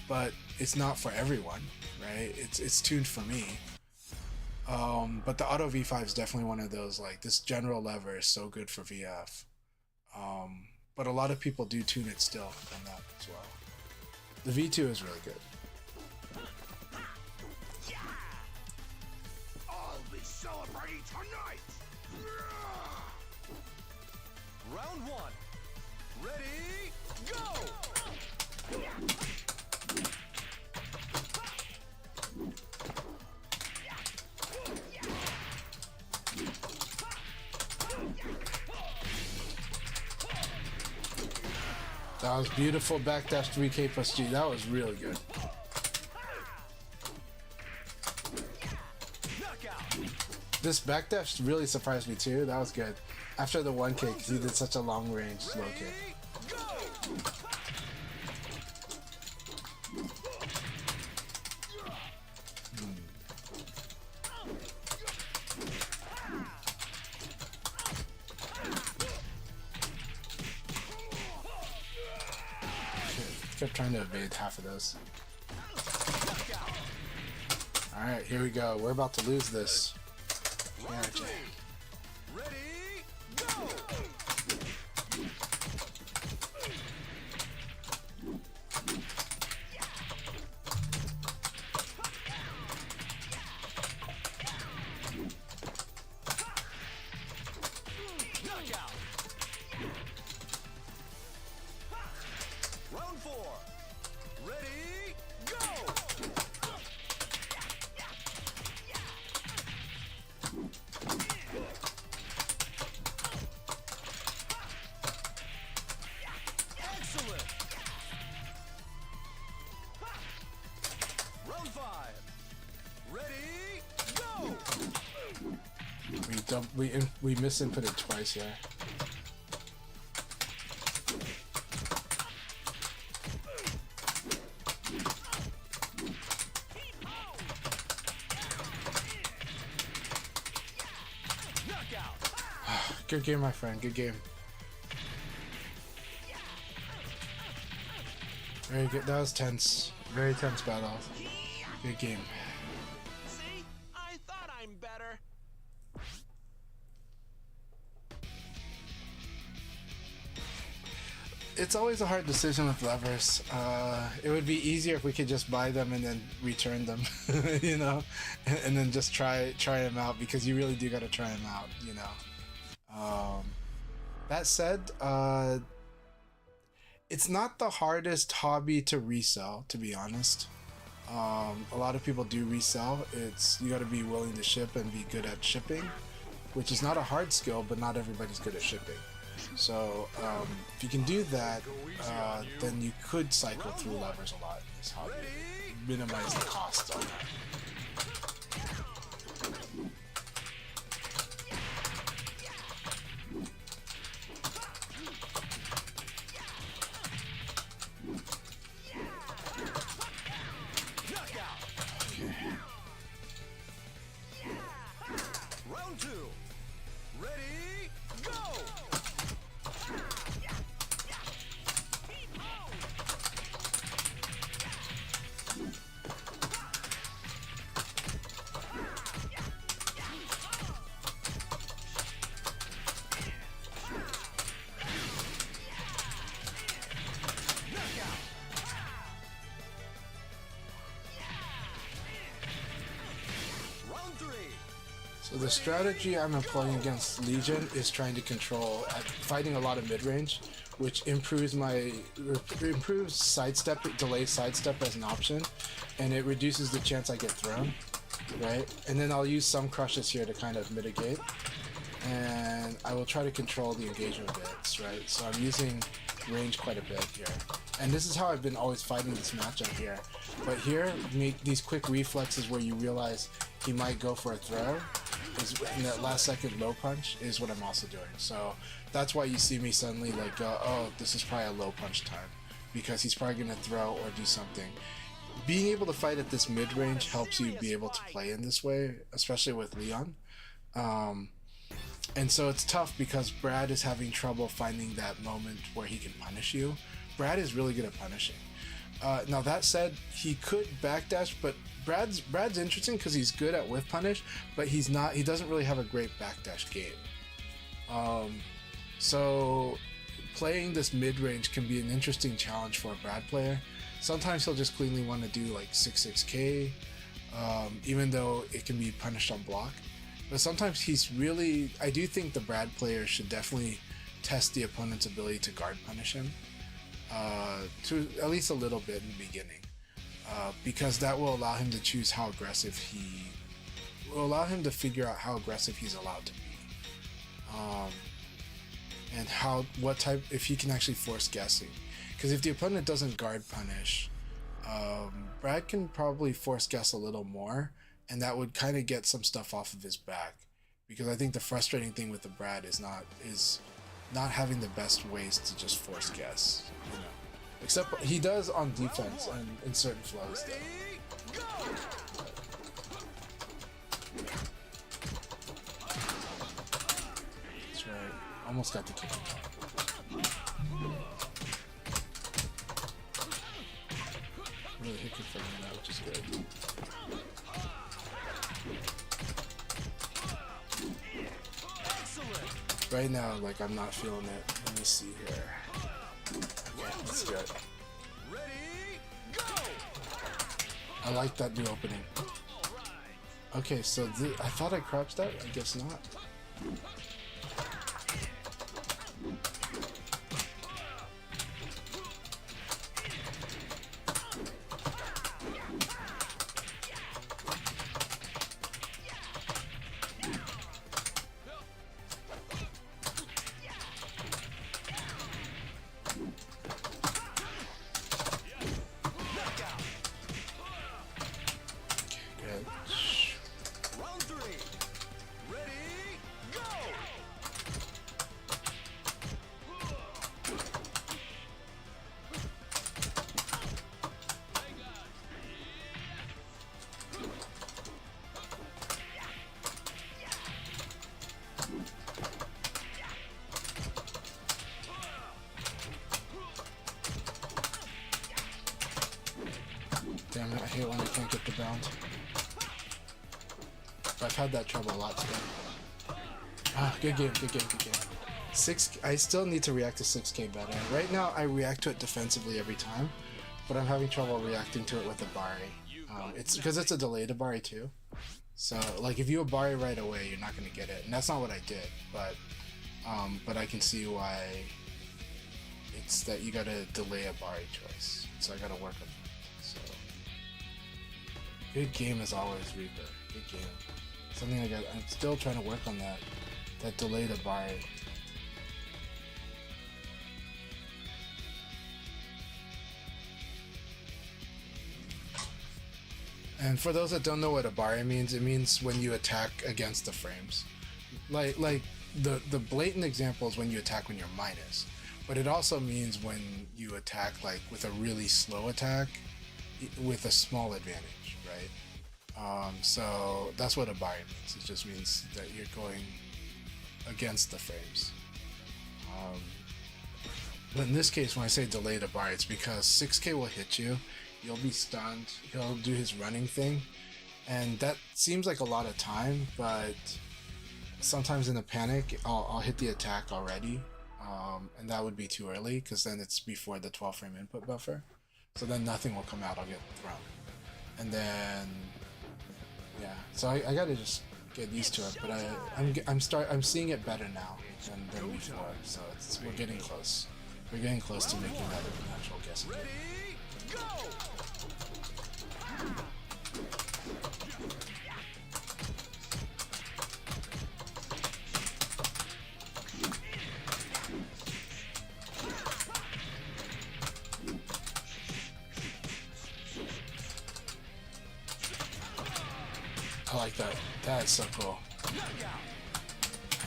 but it's not for everyone, right? It's tuned for me. But the auto V5 is definitely one of those, like, this general lever is so good for VF. But a lot of people do tune it still on that as well. The V2 is really good. I'll be celebrating tonight. Round one. Ready, go! That was beautiful backdash 3K plus G. That was really good. This backdash really surprised me too. That was good. After the 1K, because he did such a long range slow kick. Kept trying to evade half of those. Alright, here we go. We're about to lose this. Yeah, Jay. Ready, go! Knockout! Round four. Ready, go! Excellent! Round five. Ready, go! We misinputted twice here. Good game, my friend. Good game. Very good. That was tense. Very tense battle. Good game. See? I thought I'm better. It's always a hard decision with levers. It would be easier if we could just buy them and then return them, you know, and then just try them out, because you really do got to try them out, you know. That said, it's not the hardest hobby to resell, to be honest. A lot of people do resell. You got to be willing to ship and be good at shipping, which is not a hard skill, but not everybody's good at shipping. So if you can do that, then you could cycle through levers a lot in this hobby, minimize the costs on that. Round two. Ready, go! Round three. So the strategy I'm employing against Legion is trying to control, fighting a lot of mid-range, which improves sidestep, delay sidestep as an option, and it reduces the chance I get thrown, right? And then I'll use some crushes here to kind of mitigate, and I will try to control the engagement bits, right? So I'm using range quite a bit here. And this is how I've been always fighting this matchup here. But here, make these quick reflexes where you realize he might go for a throw, in that last second low punch is what I'm also doing. So that's why you see me suddenly like go, oh, this is probably a low punch time, because he's probably going to throw or do something. Being able to fight at this mid-range helps you be able to play in this way, especially with Leon. And so it's tough because Brad is having trouble finding that moment where he can punish you. Brad is really good at punishing. Now that said, he could backdash, but Brad's interesting because he's good at whiff punish, but he doesn't really have a great backdash game. So playing this mid-range can be an interesting challenge for a Brad player. Sometimes he'll just cleanly want to do like 6-6K, even though it can be punished on block. But sometimes I do think the Brad player should definitely test the opponent's ability to guard punish him, to at least a little bit in the beginning, because that will allow him to choose how aggressive will allow him to figure out how aggressive he's allowed to be, and if he can actually force guessing. Because if the opponent doesn't guard punish, Brad can probably force guess a little more, and that would kind of get some stuff off of his back. Because I think the frustrating thing with the Brad is not having the best ways to just force guess, you know. Except he does on defense and in certain flows though. That's right. Almost got the kick. Really hit confirming that, which is good. Right now, like, I'm not feeling it. Let me see here. Okay, let's do it. I like that new opening. Okay, so I thought I crouched that. I guess not. Damn it, I hate when I can't get the bounce. I've had that trouble a lot today. Ah, good game. I still need to react to 6K better. Right now, I react to it defensively every time, but I'm having trouble reacting to it with Abari. It's because it's a delayed Abari too. So, like, if you Abari right away, you're not going to get it. And that's not what I did, but I can see why it's that you got to delay Abari choice. So I got to work on that. So, good game as always, Reaper. Good game. Something I'm still trying to work on that delayed Abari. And for those that don't know what Abari means, it means when you attack against the frames. Like the blatant example is when you attack when you're minus. But it also means when you attack like with a really slow attack with a small advantage, right? So that's what Abari means. It just means that you're going against the frames. But in this case, when I say delayed Abari, it's because 6K will hit you. You'll be stunned, he'll do his running thing, and that seems like a lot of time, but sometimes in a panic, I'll hit the attack already, and that would be too early, because then it's before the 12 frame input buffer, so then nothing will come out, I'll get thrown. And then, yeah, so I gotta just get used to it, but I'm seeing it better now than before, so we're getting close. We're getting close to making that a natural guessing game. Go! I like that. That is so cool. I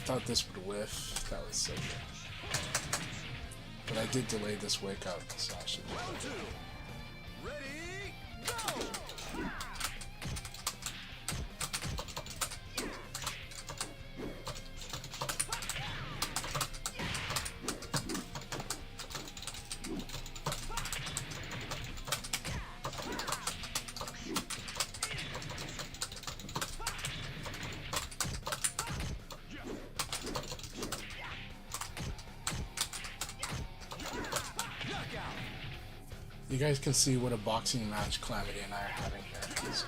thought this would whiff. That was so good. But I did delay this wake up, so I should be able to. Ready, go! You guys can see what a boxing match Calamity and I are having here. So.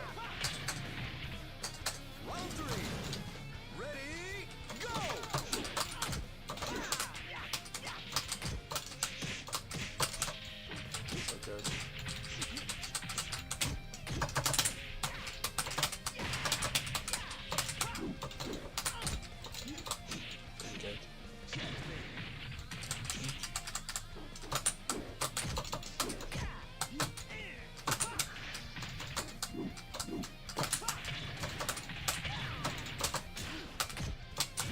Round 3. Ready, go! So good. Very good.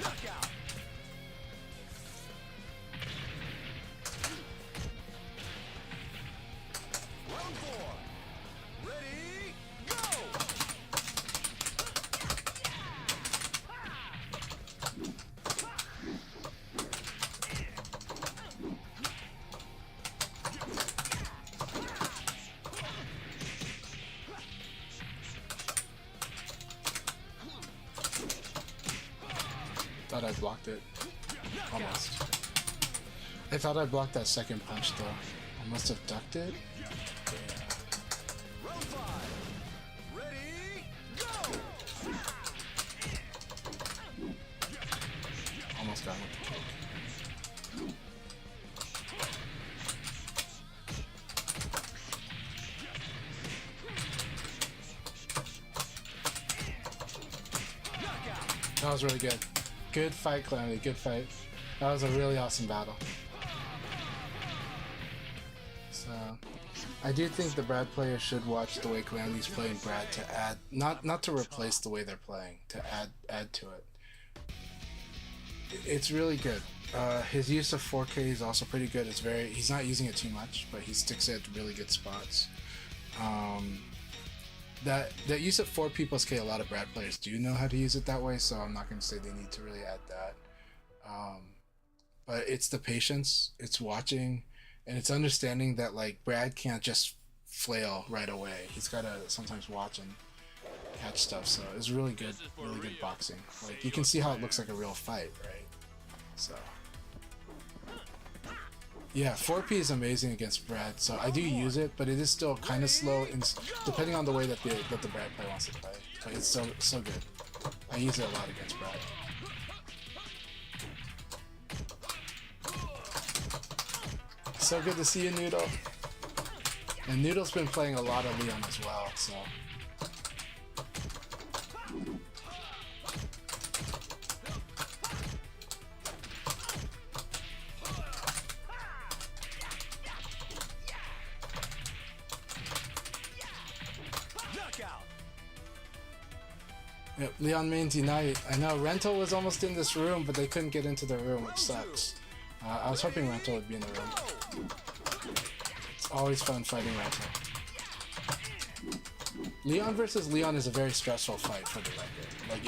Knockout. Round 4. Ready, go! Thought I blocked it. Almost. I thought I blocked that second punch though. I must have ducked it. Yeah. Round 5. Ready, go! Almost got him with the kick. That was really good. Good fight, Calamity. Good fight. That was a really awesome battle. So, I do think the Brad players should watch the way Calamity's playing Brad to add, not to replace the way they're playing, to add to it. It's really good. His use of 4K is also pretty good. He's not using it too much, but he sticks it at really good spots. That use of 4P plus K, a lot of Brad players do know how to use it that way, so I'm not going to say they need to really add that. But it's the patience, it's watching, and it's understanding that like Brad can't just flail right away. He's got to sometimes watch and catch stuff. So it's really good boxing. Like you can see how it looks like a real fight, right? So yeah, 4P is amazing against Brad. So I do use it, but it is still kind of slow, depending on the way that the Brad player wants to play. But it's so good. I use it a lot against Brad. So good to see you, Noodle. And Noodle's been playing a lot of Leon as well, so. Yep, Leon mains Unite. I know Rental was almost in this room, but they couldn't get into the room, which sucks. I was hoping Rental would be in the room. It's always fun fighting Rental. Leon versus Leon is a very stressful fight for the record. Like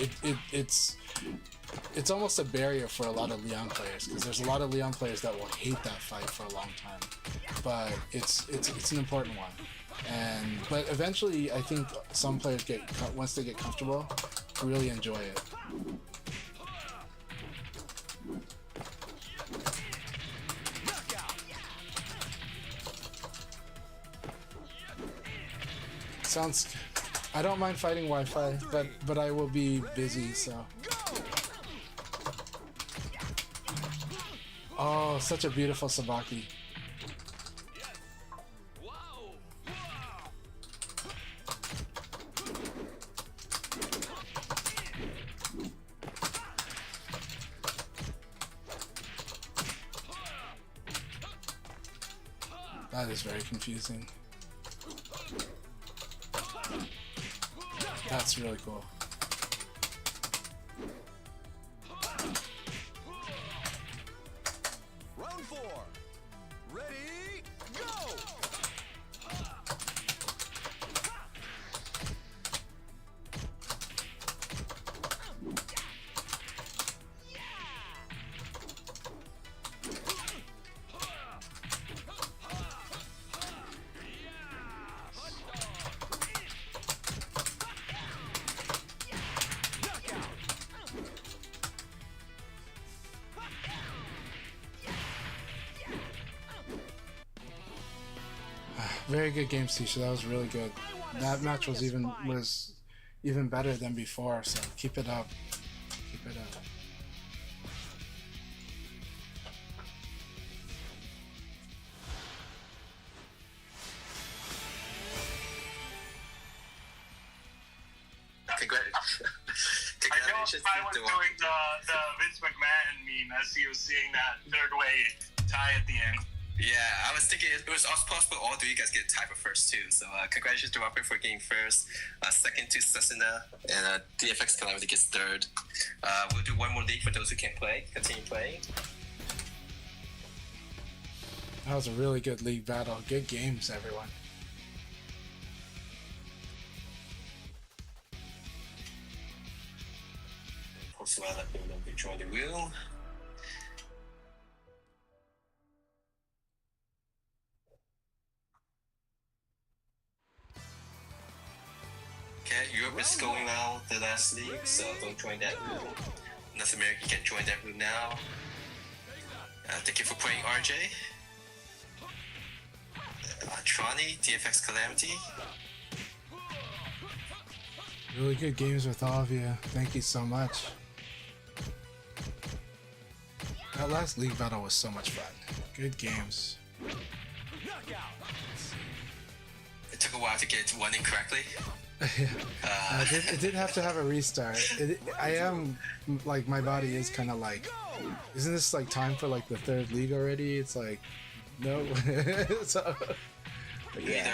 it's almost a barrier for a lot of Leon players, because there's a lot of Leon players that will hate that fight for a long time. But it's an important one. But eventually, I think some players once they get comfortable, really enjoy it. Sounds. I don't mind fighting Wi-Fi, but I will be busy, so. Oh, such a beautiful Sabaki. That is very confusing. That's really cool. Round 4. Ready, go! Very good game, Tisha. That was really good. That match was even better than before. So keep it up. Keep it up. I know if I was doing the Vince McMahon meme as he was seeing that third way tie at the end. Yeah, I was thinking it was also possible all three guys get tied for first too. So congratulations to Walker for getting first. Second to Sasuna, and DFX Calamity gets third. We'll do one more league for those who can't play. Continue playing. That was a really good league battle. Good games, everyone. Also, I'll let them know if you join the wheel. Okay, Europe is going now, the last league, so don't join that room. North America, you can join that room now. Thank you for playing RJ. Trani, DFX Calamity. Really good games with all of you. Thank you so much. That last league battle was so much fun. Good games. It took a while to get one in correctly. It did have to have a restart. I am like, my body is kind of like, isn't this like time for like the third league already? It's like, no. So, but yeah.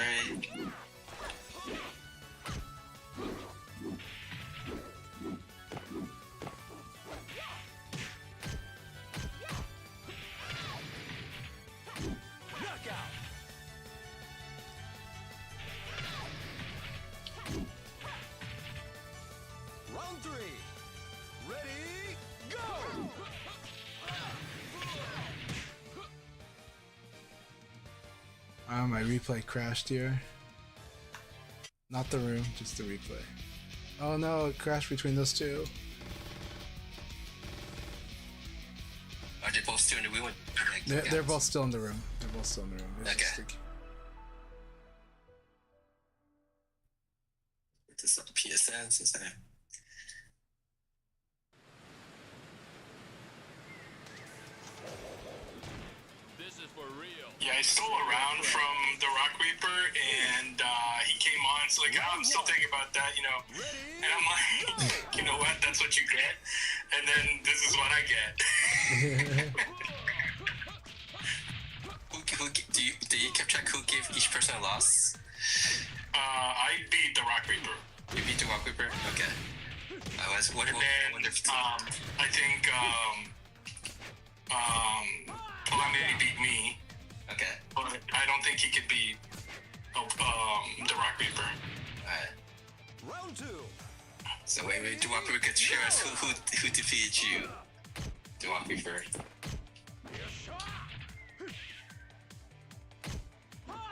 My replay crashed here. Not the room, just the replay. Oh no, it crashed between those two. Are they both still in the room? They're both still in the room. They're both still in the room. It's okay. just like... This is PSN, isn't it? Yeah, he's still around from the Rock Reaper, and he came on. It's like, oh, I'm still thinking about that, you know. And I'm like, you know what? That's what you get. And then this is what I get. Do you keep track who gave each person a loss? I beat the Rock Reaper. You beat the Rock Reaper? Okay. I was wondering. I think Calamity beat me. Okay. But I don't think he could beat the Rock Reaper. Alright. Round two. So maybe the Rock Reaper could share us who defeated you. The Rock Reaper.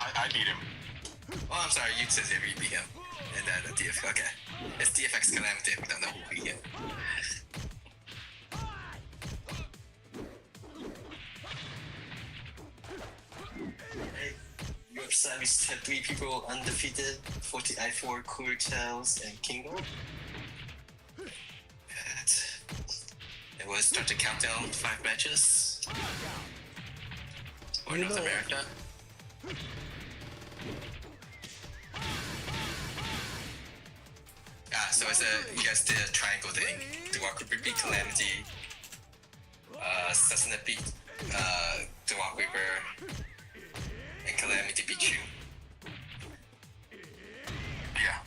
I beat him. Oh, I'm sorry. You said you beat him. And then the DFX. Okay. It's DFX Calamity. We don't know who beat him. Your service had 3 people undefeated: 40i4, Cooler Tails, and Kingo. And we'll start the countdown 5 matches. For North America. So it's you guys did a triangle thing. The Walker beat Calamity. Sasuna beat the Walk Reaper. And Calamity beat you. Yeah.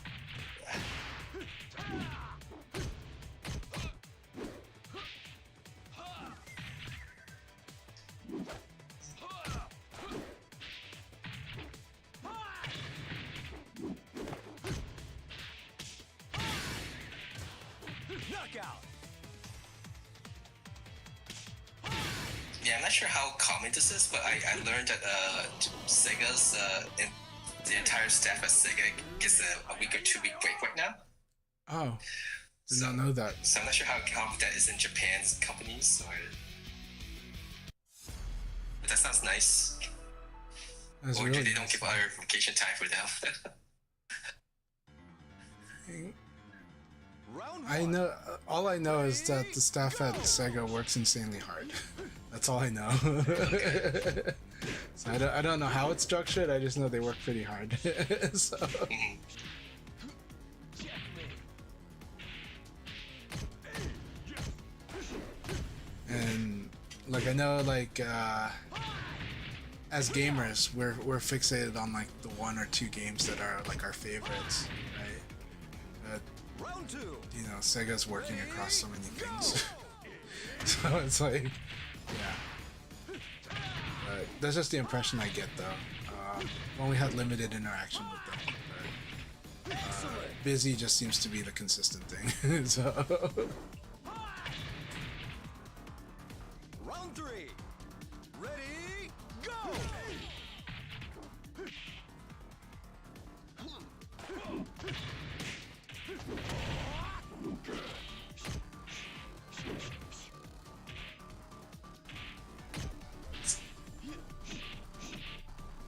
Yeah, I'm not sure how common this is, but I learned that Sega's the entire staff at Sega gets a week or 2 week break right now. Oh, did not know that. So I'm not sure how common that is in Japan's companies. But that sounds nice. That's Or really do they don't nice. give other vacation time for them? I know. All I know is that the staff at Sega works insanely hard. That's all I know. So I don't know how it's structured. I just know they work pretty hard. So. And like I know, like as gamers, we're fixated on like the one or two games that are like our favorites, right? But you know, Sega's working across so many things. So it's like, yeah. But that's just the impression I get, though. Only had limited interaction with them. But, busy just seems to be the consistent thing. So. Round 3. Ready, go!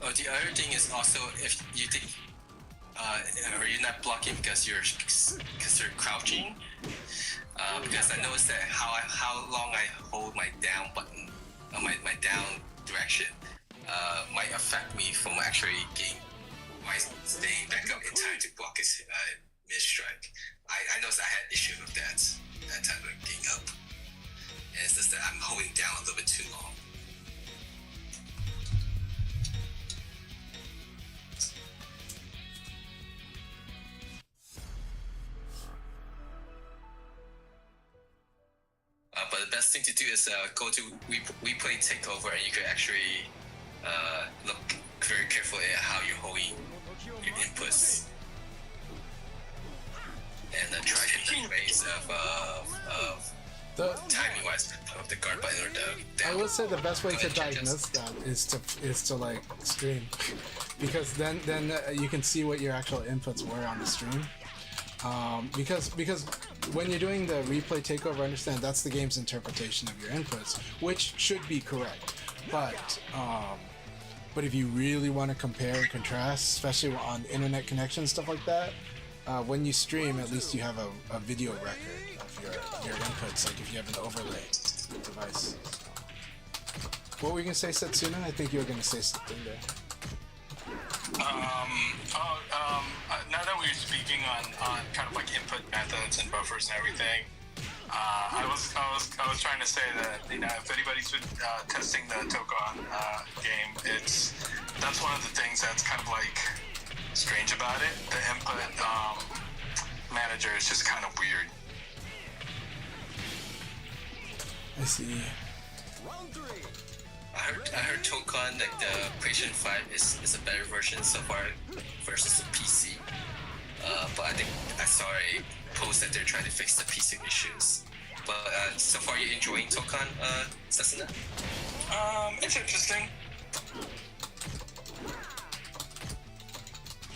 Oh, the other thing is also if you think, or you're not blocking because you're crouching. Because I noticed that how long I hold my down button, my down direction, might affect me from actually staying back up in time to block his mid strike. I noticed I had issues with that time of getting up, and it's just that I'm holding down a little bit too long. But the best thing to do is go to replay takeover, and you can actually look very carefully at how you're holding your inputs, and try different ways of timing wise of the guard button or the. I would say the best way to diagnose that is to like stream, because then you can see what your actual inputs were on the stream. Because when you're doing the replay takeover, understand that's the game's interpretation of your inputs, which should be correct. But if you really want to compare and contrast, especially on internet connections, stuff like that, when you stream, at least you have a video record of your inputs, like if you have an overlay device. What were you gonna say, Setsuna? I think you were gonna say something there. Now that we're speaking on kind of like input methods and buffers and everything, I was trying to say that, you know, if anybody's been testing the Tokon game, that's one of the things that's kind of like strange about it. The input manager is just kind of weird. I see. Round 3. I heard Tokon, like the PlayStation 5 is a better version so far versus the PC. But I think I saw a post that they're trying to fix the PC issues. But so far, you're enjoying Tokon, Sasuna? It's interesting.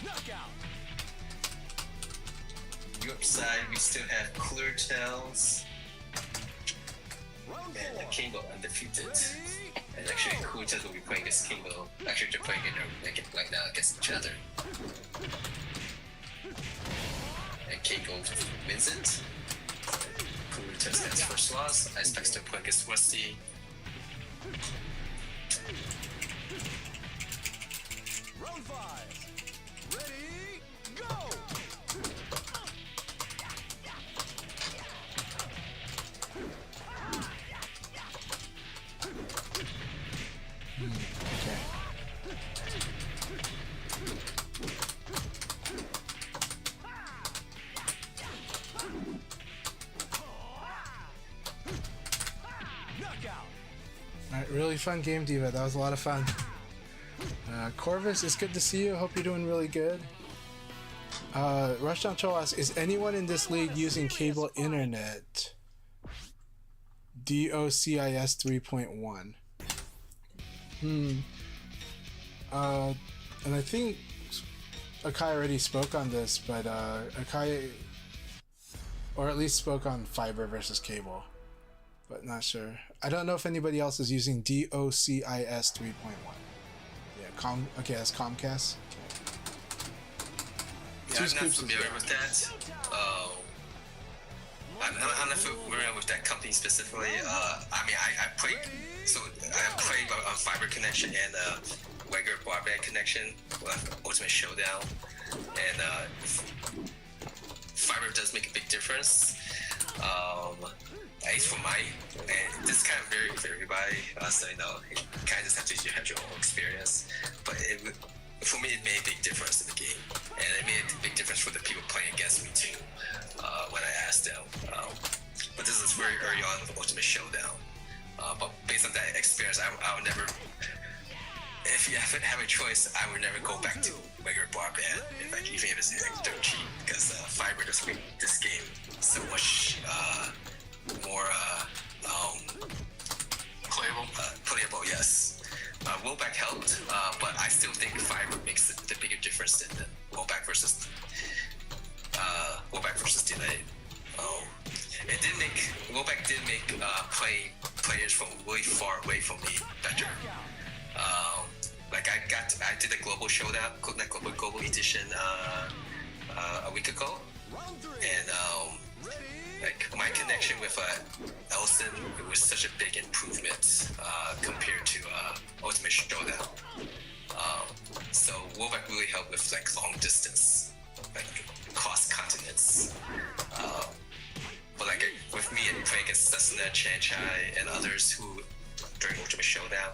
Knockout. Europe side, we still have Clear Tails Round and 4. Kingo undefeated. And actually, Clear Tails will be playing against Kingo. Actually, they're playing right now against each other. And Kingo wins it. Clear Tails gets first loss. Ice Pack still playing against Rusty. Round 5. Ready, go! Okay. Knockout. Alright, really fun game, Diva. That was a lot of fun. Corvus, it's good to see you. Hope you're doing really good. Rushdown Troll asks, is anyone in this league using cable internet? DOCIS 3.1. And I think AKAI already spoke on this, but AKAI, or at least spoke on fiber versus cable, but not sure. I don't know if anybody else is using DOCIS 3.1. Yeah, Okay, that's Comcast. Yeah, Two I'm not Scoops is familiar with that. I'm not familiar with that company specifically. I mean, I played on fiber connection and regular broadband connection with Ultimate Showdown, and fiber does make a big difference. At least for mine, and this kind of vary for everybody. So you know, you kind of just have to have your own experience. But for me, it made a big difference in the game, and it made a big difference for the people playing against me too. When I asked them, but this is very early on with Ultimate Showdown. But based on that experience, I would never. If you have a choice, I would never go back to regular broadband, even if it's dirt cheap, because fiber does make this game so much more playable. Yes, rollback helped, but I still think fiber makes the bigger difference than rollback versus delay. It did make rollback did make players from really far away from me better. Like I did a global showdown, global edition a week ago, and like my connection with Elson, it was such a big improvement compared to Ultimate Showdown. So rollback really helped with like long distance, like cross continents. But like with me and playing against Cessna, Chanchai, and others who during Ultimate Showdown,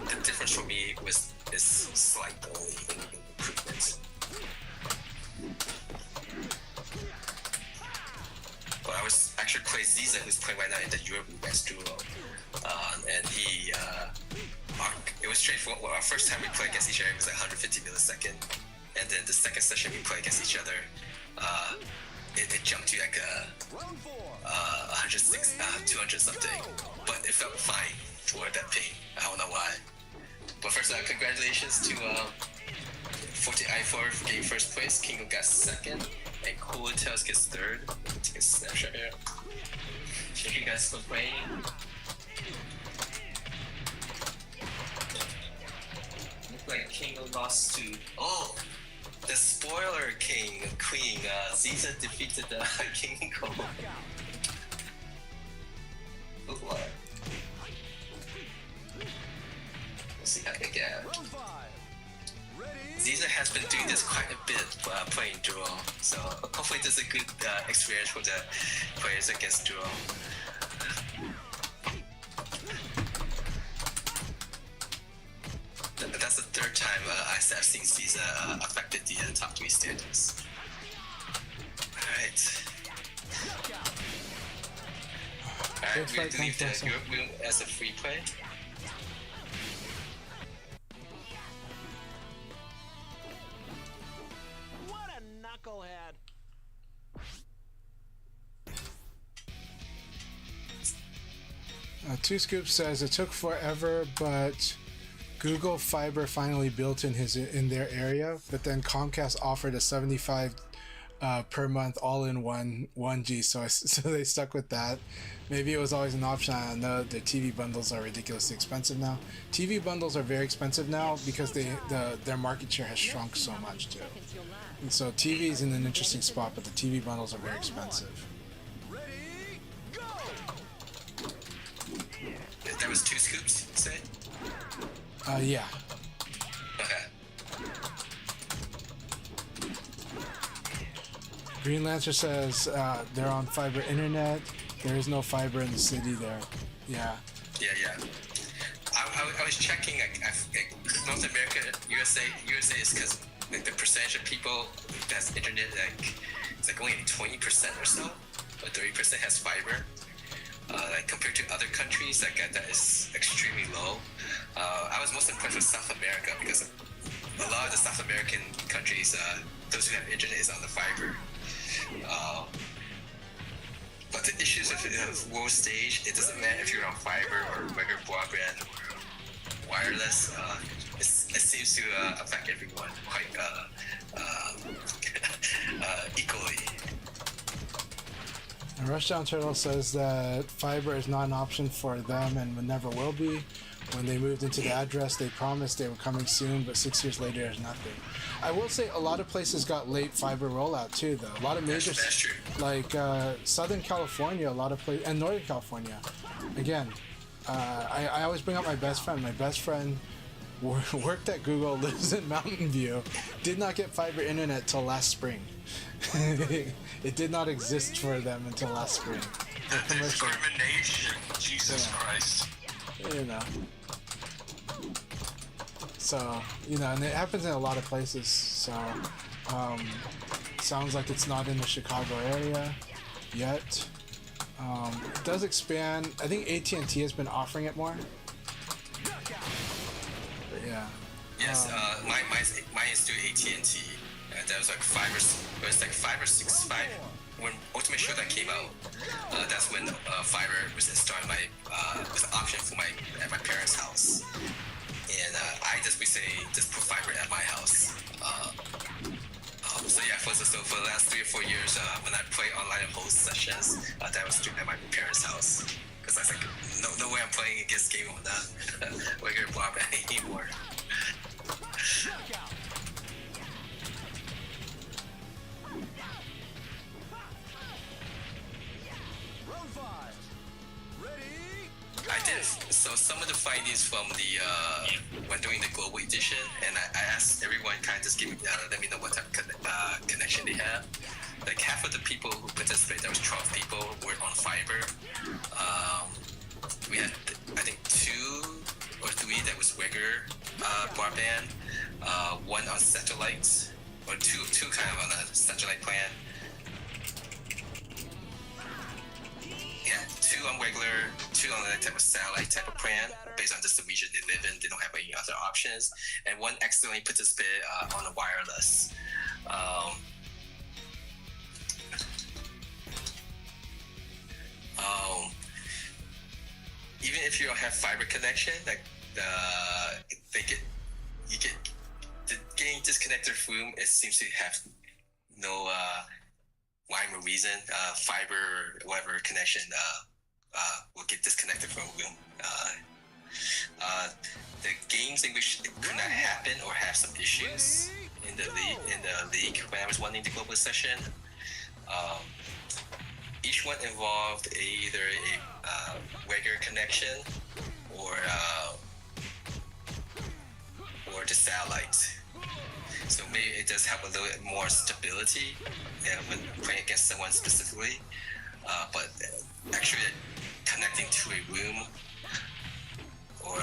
the difference for me is slight only improvement. But I was actually playing Ziza, who's playing right now in the Europe best duo, and he it was straightforward. Well, our first time we played against each other was like 150 millisecond, and then the second session we played against each other, it jumped to like 106, 200 something, but it felt fine for that ping. I don't know why. But first, congratulations to 14i4 getting first place, Kingo got second, and Cooler Tails gets third. Take a snapshot here. Thank you guys for playing. Look like Kingo lost to the spoiler queen. Ziza defeated the Kingo. Look what? Let's see how they get. Ziza has been doing this quite a bit playing duo, so hopefully this is a good experience for the players against duo. That's the third time I've seen Ziza affected the top 3 standings. Alright, we leave the Europe room as a free play. What a knucklehead! Two Scoops says it took forever, but Google Fiber finally built in their area. But then Comcast offered a 75 per month all-in-one 1G, so they stuck with that. Maybe it was always an option. I don't know. The TV bundles are ridiculously expensive now. TV bundles are very expensive now because their market share has shrunk so much too. And so TV is in an interesting spot, but the TV bundles are very expensive. Ready, go! That was 2 scoops, you say? Yeah. Okay. Green Lancer says they're on fiber internet. There is no fiber in the city there. Yeah. Yeah. I was checking like North America, USA is because like the percentage of people that's internet it's like only 20% or so, or 30% has fiber. Like compared to other countries, like that is extremely low. I was most impressed with South America because a lot of the South American countries, those who have internet is on the fiber. But the issues of world stage, it doesn't matter if you're on fiber or regular broadband or wireless. It seems to affect everyone quite equally. And Rushdown Turtle says that fiber is not an option for them and never will be. When they moved into the address, they promised they were coming soon, but 6 years later, there's nothing. I will say a lot of places got late fiber rollout too, though. A lot of major, That's true. like Southern California, a lot of places, and Northern California. Again, I always bring up my best friend. My best friend worked at Google, lives in Mountain View, did not get fiber internet till last spring. It did not exist for them until last spring. The discrimination. Jesus Christ. You know. So, and it happens in a lot of places. So, sounds like it's not in the Chicago area yet. It does expand. I think AT&T has been offering it more. But yeah. Yes, mine is through AT&T. That was like 5 or 6. When Ultimate Showdown came out, that's when fiber was installed was an option for at my parents' house. And I just put fiber at my house. So yeah, for the last 3 or 4 years, when I play online and host sessions, that was streamed at my parents' house. Because I was like, no way I'm playing against game on that regular broadband anymore. I did. So some of the findings from when doing the global edition, and I asked everyone kind of just let me know what type of connection they have. Like half of the people who participated, there was 12 people, were on fiber. We had, I think, 2 or 3 that was regular broadband, 1 on satellite, or two kind of on a satellite plan. Yeah, 2 on regular, 2 on that type of satellite type of plan, based on just the region they live in. They don't have any other options. And 1 accidentally participated on a wireless. Even if you don't have fiber connection, like getting disconnected from room, it seems to have no rhyme or reason. Fiber or whatever connection will get disconnected from a room. The games in which it could not happen or have some issues in the league when I was running the global session, each one involved either a regular connection or the satellite. So maybe it does help a little bit more stability when playing against someone specifically. But actually connecting to a room or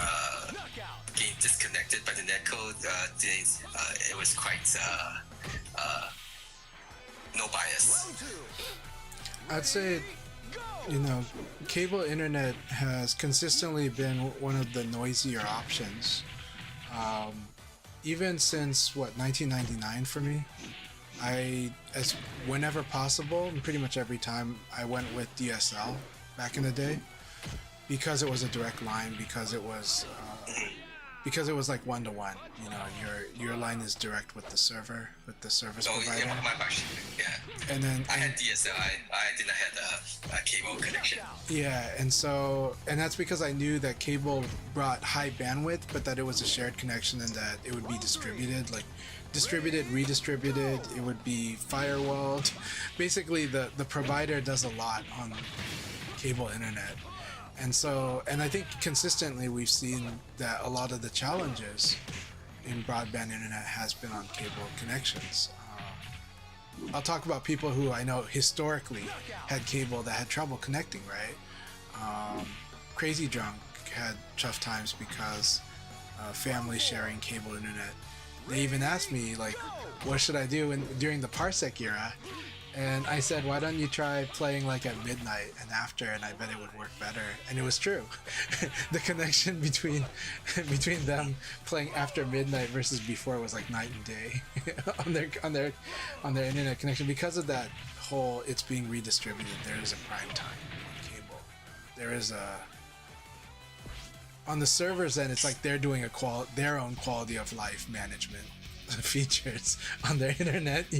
getting disconnected by the netcode, it was quite no bias. I'd say, cable internet has consistently been one of the noisier options. Even since 1999 for me, whenever possible, and pretty much every time, I went with DSL back in the day, because it was a direct line, because it was like 1-to-1. Your line is direct with the server, with the service provider. Yeah, my question, yeah. And then I had DSL. I did not have a cable connection. Yeah, and that's because I knew that cable brought high bandwidth, but that it was a shared connection and that it would be distributed, redistributed. It would be firewalled. Basically, the provider does a lot on cable internet. And I think consistently we've seen that a lot of the challenges in broadband internet has been on cable connections. I'll talk about people who I know historically had cable that had trouble connecting, right? Crazy Drunk had tough times because family sharing cable internet. They even asked me, like, what should I do during the Parsec era? And I said, why don't you try playing like at midnight and after, and I bet it would work better. And it was true. The connection between them playing after midnight versus before was like night and day on their internet connection. Because of that whole, it's being redistributed. There is a prime time on cable. There is on the servers end, it's like they're doing their own quality of life management features on their internet,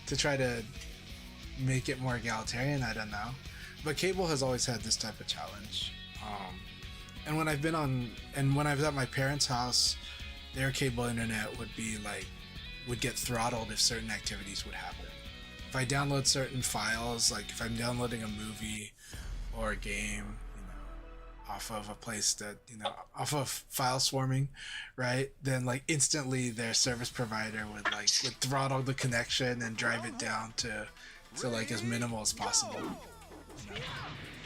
to try to make it more egalitarian. I don't know, but cable has always had this type of challenge. And when I've been on, and when I was at my parents' house, their cable internet would get throttled if certain activities would happen. If I download certain files, like if I'm downloading a movie or a game, off of a place that, off of file swarming, right? Then like instantly their service provider would throttle the connection and drive it down to like as minimal as possible.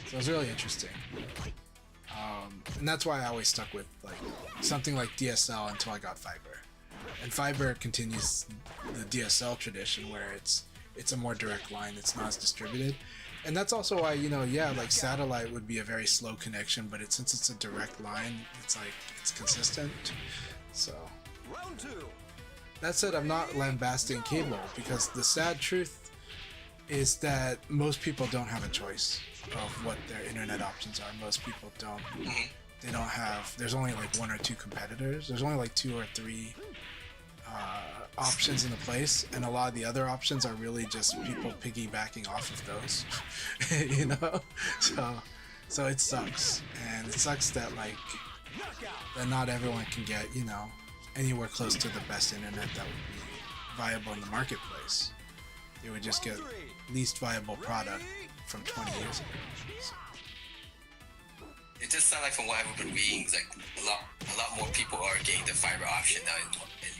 So it was really interesting. And that's why I always stuck with like something like DSL until I got fiber. And fiber continues the DSL tradition where it's a more direct line, it's not as distributed. And that's also why, like satellite would be a very slow connection, but since it's a direct line, it's consistent. So that said, I'm not lambasting cable, because the sad truth is that most people don't have a choice of what their internet options are. Most people don't. They don't have. There's only like one or two competitors. There's only like 2 or 3 options in the place, and a lot of the other options are really just people piggybacking off of those. So it sucks, and it sucks that that not everyone can get anywhere close to the best internet that would be viable in the marketplace. They would just get least viable product from 20 years ago. So. It just sounds like from what I've been reading, it's like a lot more people are getting the fiber option now in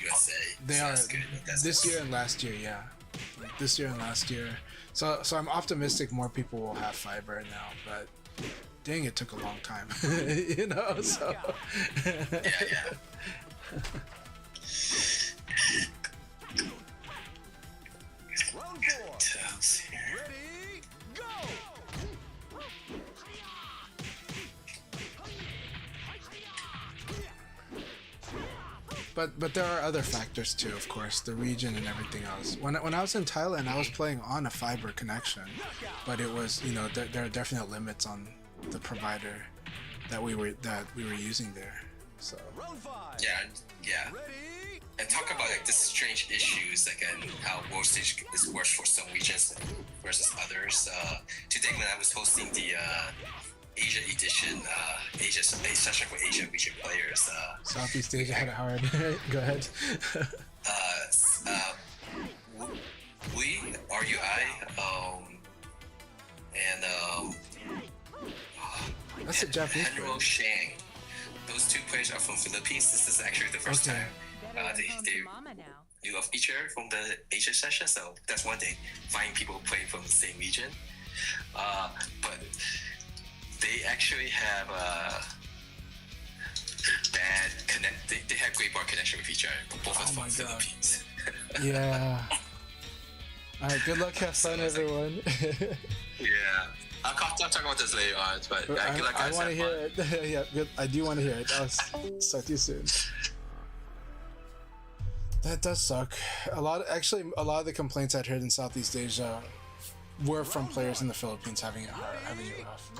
USA. They so are that's good. this year and last year, yeah. This year and last year. So I'm optimistic more people will have fiber now, but dang, it took a long time. So yeah. Round 4. Ready, go! But there are other factors too, of course, the region and everything else. When I was in Thailand, I was playing on a fiber connection, but it was there are definite limits on the provider that we were using there. So Yeah. And talk about like the strange issues, like and how voltage is worse for some regions versus others. Today when I was hosting the Asia edition, Asia session for Asia region players. Southeast Asia had it hard. Go ahead. We RUI and That's a Japanese Henro player. Shang. Those 2 players are from Philippines. This is actually the first Okay. time they you love each other from the Asia session, so that's one thing. Finding people playing from the same region, but they actually have a bad connect. They have great bar connection with each other. Both of them my from God. Philippines. Yeah. All right. Good luck. Have fun, everyone. Yeah. I'll talk about this later on, but good luck, I guys. want to Have hear fun. it. Yeah, good. I do want to hear it. I'll talk to you soon. That does suck. A lot of the complaints I'd heard in Southeast Asia were from players in the Philippines having it hard, having it rough.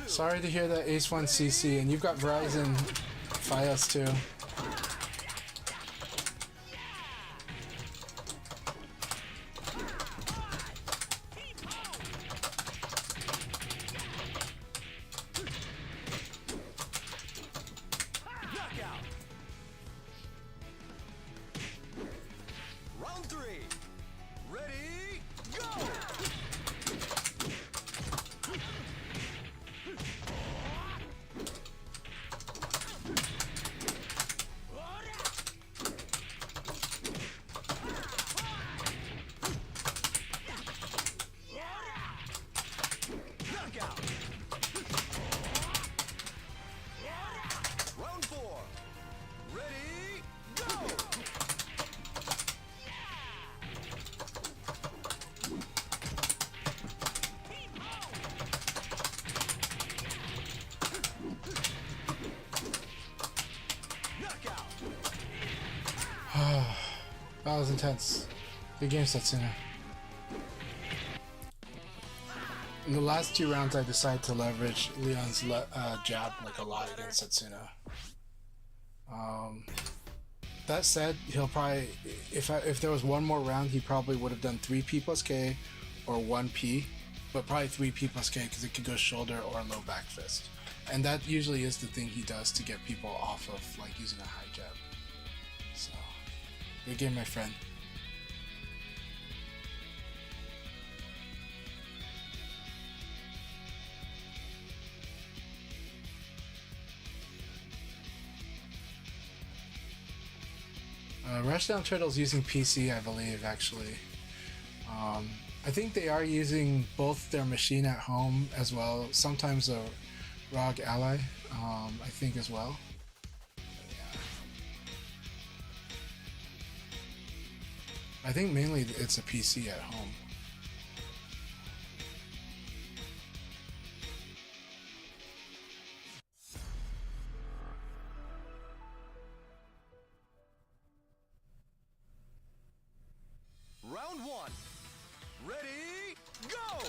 Sorry to hear that, Ace 1 CC, and you've got Verizon Fios too. Round 3. Ready, go! Knockout! Round 4. Ready, go! Knockout! That was intense. Good game, Setsuna. In the last 2 rounds, I decided to leverage Leon's jab like a lot against Setsuna. That said, he'll probably, if there was one more round, he probably would have done 3P plus K or 1P, but probably 3P plus K because it could go shoulder or low back fist. And that usually is the thing he does to get people off of like using a high jab. So, good game, my friend. Rushdown Turtle's using PC, I believe, actually. I think they are using both their machine at home as well, sometimes a ROG Ally, I think as well. Yeah. I think mainly it's a PC at home. Round one. Ready, go!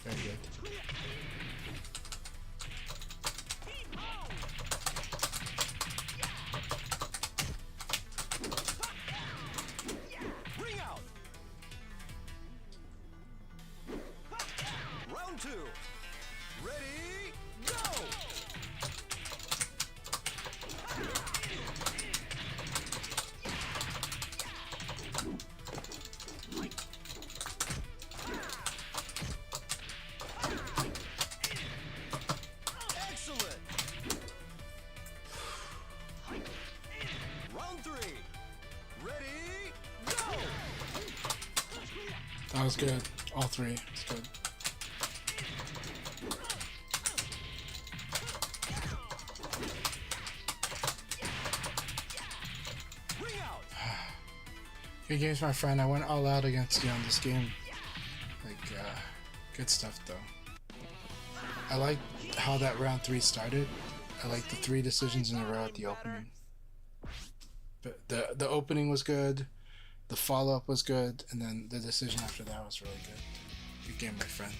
Very good. Ring out! Round two. Ready, go! Excellent! Round three. Ready, go! That was good. All three. It's good. Ring out! Good games, my friend. I went all out against you on this game. Like, good stuff, though. I like how that round 3 started. I like the 3 decisions in a row at the opening. But the opening was good, the follow-up was good, and then the decision after that was really good. Good game, my friend.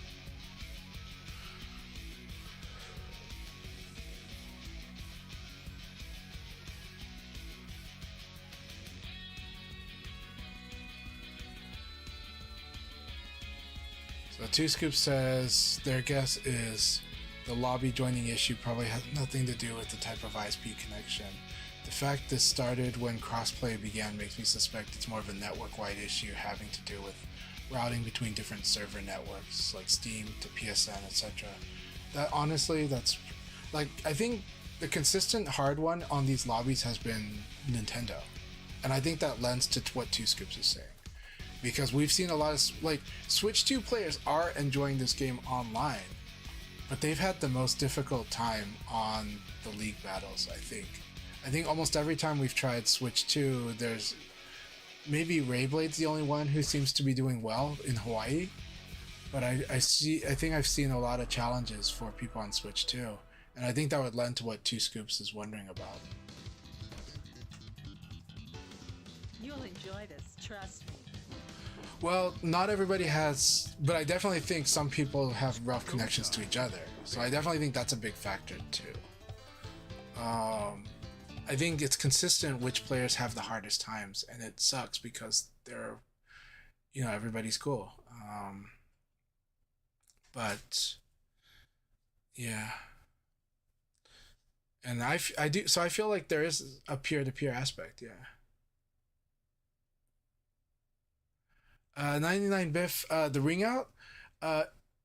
So Two Scoop says their guess is the lobby joining issue probably has nothing to do with the type of ISP connection. The fact this started when crossplay began makes me suspect it's more of a network-wide issue having to do with routing between different server networks like Steam to PSN, etc. That honestly, that's like, I think the consistent hard one on these lobbies has been Nintendo, and I think that lends to what Two Scoops is saying, because we've seen a lot of like Switch 2 players are enjoying this game online, but they've had the most difficult time on the league battles. I think almost every time we've tried Switch 2, there's maybe Rayblade's the only one who seems to be doing well in Hawaii. But I think I've seen a lot of challenges for people on Switch 2. And I think that would lend to what Two Scoops is wondering about. You'll enjoy this, trust me. Well, not everybody has, but I definitely think some people have rough connections to each other. So I definitely think that's a big factor too. I think it's consistent which players have the hardest times, and it sucks because they're, everybody's cool. But yeah, and I feel like there is a peer-to-peer aspect. Yeah. 99 Biff, the ring out.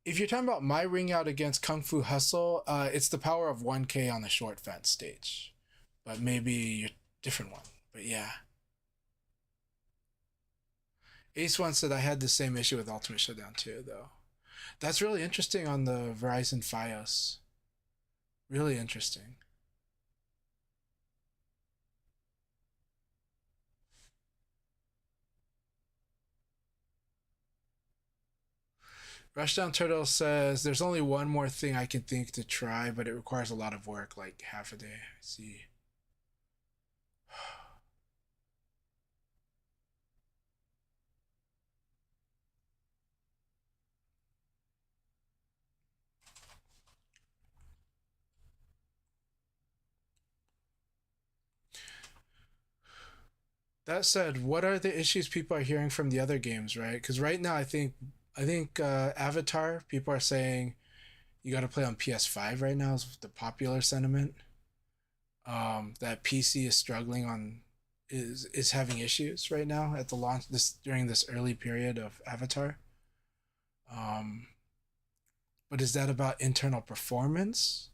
If you're talking about my ring out against Kung Fu Hustle, it's the power of 1K on the short fence stage. But maybe your different one. But yeah. Ace One said I had the same issue with Ultimate Showdown too, though. That's really interesting on the Verizon Fios. Really interesting. Rushdown Turtle says there's only one more thing I can think to try, but it requires a lot of work, like half a day. I see. That said, what are the issues people are hearing from the other games, right? Because right now, I think Avatar. People are saying you got to play on PS5 right now is the popular sentiment. That PC is struggling on is having issues right now at the launch this during this early period of Avatar. Um, but is that about internal performance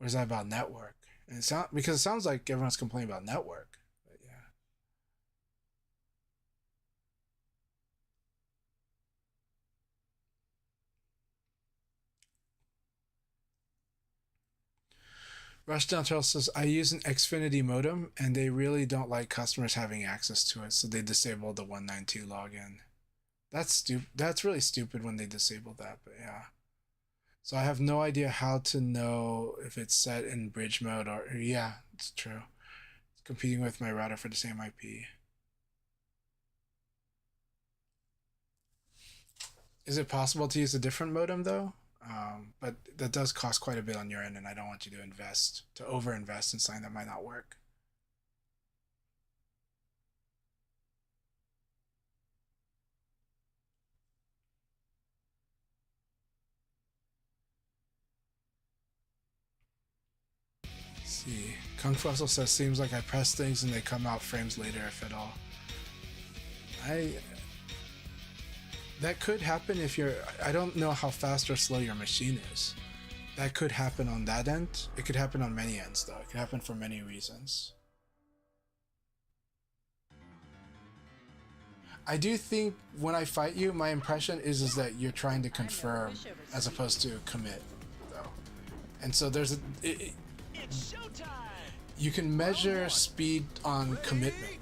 or is that about network? And because it sounds like everyone's complaining about network. But yeah. Rushdown Trail says I use an Xfinity modem and they really don't like customers having access to it, so they disable the 192 login. That's stupid. That's really stupid when they disable that, but yeah. So I have no idea how to know if it's set in bridge mode or yeah, it's true. It's competing with my router for the same IP. Is it possible to use a different modem though? But that does cost quite a bit on your end, and I don't want you to over-invest in something that might not work. Let's see. Kung Fussel says, seems like I press things and they come out frames later, if at all. That could happen if you're... I don't know how fast or slow your machine is. That could happen on that end. It could happen on many ends, though. It could happen for many reasons. I do think when I fight you, my impression is that you're trying to confirm as opposed to commit, though. And so there's a... you can measure speed on commitment.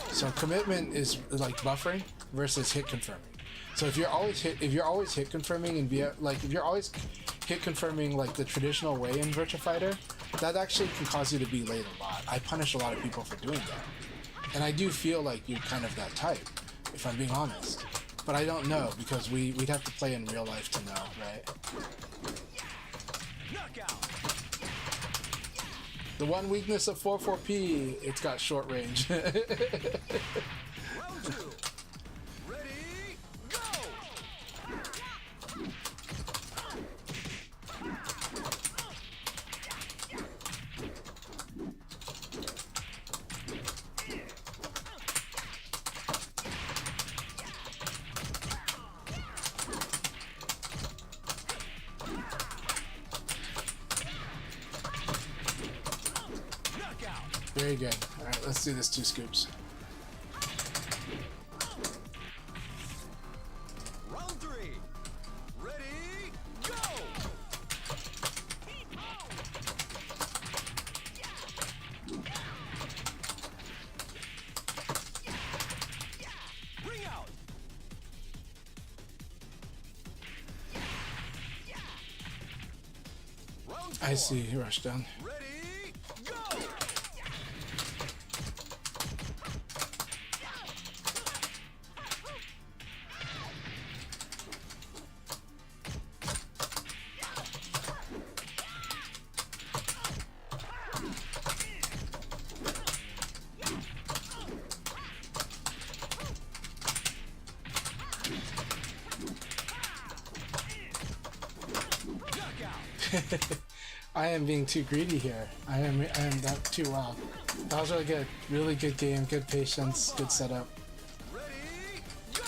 So commitment is like buffering versus hit confirming. So if you're always hit confirming and if you're always hit confirming like the traditional way in Virtua Fighter, that actually can cause you to be late a lot. I punish a lot of people for doing that, and I do feel like you're kind of that type, if I'm being honest. But I don't know because we'd have to play in real life to know, right? The one weakness of 44P, it's got short range. Round two. Ready, go! Very good. Alright, let's do this 2 scoops. Round three. Ready, go! Bring out. Round four. I see, Rushdown. Ready, go! I am being too greedy here. I am that too well. That was really good. Really good game, good patience, good setup. Ready, go!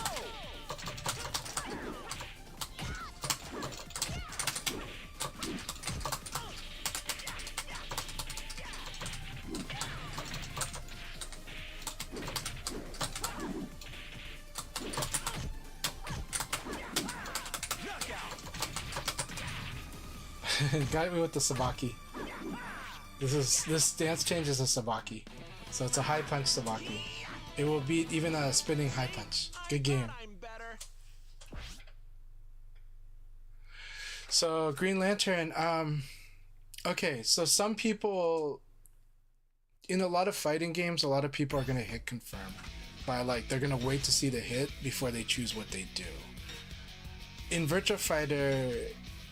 Got me with the Sabaki. This stance change is a Sabaki. So it's a high punch Sabaki. It will beat even a spinning high punch. Good game. So Green Lantern, okay, so some people in a lot of fighting games, a lot of people are gonna hit confirm by they're gonna wait to see the hit before they choose what they do. In Virtua Fighter,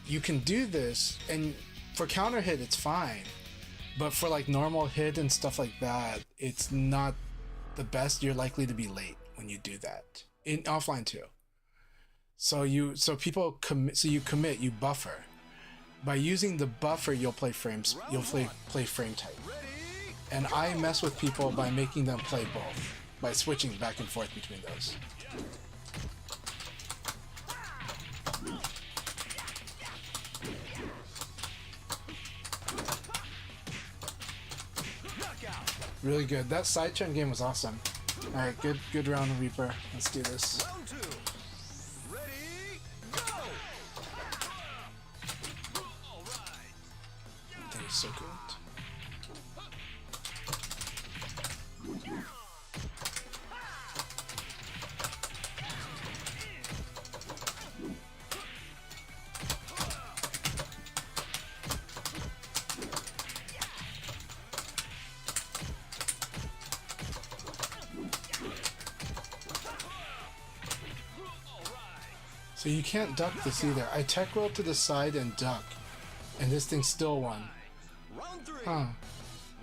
you can do this, and for counter hit, it's fine. But for normal hit and stuff like that, it's not the best, you're likely to be late when you do that. In offline too. So people commit, so you commit, you buffer. By using the buffer, you'll play frames, you'll play frame tight. And I mess with people by making them play both, by switching back and forth between those. Really good. That side chun game was awesome. Alright, good round of Reaper. Let's do this. Round 2. Ready, go! That is so good. So you can't duck this either. I tech roll to the side and duck, and this thing still won. Round 3. Huh.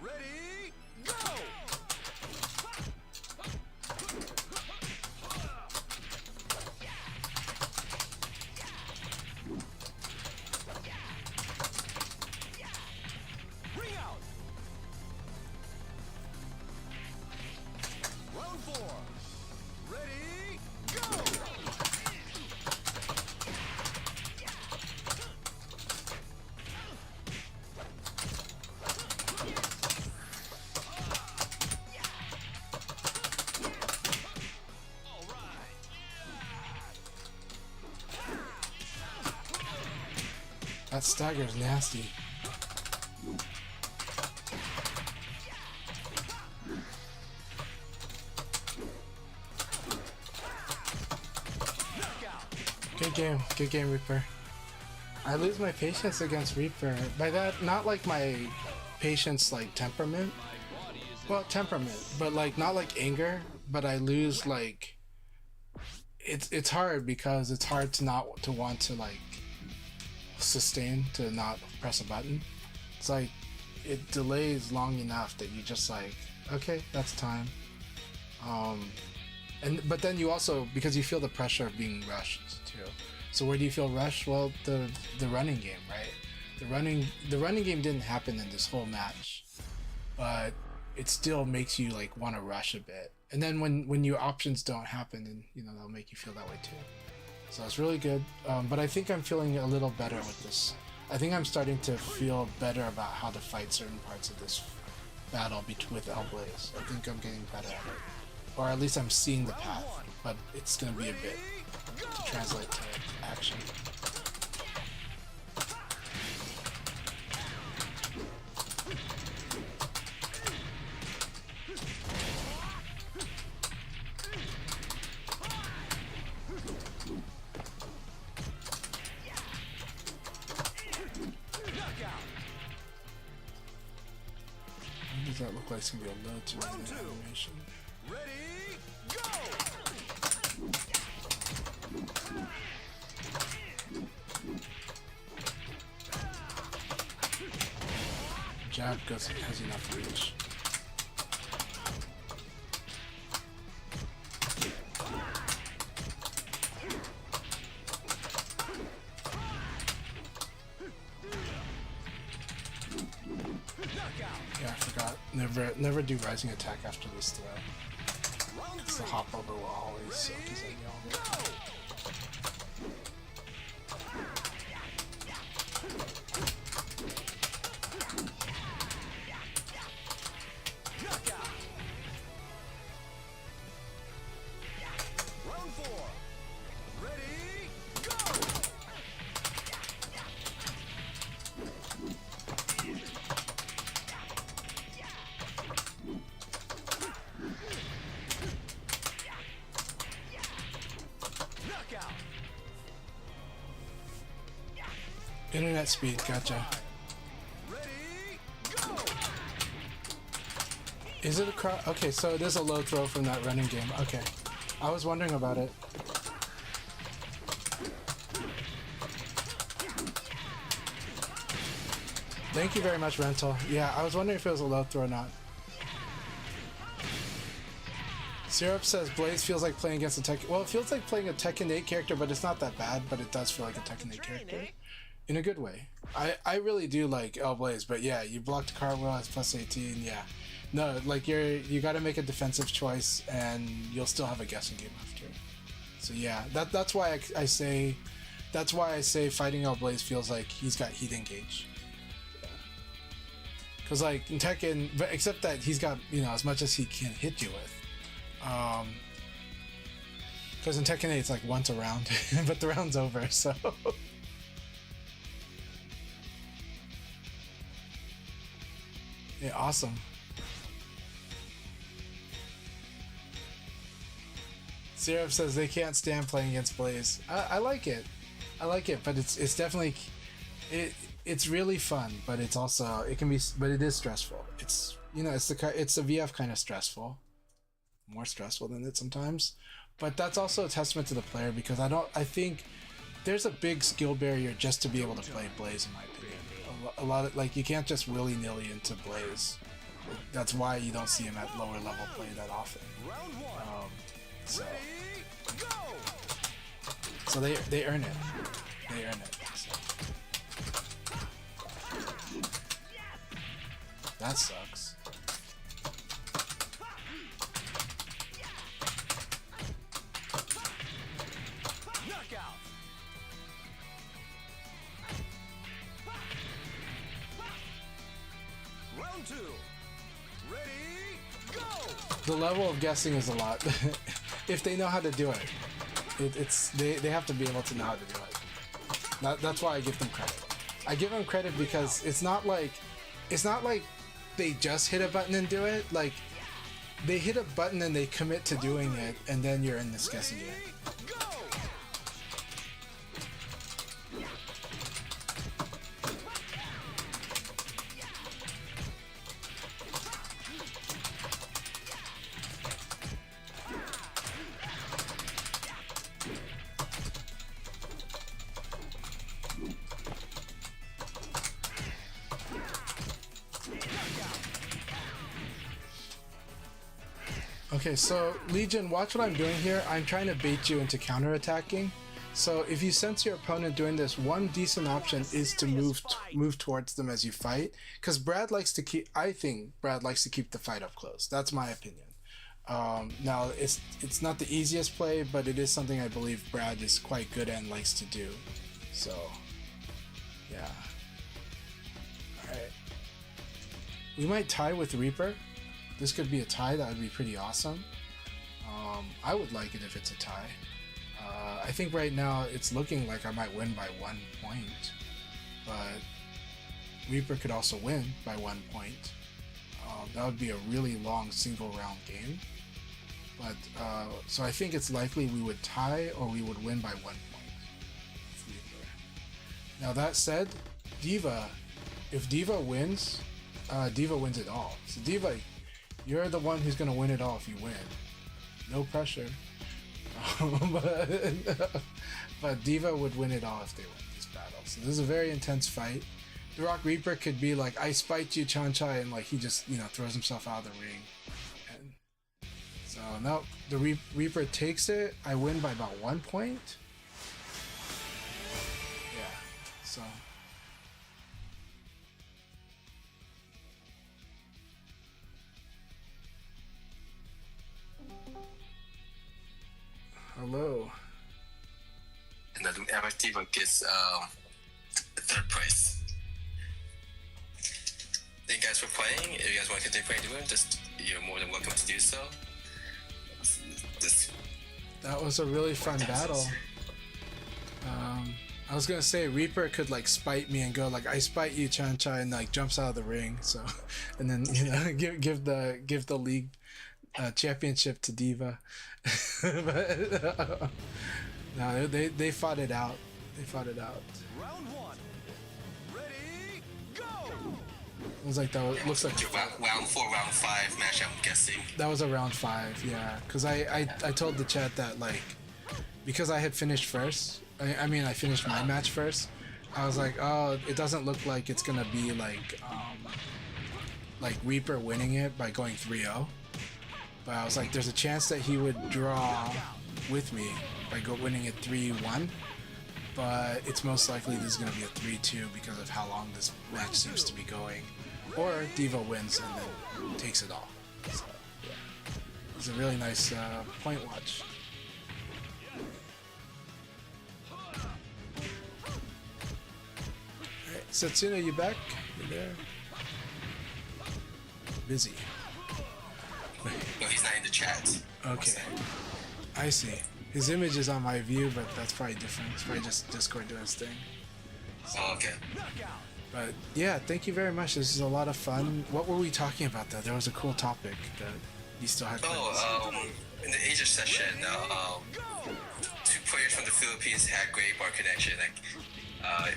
Ready, go! Ring out. Round 4. Ready, go! That stagger's nasty. Good game, Reaper. I lose my patience against Reaper. By that, not like my patience like temperament. Well, temperament, but like not like anger. But I lose like it's hard because it's hard to not to want to like sustain, to not press a button. It's like it delays long enough that you just like, okay, that's time. But then you also, because you feel the pressure of being rushed too. So where do you feel rushed? Well, the running game, right? The running game didn't happen in this whole match, but it still makes you like want to rush a bit. And then when your options don't happen, then they'll make you feel that way too. So it's really good. But I think I'm feeling a little better with this. I think I'm starting to feel better about how to fight certain parts of this battle with Hellblaze. I think I'm getting better at it. Or at least I'm seeing the path, but it's going to be a bit to translate to action. What does that look like? It's going to be a load to the animation. Ready, go! Jab has enough reach. Yeah, I forgot. Never do rising attack after this throw. Because the hop over will always soak his enemy. Round 4. Ready, go! Knockout. Internet speed, gotcha. Ready, go! Is it a cross? Okay, so it is a low throw from that running game. Okay. I was wondering about it. Thank you very much, Rental. Yeah, I was wondering if it was a low throw or not. Syrup says Blaze feels like playing against a Tekken. Well, it feels like playing a Tekken 8 character, but it's not that bad. But it does feel like a Tekken 8 character, in a good way. I really do like El Blaze, but yeah, you blocked a cartwheel, it's plus 18. Yeah, no, like you got to make a defensive choice, and you'll still have a guessing game after. So yeah, that's why I say fighting El Blaze feels like he's got heat engage. Because like in Tekken, but except that he's got, you know, as much as he can hit you with. Because in Tekken 8 it's like once a round, but the round's over, so. Yeah, awesome. Syrup says they can't stand playing against Blaze. I like it. I like it, but it's definitely it's really fun, but it's also it is stressful. It's, you know, it's the VF kind of stressful, more stressful than it sometimes, but that's also a testament to the player, because I think there's a big skill barrier just to be able to play Blaze, in my opinion. A lot of, like, you can't just willy-nilly into Blaze. That's why you don't see him at lower level play that often. So they earn it. They earn it. So. That sucks. Knockout. Round 2. Ready, go! The level of guessing is a lot. If they know how to do it, they have to be able to know how to do it. That's why I give them credit. I give them credit because it's not like they just hit a button and do it. Like, they hit a button and they commit to doing it, and then you're in this guessing game. Okay, so Legion, watch what I'm doing here. I'm trying to bait you into counterattacking. So if you sense your opponent doing this, one decent option is to move towards them as you fight, because I think Brad likes to keep the fight up close. That's my opinion. Now it's not the easiest play, but it is something I believe Brad is quite good at and likes to do. So yeah. Alright. We might tie with Reaper. This could be a tie. That would be pretty awesome. I would like it if it's a tie. I think right now it's looking like I might win by 1 point, but Reaper could also win by 1 point. That would be a really long single round game. But so I think it's likely we would tie or we would win by 1 point with Reaper. Now that said, Diva, if Diva wins it all. So Diva, you're the one who's gonna win it all if you win. No pressure. But Diva would win it all if they win this battle. So this is a very intense fight. The Rock Reaper could be like, I spite you, Chan-Chai, and like he just, you know, throws himself out of the ring. And so now the Reaper takes it. I win by about 1 point. Yeah. So. Hello. And then MFT gets the third prize. Thank you guys for playing. If you guys want to continue playing the game, you're more than welcome to do so. That was a really fun battle. I was gonna say Reaper could like spite me and go like, I spite you, Chan-Chai, and like jumps out of the ring. So, and then, you know, give the league championship to Diva. But no, they fought it out. They fought it out. Round 1. Ready, go! It was like that. Looks like round 4, round 5 match. I'm guessing that was a round 5. Yeah, because I told the chat that like, because I had finished first. I mean, I finished my match first. I was like, oh, it doesn't look like it's gonna be like Reaper winning it by going 3-0. but I was like, there's a chance that he would draw with me by winning it 3-1. But it's most likely this is going to be a 3-2 because of how long this match seems to be going. Or Devo wins and then takes it all. So, yeah. It's a really nice point watch. Alright, Setsuna, you back? You there? Busy. No, he's not in the chat. Okay. I see. His image is on my view, but that's probably different. It's probably just Discord doing his thing. Oh, okay. But yeah, thank you very much. This is a lot of fun. What were we talking about though? There was a cool topic that you still had. In the Asia session, two players from the Philippines had great bar connection. Like,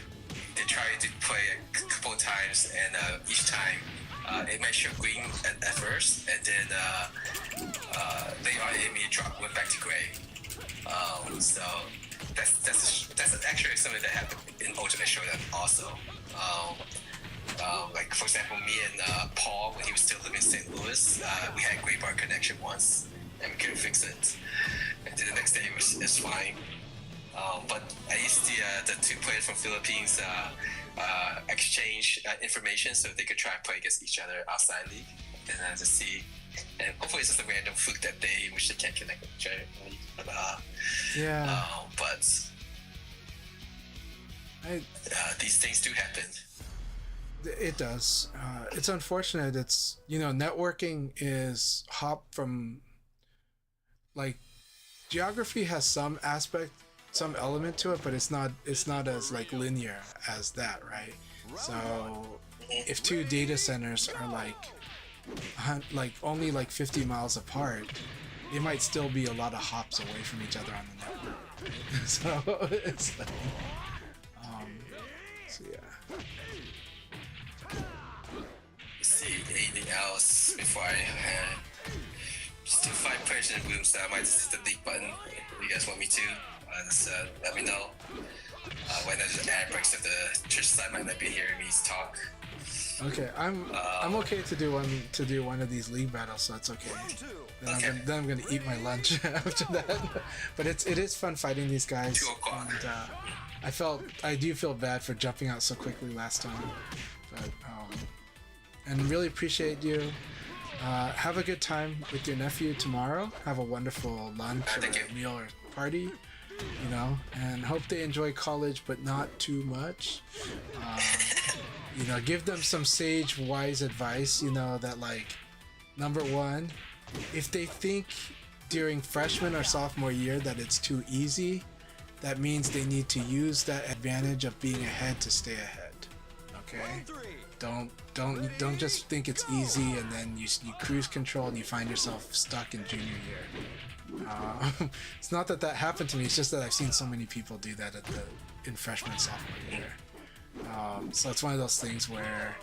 they tried to play a couple of times, and each time it might show green at first, and then later on it immediately went back to gray. So that's actually something that happened in Ultimate Showdown also. Like for example, me and Paul, when he was still living in St. Louis, we had a great bar connection once, and we couldn't fix it. And then the next day it was fine. But at least the two players from Philippines exchange information so they could try and play against each other outside league, and to see. And hopefully it's just a random fluke that day which they can't connect with each other. But these things do happen. It does. It's unfortunate. It's, networking is hop from, like, geography has some element to it, but it's not as like linear as that, right? So if two data centers are like only like 50 miles apart, it might still be a lot of hops away from each other on the network. So it's like, so yeah. Let's see anything else before I still 5 players in the room, so I might just hit the leak button if you guys want me to. Just let me know. When there's an ad breaks, if the church side might not be hearing me talk. Okay, I'm okay to do one of these league battles, so that's okay. Then I'm gonna eat my lunch after that. But it is fun fighting these guys, and I do feel bad for jumping out so quickly last time, but and really appreciate you. Have a good time with your nephew tomorrow. Have a wonderful lunch or a meal or party, and hope they enjoy college, but not too much. Give them some sage, wise advice, that like, number one, if they think during freshman or sophomore year that it's too easy, that means they need to use that advantage of being ahead to stay ahead. Okay? Don't just think it's easy and then you cruise control and you find yourself stuck in junior year. It's not that happened to me, it's just that I've seen so many people do that in freshman, sophomore year. So it's one of those things where,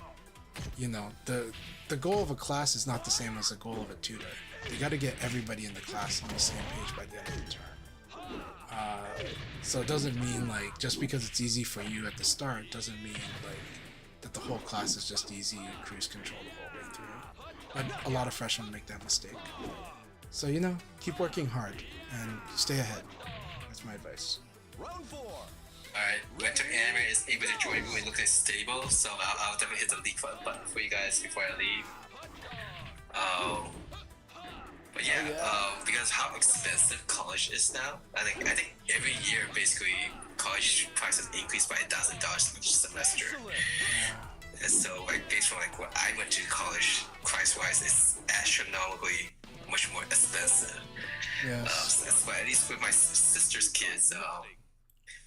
the goal of a class is not the same as the goal of a tutor. You got to get everybody in the class on the same page by the end of the term. So it doesn't mean like just because it's easy for you at the start doesn't mean like that the whole class is just easy and cruise control the whole way through. But a lot of freshmen make that mistake. So keep working hard and stay ahead. That's my advice. Round 4. Alright, Winter Anime is able to join me and look at stable, so I'll definitely hit the leak button for you guys before I leave. But yeah, because how expensive college is now, I think every year basically college prices increase by $1,000 each semester. And so like based on like what I went to college price-wise, it's astronomically much more expensive. Yes. So that's why at least with my sister's kids,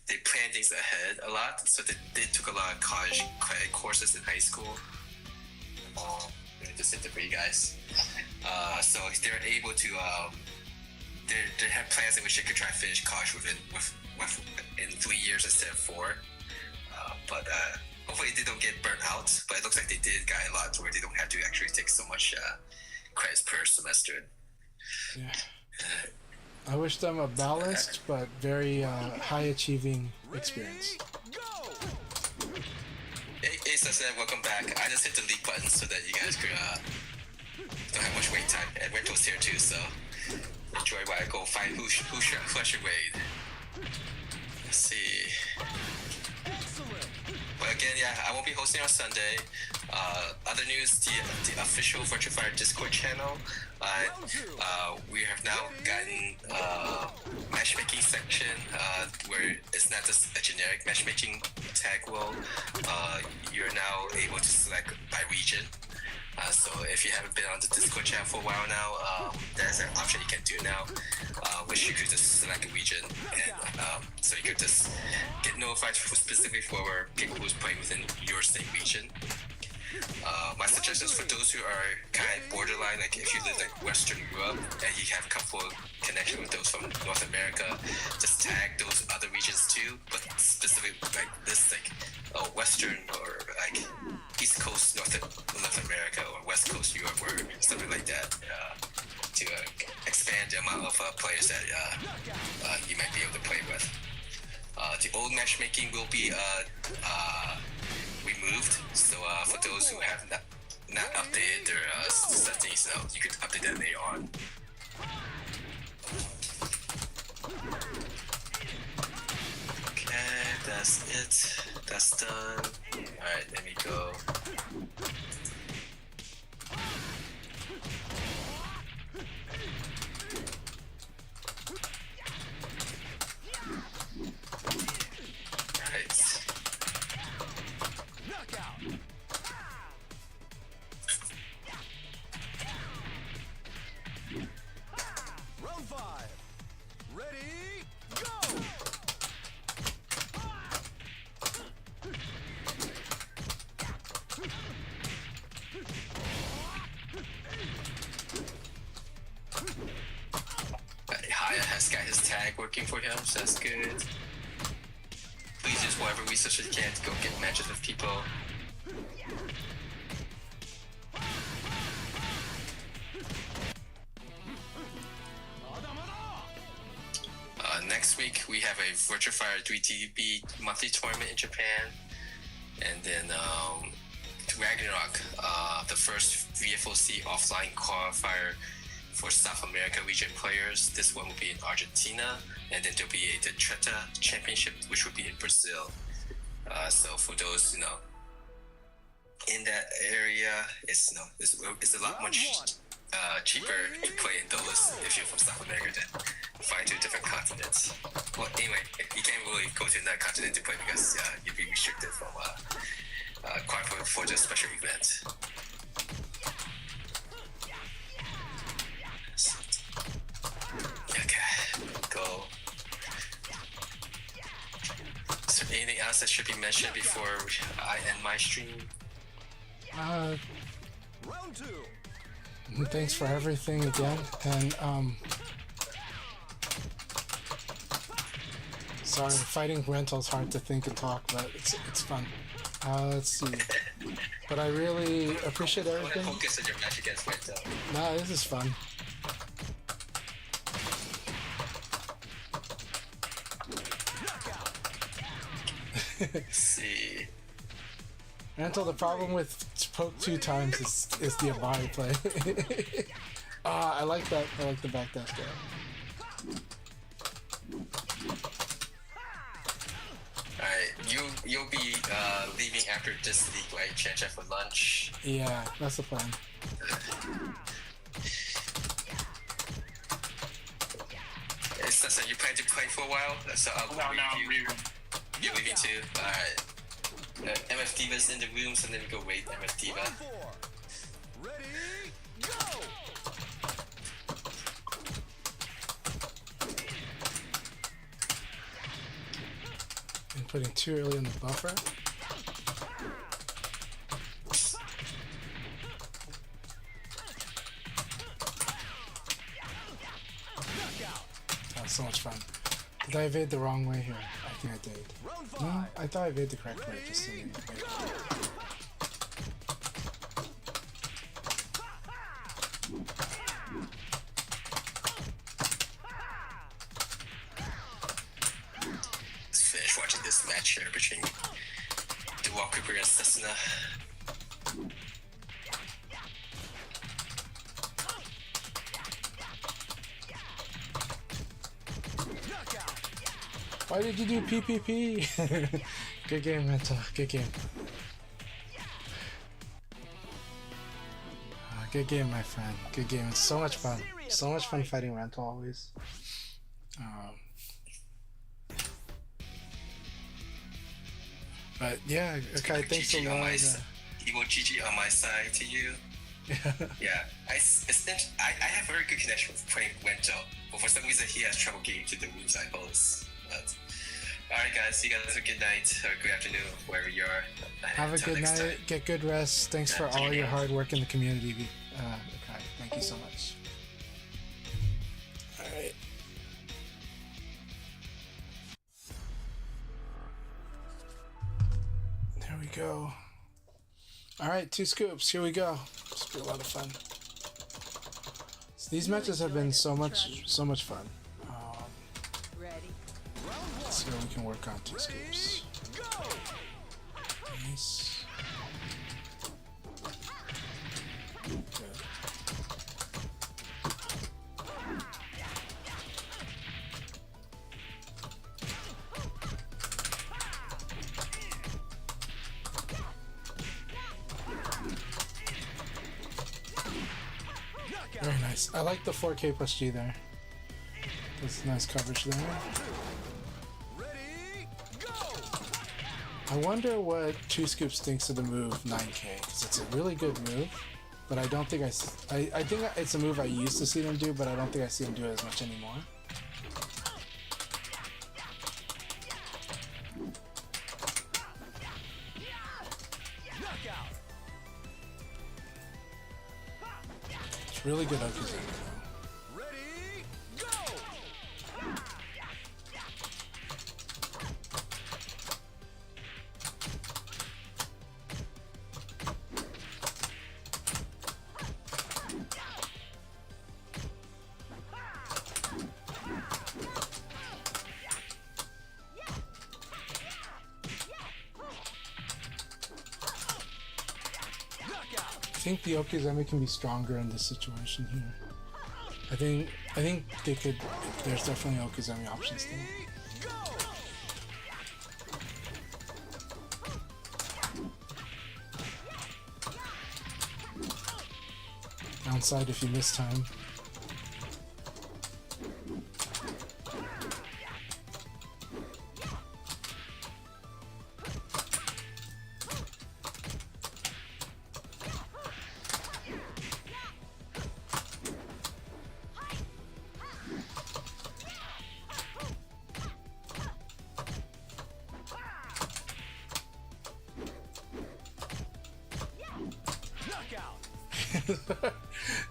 they plan things ahead a lot, so they took a lot of college credit courses in high school. Let me just hit it for you guys. So they're able to, they have plans in which they could try to finish college in 3 years instead of 4. But hopefully they don't get burnt out. But it looks like they did get a lot where they don't have to actually take so much credits per semester. Yeah. I wish them a balanced but very high-achieving experience. Hey, Sassan, welcome back. I just hit the leak button so that you guys could don't have much wait time. And Rento's here too, so enjoy while I go find who I should raid. Let's see. But again, yeah, I won't be hosting on Sunday. Other news, the official Virtua Fighter Discord channel, we have now gotten matchmaking section where it's not just a generic matchmaking tag role. You're now able to select by region. So if you haven't been on the Discord channel for a while now, there's an option you can do now, which you could just select a region, and so you could just get notified specifically for people who's playing within your same region. My suggestions for those who are kind of borderline, like if you live in Western Europe and you have a couple of connection with those from North America, just tag those other regions too, but specifically like this, like Western or like East Coast North America or West Coast Europe or something like that, to expand the amount of players that you might be able to play with. The old matchmaking will be removed, so for those who have not updated their settings, you can update that later on. Okay, that's it. That's done. Alright, let me go. Round 5. Ready, go! Haya has got his tag working for him, so that's good. Please use whatever resources you can to go get matches with people. Next week we have a Virtua Fighter 3TB monthly tournament in Japan, and then Ragnarok, the first VFOC offline qualifier for South America region players. This one will be in Argentina, and then there'll be the Treta Championship, which will be in Brazil. So for those in that area, it's a lot much cheaper to play in those if you're from South America than flying to different continents. Well, anyway, you can't really go to that continent to play because you'd be restricted from qualifying for the special event. Okay, go. Is there anything else that should be mentioned before I end my stream? Round 2. Thanks for everything again, and sorry, fighting Rental's hard to think and talk, but it's fun. Let's see. But I really appreciate everything. Focus on your match against Rental. No, this is fun. Let's see. Rental, the problem with poke 2 times is the body play. I like that. I like the backdash there. Alright, you'll be leaving after this league, right? Change for lunch. Yeah, that's the plan. It's just that you plan to play for a while, so I'll No, I'm leaving. You're leaving too? Alright. MF Diva's in the room, so then we go raid MF Diva. Round 4. Ready, go! And putting too early in the buffer. That was so much fun. Did I evade the wrong way here? I think I did. Round 5. No, I thought I evaded the correct way. Just a minute. Let's finish watching this match here between the Walker and Cessna. Why did you do PPP? Good game, Mental. Good game. Good game, my friend. Good game. It's so much fun. So much fun fighting Rental always. But yeah, okay, thanks a lot. Equal GG on my side to you. Yeah, I have very good connection with playing Wento, but for some reason he has trouble getting to the moves I pose. But alright guys, you guys have a good night or good afternoon, wherever you are. Have a good night, time. get good rest. Thanks for all your hard work in the community. Okay, thank you so much. Alright. There we go. Alright, 2 scoops, here we go. This will be a lot of fun. So these matches have been so much fun. Ready? Let's see what we can work on. 2 scoops. Nice. Good. Very nice. I like the 4K plus G there. That's nice coverage there. Ready, go! I wonder what 2 Scoops thinks of the move 9K, because it's a really good move, but I don't think I think it's a move I used to see them do, but I don't think I see them do it as much anymore. Knockout! It's really good Okuzumi though. Ready, go! I think the Okuzumi can be stronger in this situation here. I think they could. There's definitely Okuzumi options there. Downside if you miss time.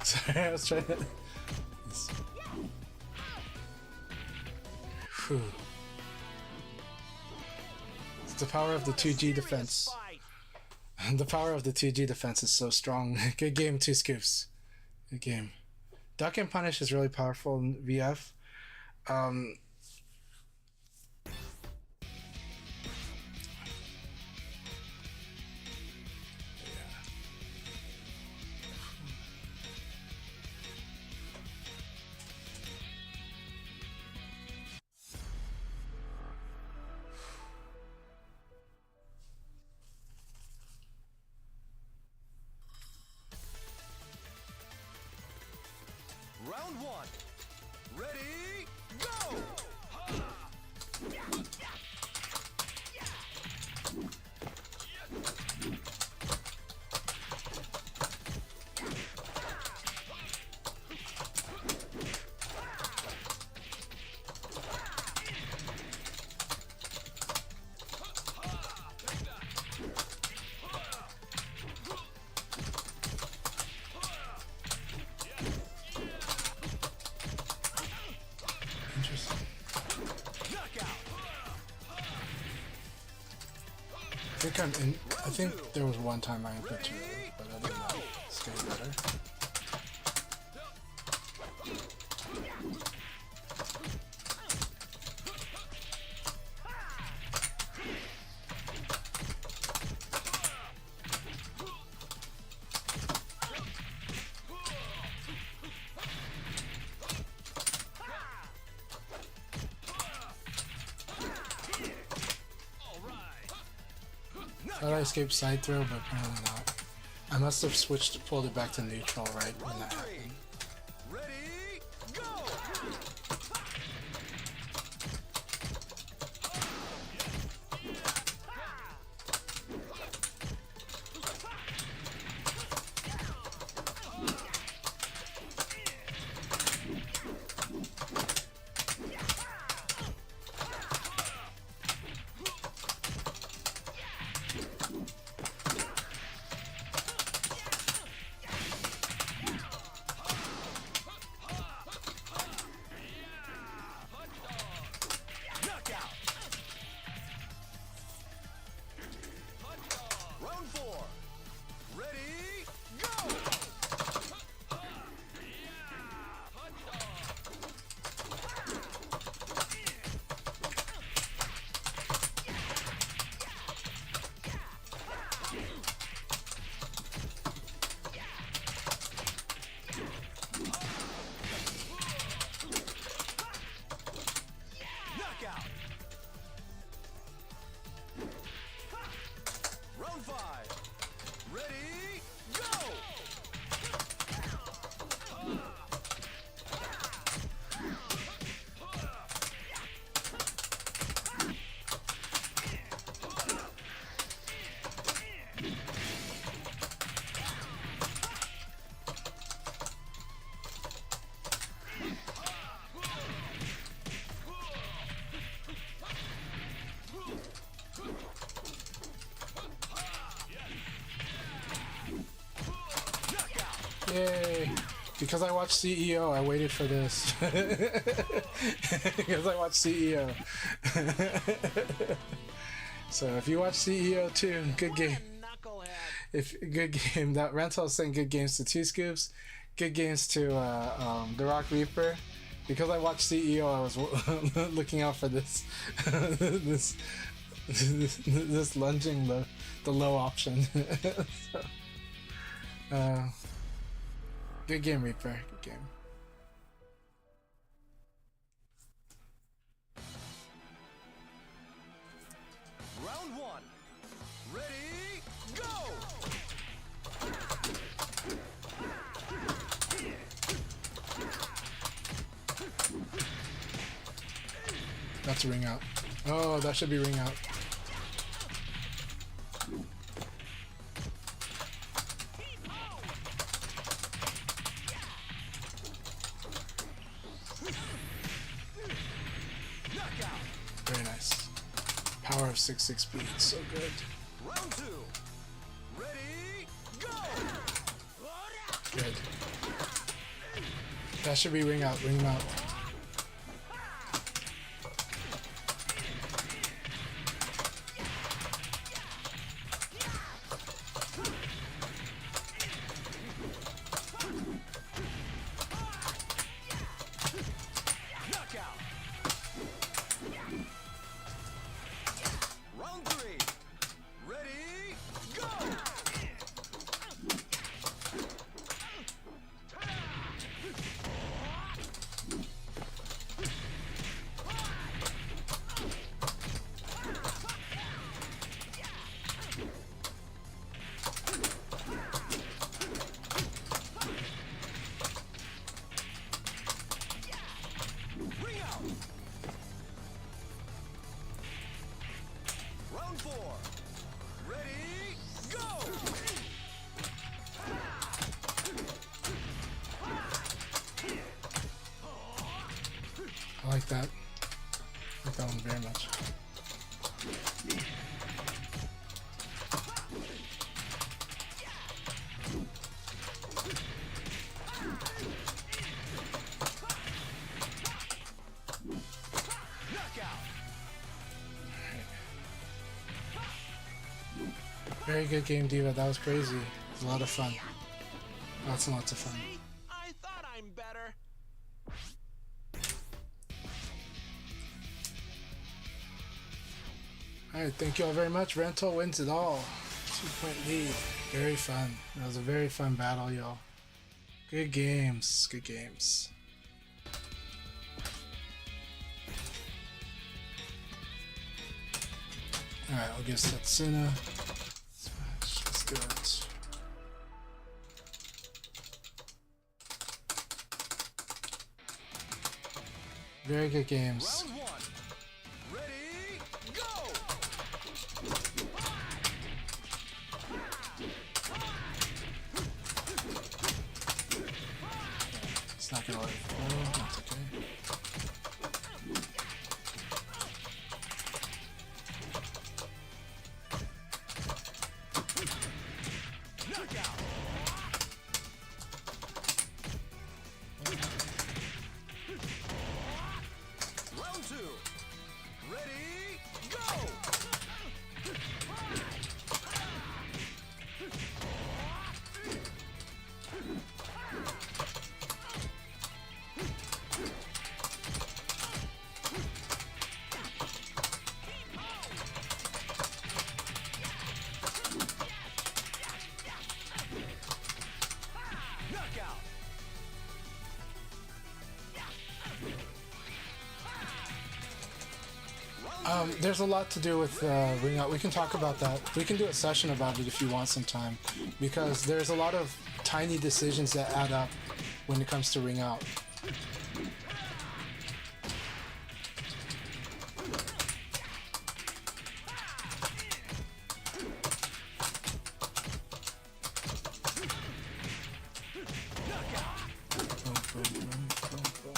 Sorry, I was trying to. Whew. It's the power of the 2G defense. The power of the 2G defense is so strong. Good game, 2 Scoops. Good game. Duck and Punish is really powerful in VF. Round 1. Ready, go! Interesting. I think there was one time I input too early, but other than that, it's getting better. Thought I escaped side throw, but apparently not. I must have pulled it back to neutral right when that happened. Ready, go! Knockout! Round 4. Ready, go! Knockout! Round 5. Ready, go! Yay! Because I watched CEO, I waited for this. Because I watched CEO. So if you watch CEO too, good game. Good game. That Rental's saying good games to Two Scoops, good games to the Rock Reaper. Because I watched CEO, I was looking out for this this lunging the low option. So, good game, Reaper. Good game. Round 1. Ready, go! That's a ring out. Oh, that should be ring out. Knockout! Very nice. Power of 6-6 speed. So good. Round 2. Ready, go! Good. That should be ring out. Ring him out. Knockout! Round 3. Ready, go! Ring out! Round 4. Ready, go! I like that. I like that one very much. Knockout! Very good game, Diva. That was crazy. It was a lot of fun. Lots and lots of fun. I thought I'm better. Alright, thank you all very much. Rental wins it all. 2-point lead. Very fun. That was a very fun battle, y'all. Good games. Good games. Alright, I'll give Setsuna good. Very good games. Round one. Ready, go! It's not gonna let it go. That's okay. Knockout! Round two. Ready, go! Knockout! There's a lot to do with Ring Out. We can talk about that. We can do a session about it if you want some time, because there's a lot of tiny decisions that add up when it comes to Ring Out. Boom, boom, boom, boom, boom, boom.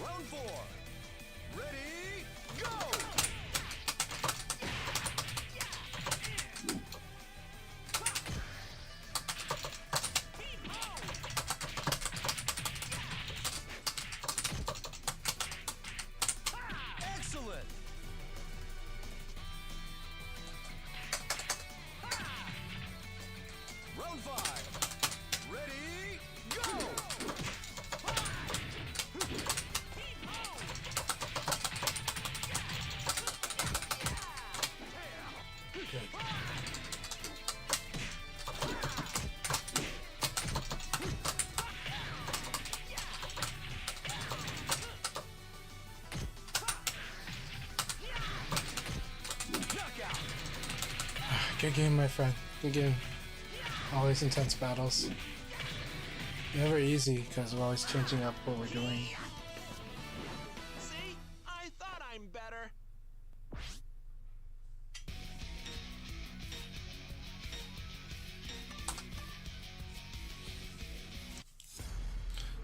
Round four. Ready, go! Excellent! Round five. Ready, go! Good. Knockout! Good game, my friend. Good game. Always intense battles. Never easy, because we're always changing up what we're doing. See? I thought I'm better.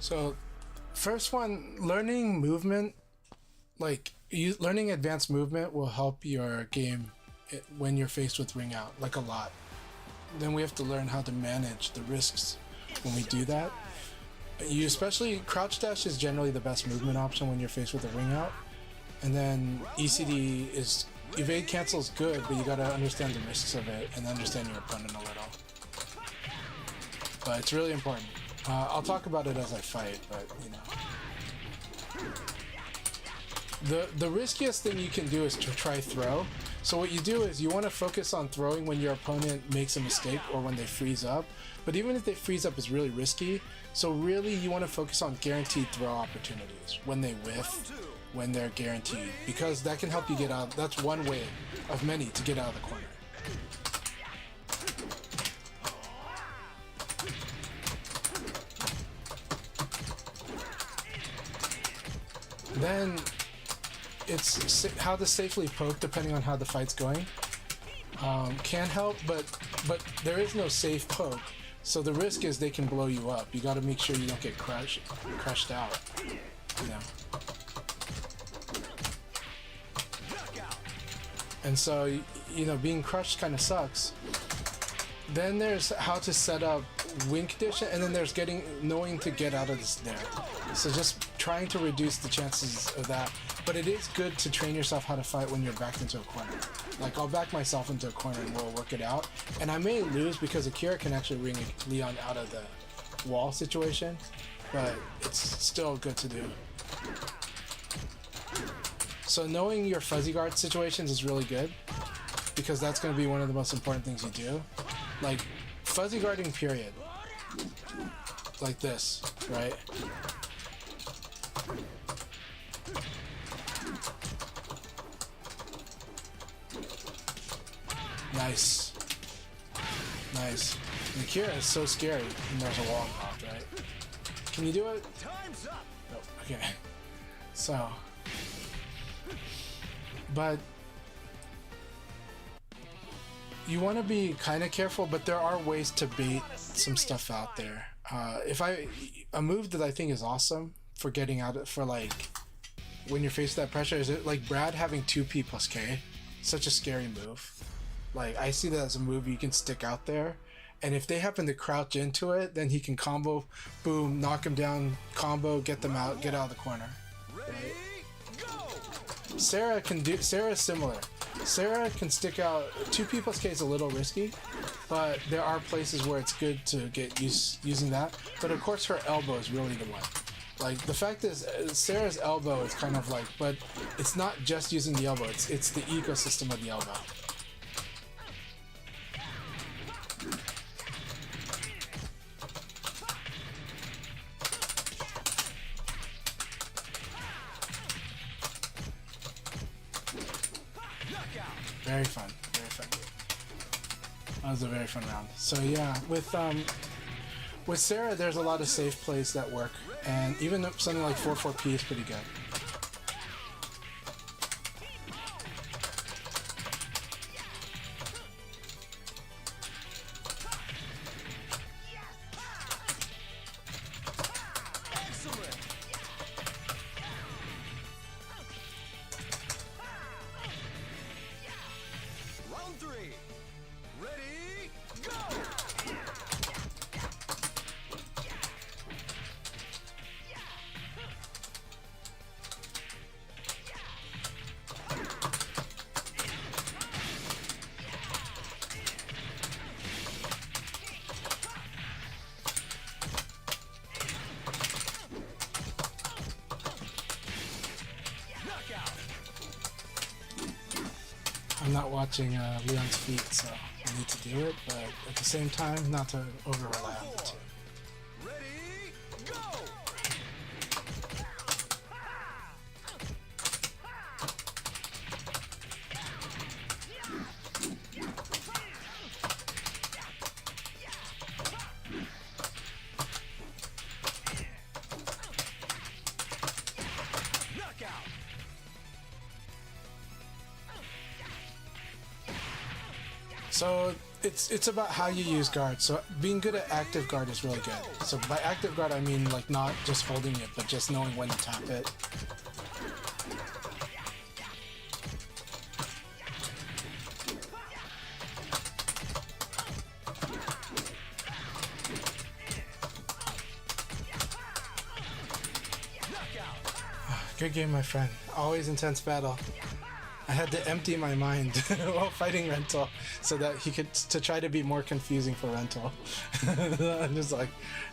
So, first one, learning movement, like learning advanced movement will help your game when you're faced with Ring Out, like a lot. Then we have to learn how to manage the risks when we do that. You especially, crouch dash is generally the best movement option when you're faced with a Ring Out. And then ECD is, evade cancel is good, but you gotta understand the risks of it and understand your opponent a little. But it's really important. I'll talk about it as I fight, but you know. The riskiest thing you can do is to try throw. So what you do is you want to focus on throwing when your opponent makes a mistake or when they freeze up. But even if they freeze up, it's really risky. So really you want to focus on guaranteed throw opportunities. When they whiff, when they're guaranteed. Because that can help you get out. That's one way of many to get out of the corner. Then it's how to safely poke depending on how the fight's going. Can help, but there is no safe poke. So the risk is they can blow you up. You got to make sure you don't get crushed out. You know. And so you know, being crushed kind of sucks. Then there's how to set up win condition, and then there's knowing to get out of this snare. So just trying to reduce the chances of that. But it is good to train yourself how to fight when you're backed into a corner. Like, I'll back myself into a corner and we'll work it out. And I may lose because Akira can actually ring Leon out of the wall situation, but it's still good to do. So knowing your fuzzy guard situations is really good, because that's going to be one of the most important things you do. Like, fuzzy guarding period. Like this, right? Nice. Nice. And Kira is so scary when there's a wall involved, right? Can you do it? Time's up. Nope. Okay. So. But you want to be kind of careful, but there are ways to bait some stuff out there. A move that I think is awesome for getting out of, for like when you're faced with that pressure, is it like Brad having 2P plus K? Such a scary move. Like, I see that as a move you can stick out there, and if they happen to crouch into it, then he can combo, boom, knock him down, combo, get them out, get out of the corner. Ready, go! Sarah is similar. Sarah can stick out. 2P plus K is a little risky, but there are places where it's good to get using that. But of course, her elbow is really the one. Like, the fact is, Sarah's elbow is kind of like, but it's not just using the elbow, it's the ecosystem of the elbow. Very fun, very fun. That was a very fun round. So yeah, with Sarah, there's a lot of safe plays that work, and even something like 4-4P is pretty good. Excellent. Round 3. Ready, go! I'm not watching Leon's feet, so I need to do it, but at the same time, not to over rely on the two. Ready, go! Knockout. So it's about how you use guard. So being good at active guard is really good. So by active guard, I mean like not just holding it, but just knowing when to tap it. Good game, my friend. Always intense battle. I had to empty my mind while fighting Rental so that he could to try to be more confusing for Rental. I'm just like,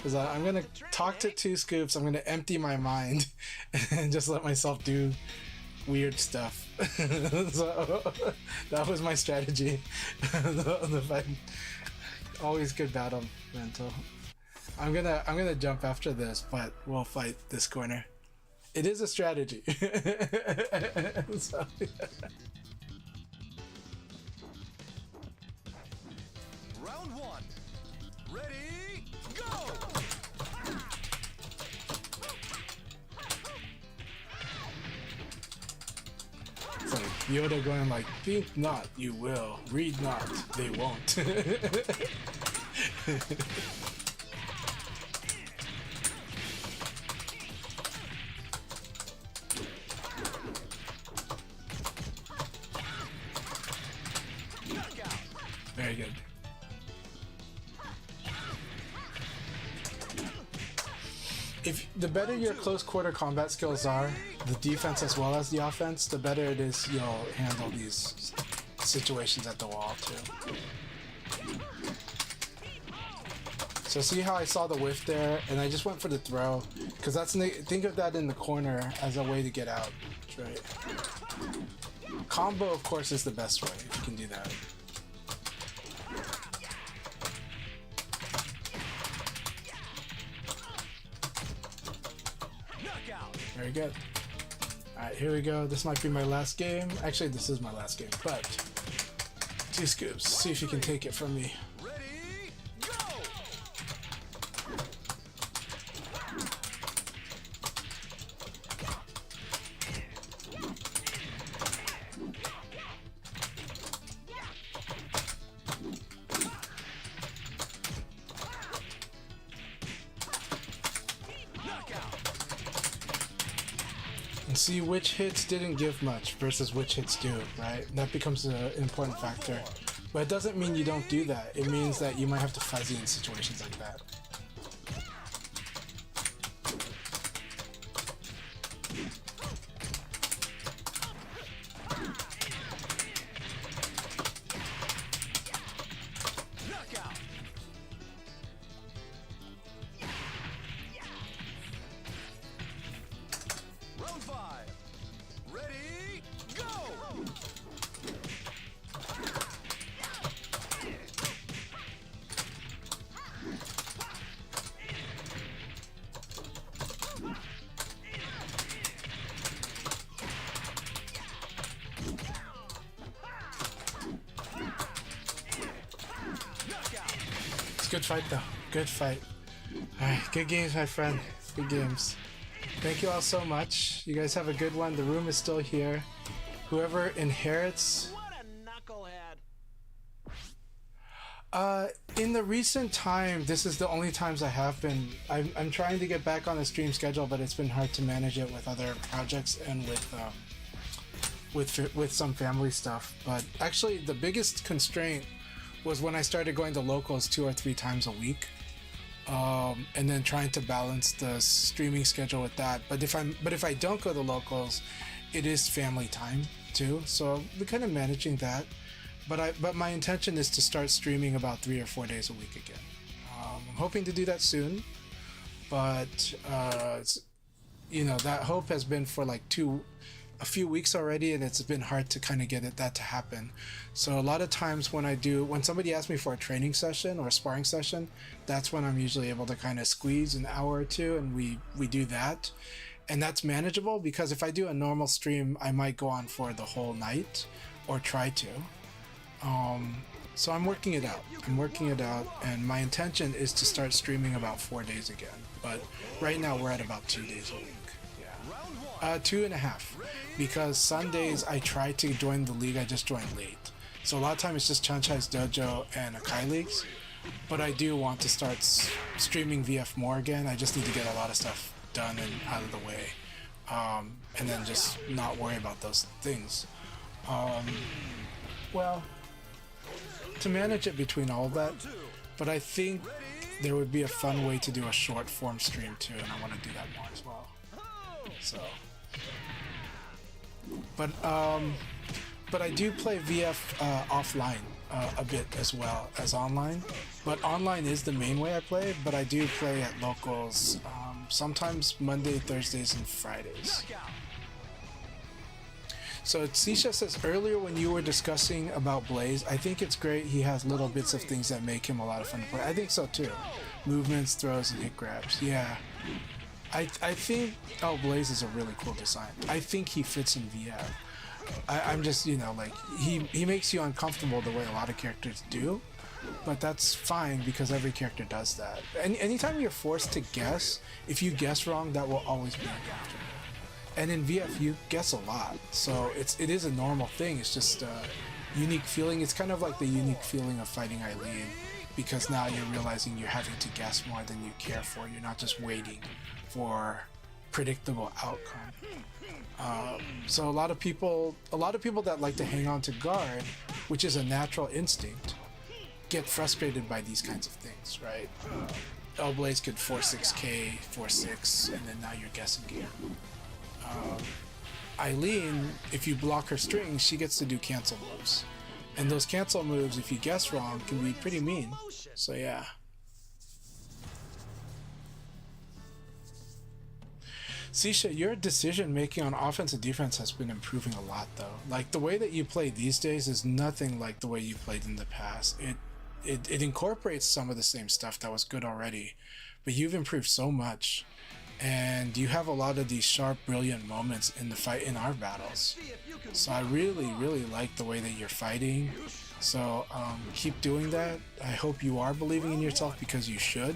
I'm gonna talk to two scoops. I'm gonna empty my mind and just let myself do weird stuff. So that was my strategy. The fight. Always good battle, Rental. I'm gonna jump after this, but we'll fight this corner. It is a strategy. So, yeah. Round 1. Ready, go! It's like Yoda going like, think not, you will. Read not, they won't. Very good. If the better your close quarter combat skills are, the defense as well as the offense, the better it is you'll handle these situations at the wall too. So see how I saw the whiff there, and I just went for the throw, because think of that in the corner as a way to get out. That's right. Combo, of course, is the best way if you can do that. Very good. Alright, here we go. This might be my last game. Actually, this is my last game, but See, Scoops, see if you can take it from me. Ready, go! And see which hits didn't give much versus which hits do, right? That becomes an important factor. But it doesn't mean you don't do that. It means that you might have to fuzzy in situations like that. Knockout! Round 5. Ready, go! It's a good fight though. Good fight. Alright, good games, my friend. Good games. Thank you all so much. You guys have a good one. The room is still here. Whoever inherits. What a knucklehead! In the recent time, this is the only times I have been. I'm trying to get back on the stream schedule, but it's been hard to manage it with other projects and with some family stuff. But actually, the biggest constraint was when I started going to locals 2 or 3 times a week, and then trying to balance the streaming schedule with that. But if I don't go to locals, it is family time too. So we're kind of managing that. But my intention is to start streaming about 3 or 4 days a week again. I'm hoping to do that soon, but that hope has been for like a few weeks already, and it's been hard to kind of get that to happen. So a lot of times when somebody asks me for a training session or a sparring session, that's when I'm usually able to kind of squeeze an hour or two, and we do that. And that's manageable, because if I do a normal stream, I might go on for the whole night or try to. So I'm working it out. And my intention is to start streaming about 4 days again. But right now we're at about 2 days a week. Yeah. 2.5. Because Sundays I try to join the league, I just joined late. So a lot of times it's just Chanchai's Dojo and AKAI leagues. But I do want to start streaming VF more again. I just need to get a lot of stuff done and out of the way. And then just not worry about those things. Well, to manage it between all of that, but I think there would be a fun way to do a short form stream too, and I want to do that more as well. So, but I do play VF offline a bit as well as online. But online is the main way I play, but I do play at locals sometimes Monday, Thursdays, and Fridays. So Sisha says, earlier when you were discussing about Blaze, I think it's great he has little bits of things that make him a lot of fun to play. I think so too. Movements, throws, and hit grabs. Yeah. I think, Blaze is a really cool design. I think he fits in VF. I'm just, he makes you uncomfortable the way a lot of characters do, but that's fine because every character does that. Anytime you're forced to guess, if you guess wrong, that will always be uncomfortable. And in VF, you guess a lot, so it is a normal thing. It's just a unique feeling. It's kind of like the unique feeling of fighting Eileen, because now you're realizing you're having to guess more than you care for. You're not just waiting for predictable outcome. So a lot of people that like to hang on to guard, which is a natural instinct, get frustrated by these kinds of things, right? Blaze could 4-6K, 4-6, and then now you're guessing game. Eileen, if you block her strings, she gets to do cancel moves. And those cancel moves, if you guess wrong, can be pretty mean. So yeah. Sisha, your decision making on offense and defense has been improving a lot though. Like the way that you play these days is nothing like the way you played in the past. It incorporates some of the same stuff that was good already, but you've improved so much. And you have a lot of these sharp, brilliant moments in the fight in our battles. So I really, really like the way that you're fighting. So keep doing that. I hope you are believing in yourself, because you should,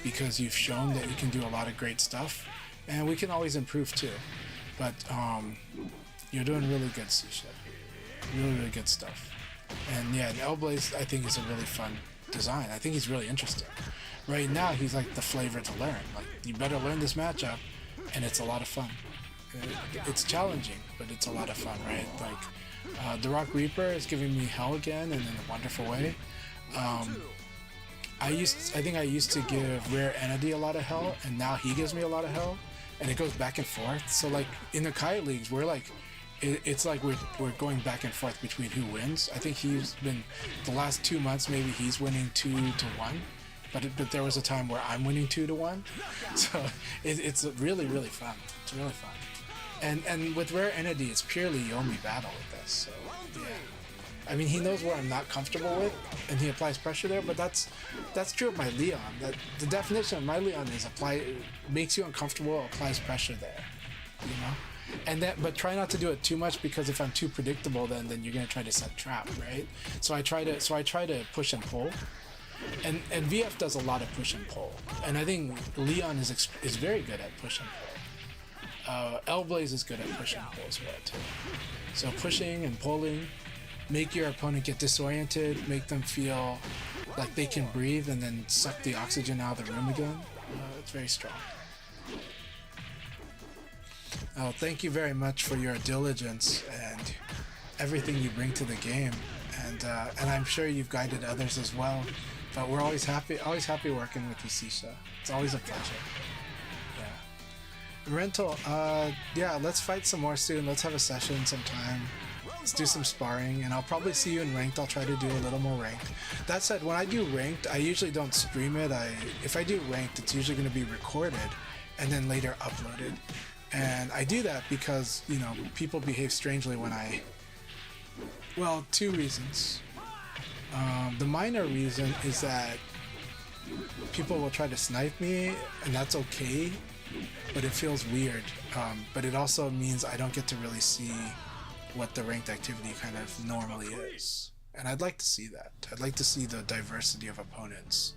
because you've shown that you can do a lot of great stuff, and we can always improve too. But you're doing really good, Susha. Really, really good stuff. And yeah, L-Blaze I think is a really fun design. I think he's really interesting. Right now he's like the flavor to learn. Like, you better learn this matchup, and it's a lot of fun. It's challenging, but it's a lot of fun, right? Like the Rock Reaper is giving me hell again, and in a wonderful way. I think I used to give Rare Entity a lot of hell, and now he gives me a lot of hell, and it goes back and forth. So like in the AKAI leagues, we're like, it's like we're going back and forth between who wins. I think he's been, the last 2 months maybe he's winning 2-1, but there was a time where I'm winning 2-1. So it's really, really fun. It's really fun. And with Rare Entity, it's purely Yomi battle with this. So yeah, I mean, he knows where I'm not comfortable with, and he applies pressure there. But that's true of my Leon. That the definition of my Leon is makes you uncomfortable, applies pressure there. You know. And that, but try not to do it too much, because if I'm too predictable, then you're gonna try to set trap, right? So I try to push and pull, and VF does a lot of push and pull, and I think Leon is very good at push and pull. L-Blaze is good at push and pull as well too. So pushing and pulling, make your opponent get disoriented, make them feel like they can breathe, and then suck the oxygen out of the room again. It's very strong. Thank you very much for your diligence and everything you bring to the game, and I'm sure you've guided others as well. But we're always happy working with you, Sisha. It's always a pleasure. Yeah. Rental, yeah, let's fight some more soon. Let's have a session sometime. Let's do some sparring, and I'll probably see you in ranked. I'll try to do a little more ranked. That said, when I do ranked, I usually don't stream it. If I do ranked, it's usually going to be recorded and then later uploaded. And I do that because, you know, people behave strangely when well, 2 reasons. The minor reason is that people will try to snipe me, and that's okay, but it feels weird. But it also means I don't get to really see what the ranked activity kind of normally is. And I'd like to see that. I'd like to see the diversity of opponents.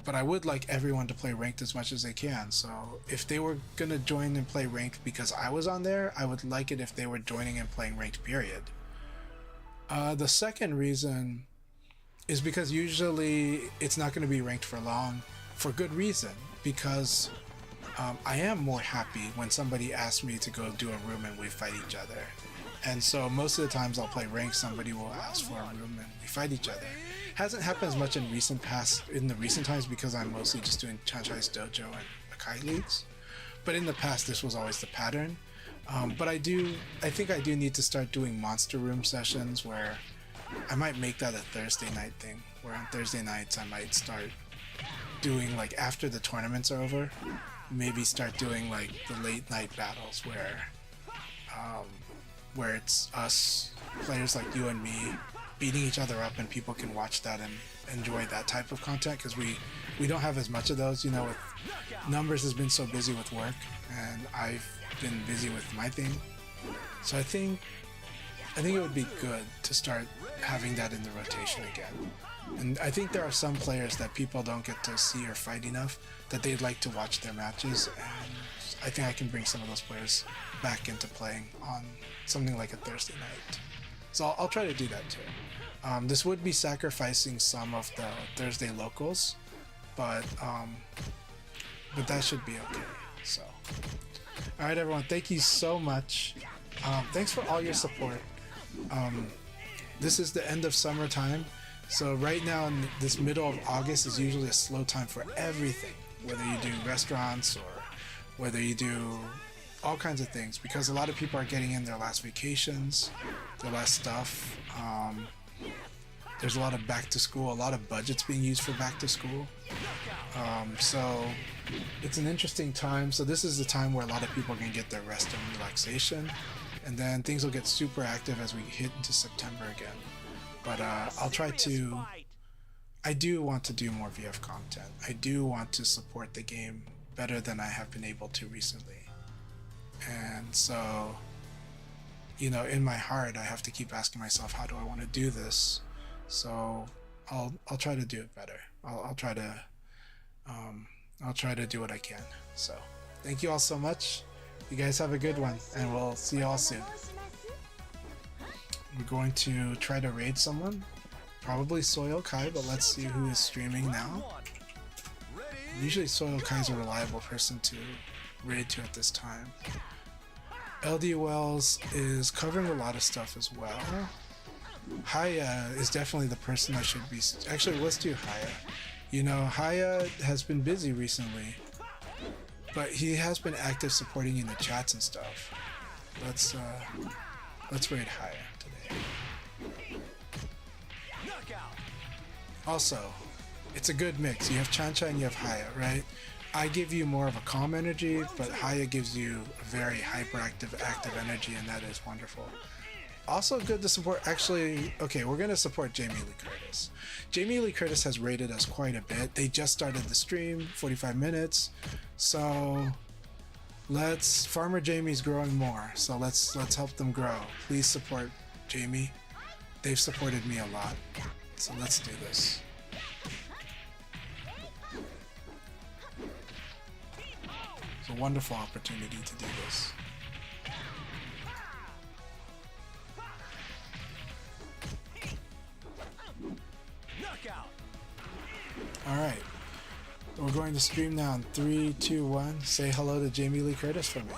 But I would like everyone to play ranked as much as they can. So if they were gonna join and play ranked because I was on there, I would like it if they were joining and playing ranked, period. The second reason is because usually it's not going to be ranked for long, for good reason, because I am more happy when somebody asks me to go do a room and we fight each other. And so most of the times I'll play ranked, somebody will ask for a room and we fight each other. Hasn't happened as much in the recent times, because I'm mostly just doing Franchise Dojo and AKAI leagues. But in the past, this was always the pattern. But I think I do need to start doing monster room sessions, where I might make that a Thursday night thing, where on Thursday nights I might start doing, like, after the tournaments are over, maybe start doing like the late night battles where it's us players like you and me beating each other up, and people can watch that and enjoy that type of content, because we don't have as much of those, you know. With Numbers has been so busy with work, and I've been busy with my thing, so I think it would be good to start having that in the rotation again. And I think there are some players that people don't get to see or fight enough that they'd like to watch their matches, and I think I can bring some of those players back into playing on something like a Thursday night. So I'll try to do that too. This would be sacrificing some of the Thursday locals, but that should be okay. So, all right, everyone, thank you so much. Thanks for all your support. This is the end of summertime, so right now in this middle of August is usually a slow time for everything, whether you do restaurants or whether you do all kinds of things, because a lot of people are getting in their last vacations, their last stuff. There's a lot of back to school, a lot of budgets being used for back to school. So it's an interesting time. So this is the time where a lot of people are going to get their rest and relaxation, and then things will get super active as we hit into September again. But I do want to do more VF content. I do want to support the game better than I have been able to recently. And so, you know, in my heart, I have to keep asking myself, how do I want to do this? So I'll try to do it better. I'll try to do what I can. So thank you all so much. You guys have a good one, and we'll see you all soon. We're going to try to raid someone, probably Soil Kai, but let's see who is streaming now. Usually Soil Kai is a reliable person to raid to at this time. LD Wells is covering a lot of stuff as well. Haya is definitely the person I should be. Actually, let's do Haya. You know, Haya has been busy recently, but he has been active supporting in the chats and stuff. Let's raid Haya today. Also, it's a good mix. You have Chancha and you have Haya, right? I give you more of a calm energy, but Haya gives you a very hyperactive, active energy, and that is wonderful. Also good to support, actually, okay, we're going to support Jamie Lee Curtis. Jamie Lee Curtis has rated us quite a bit. They just started the stream, 45 minutes, so Farmer Jamie's growing more, so let's help them grow. Please support Jamie. They've supported me a lot, so let's do this. It's a wonderful opportunity to do this. Alright, we're going to stream now in 3, 2, 1. Say hello to Jamie Lee Curtis for me.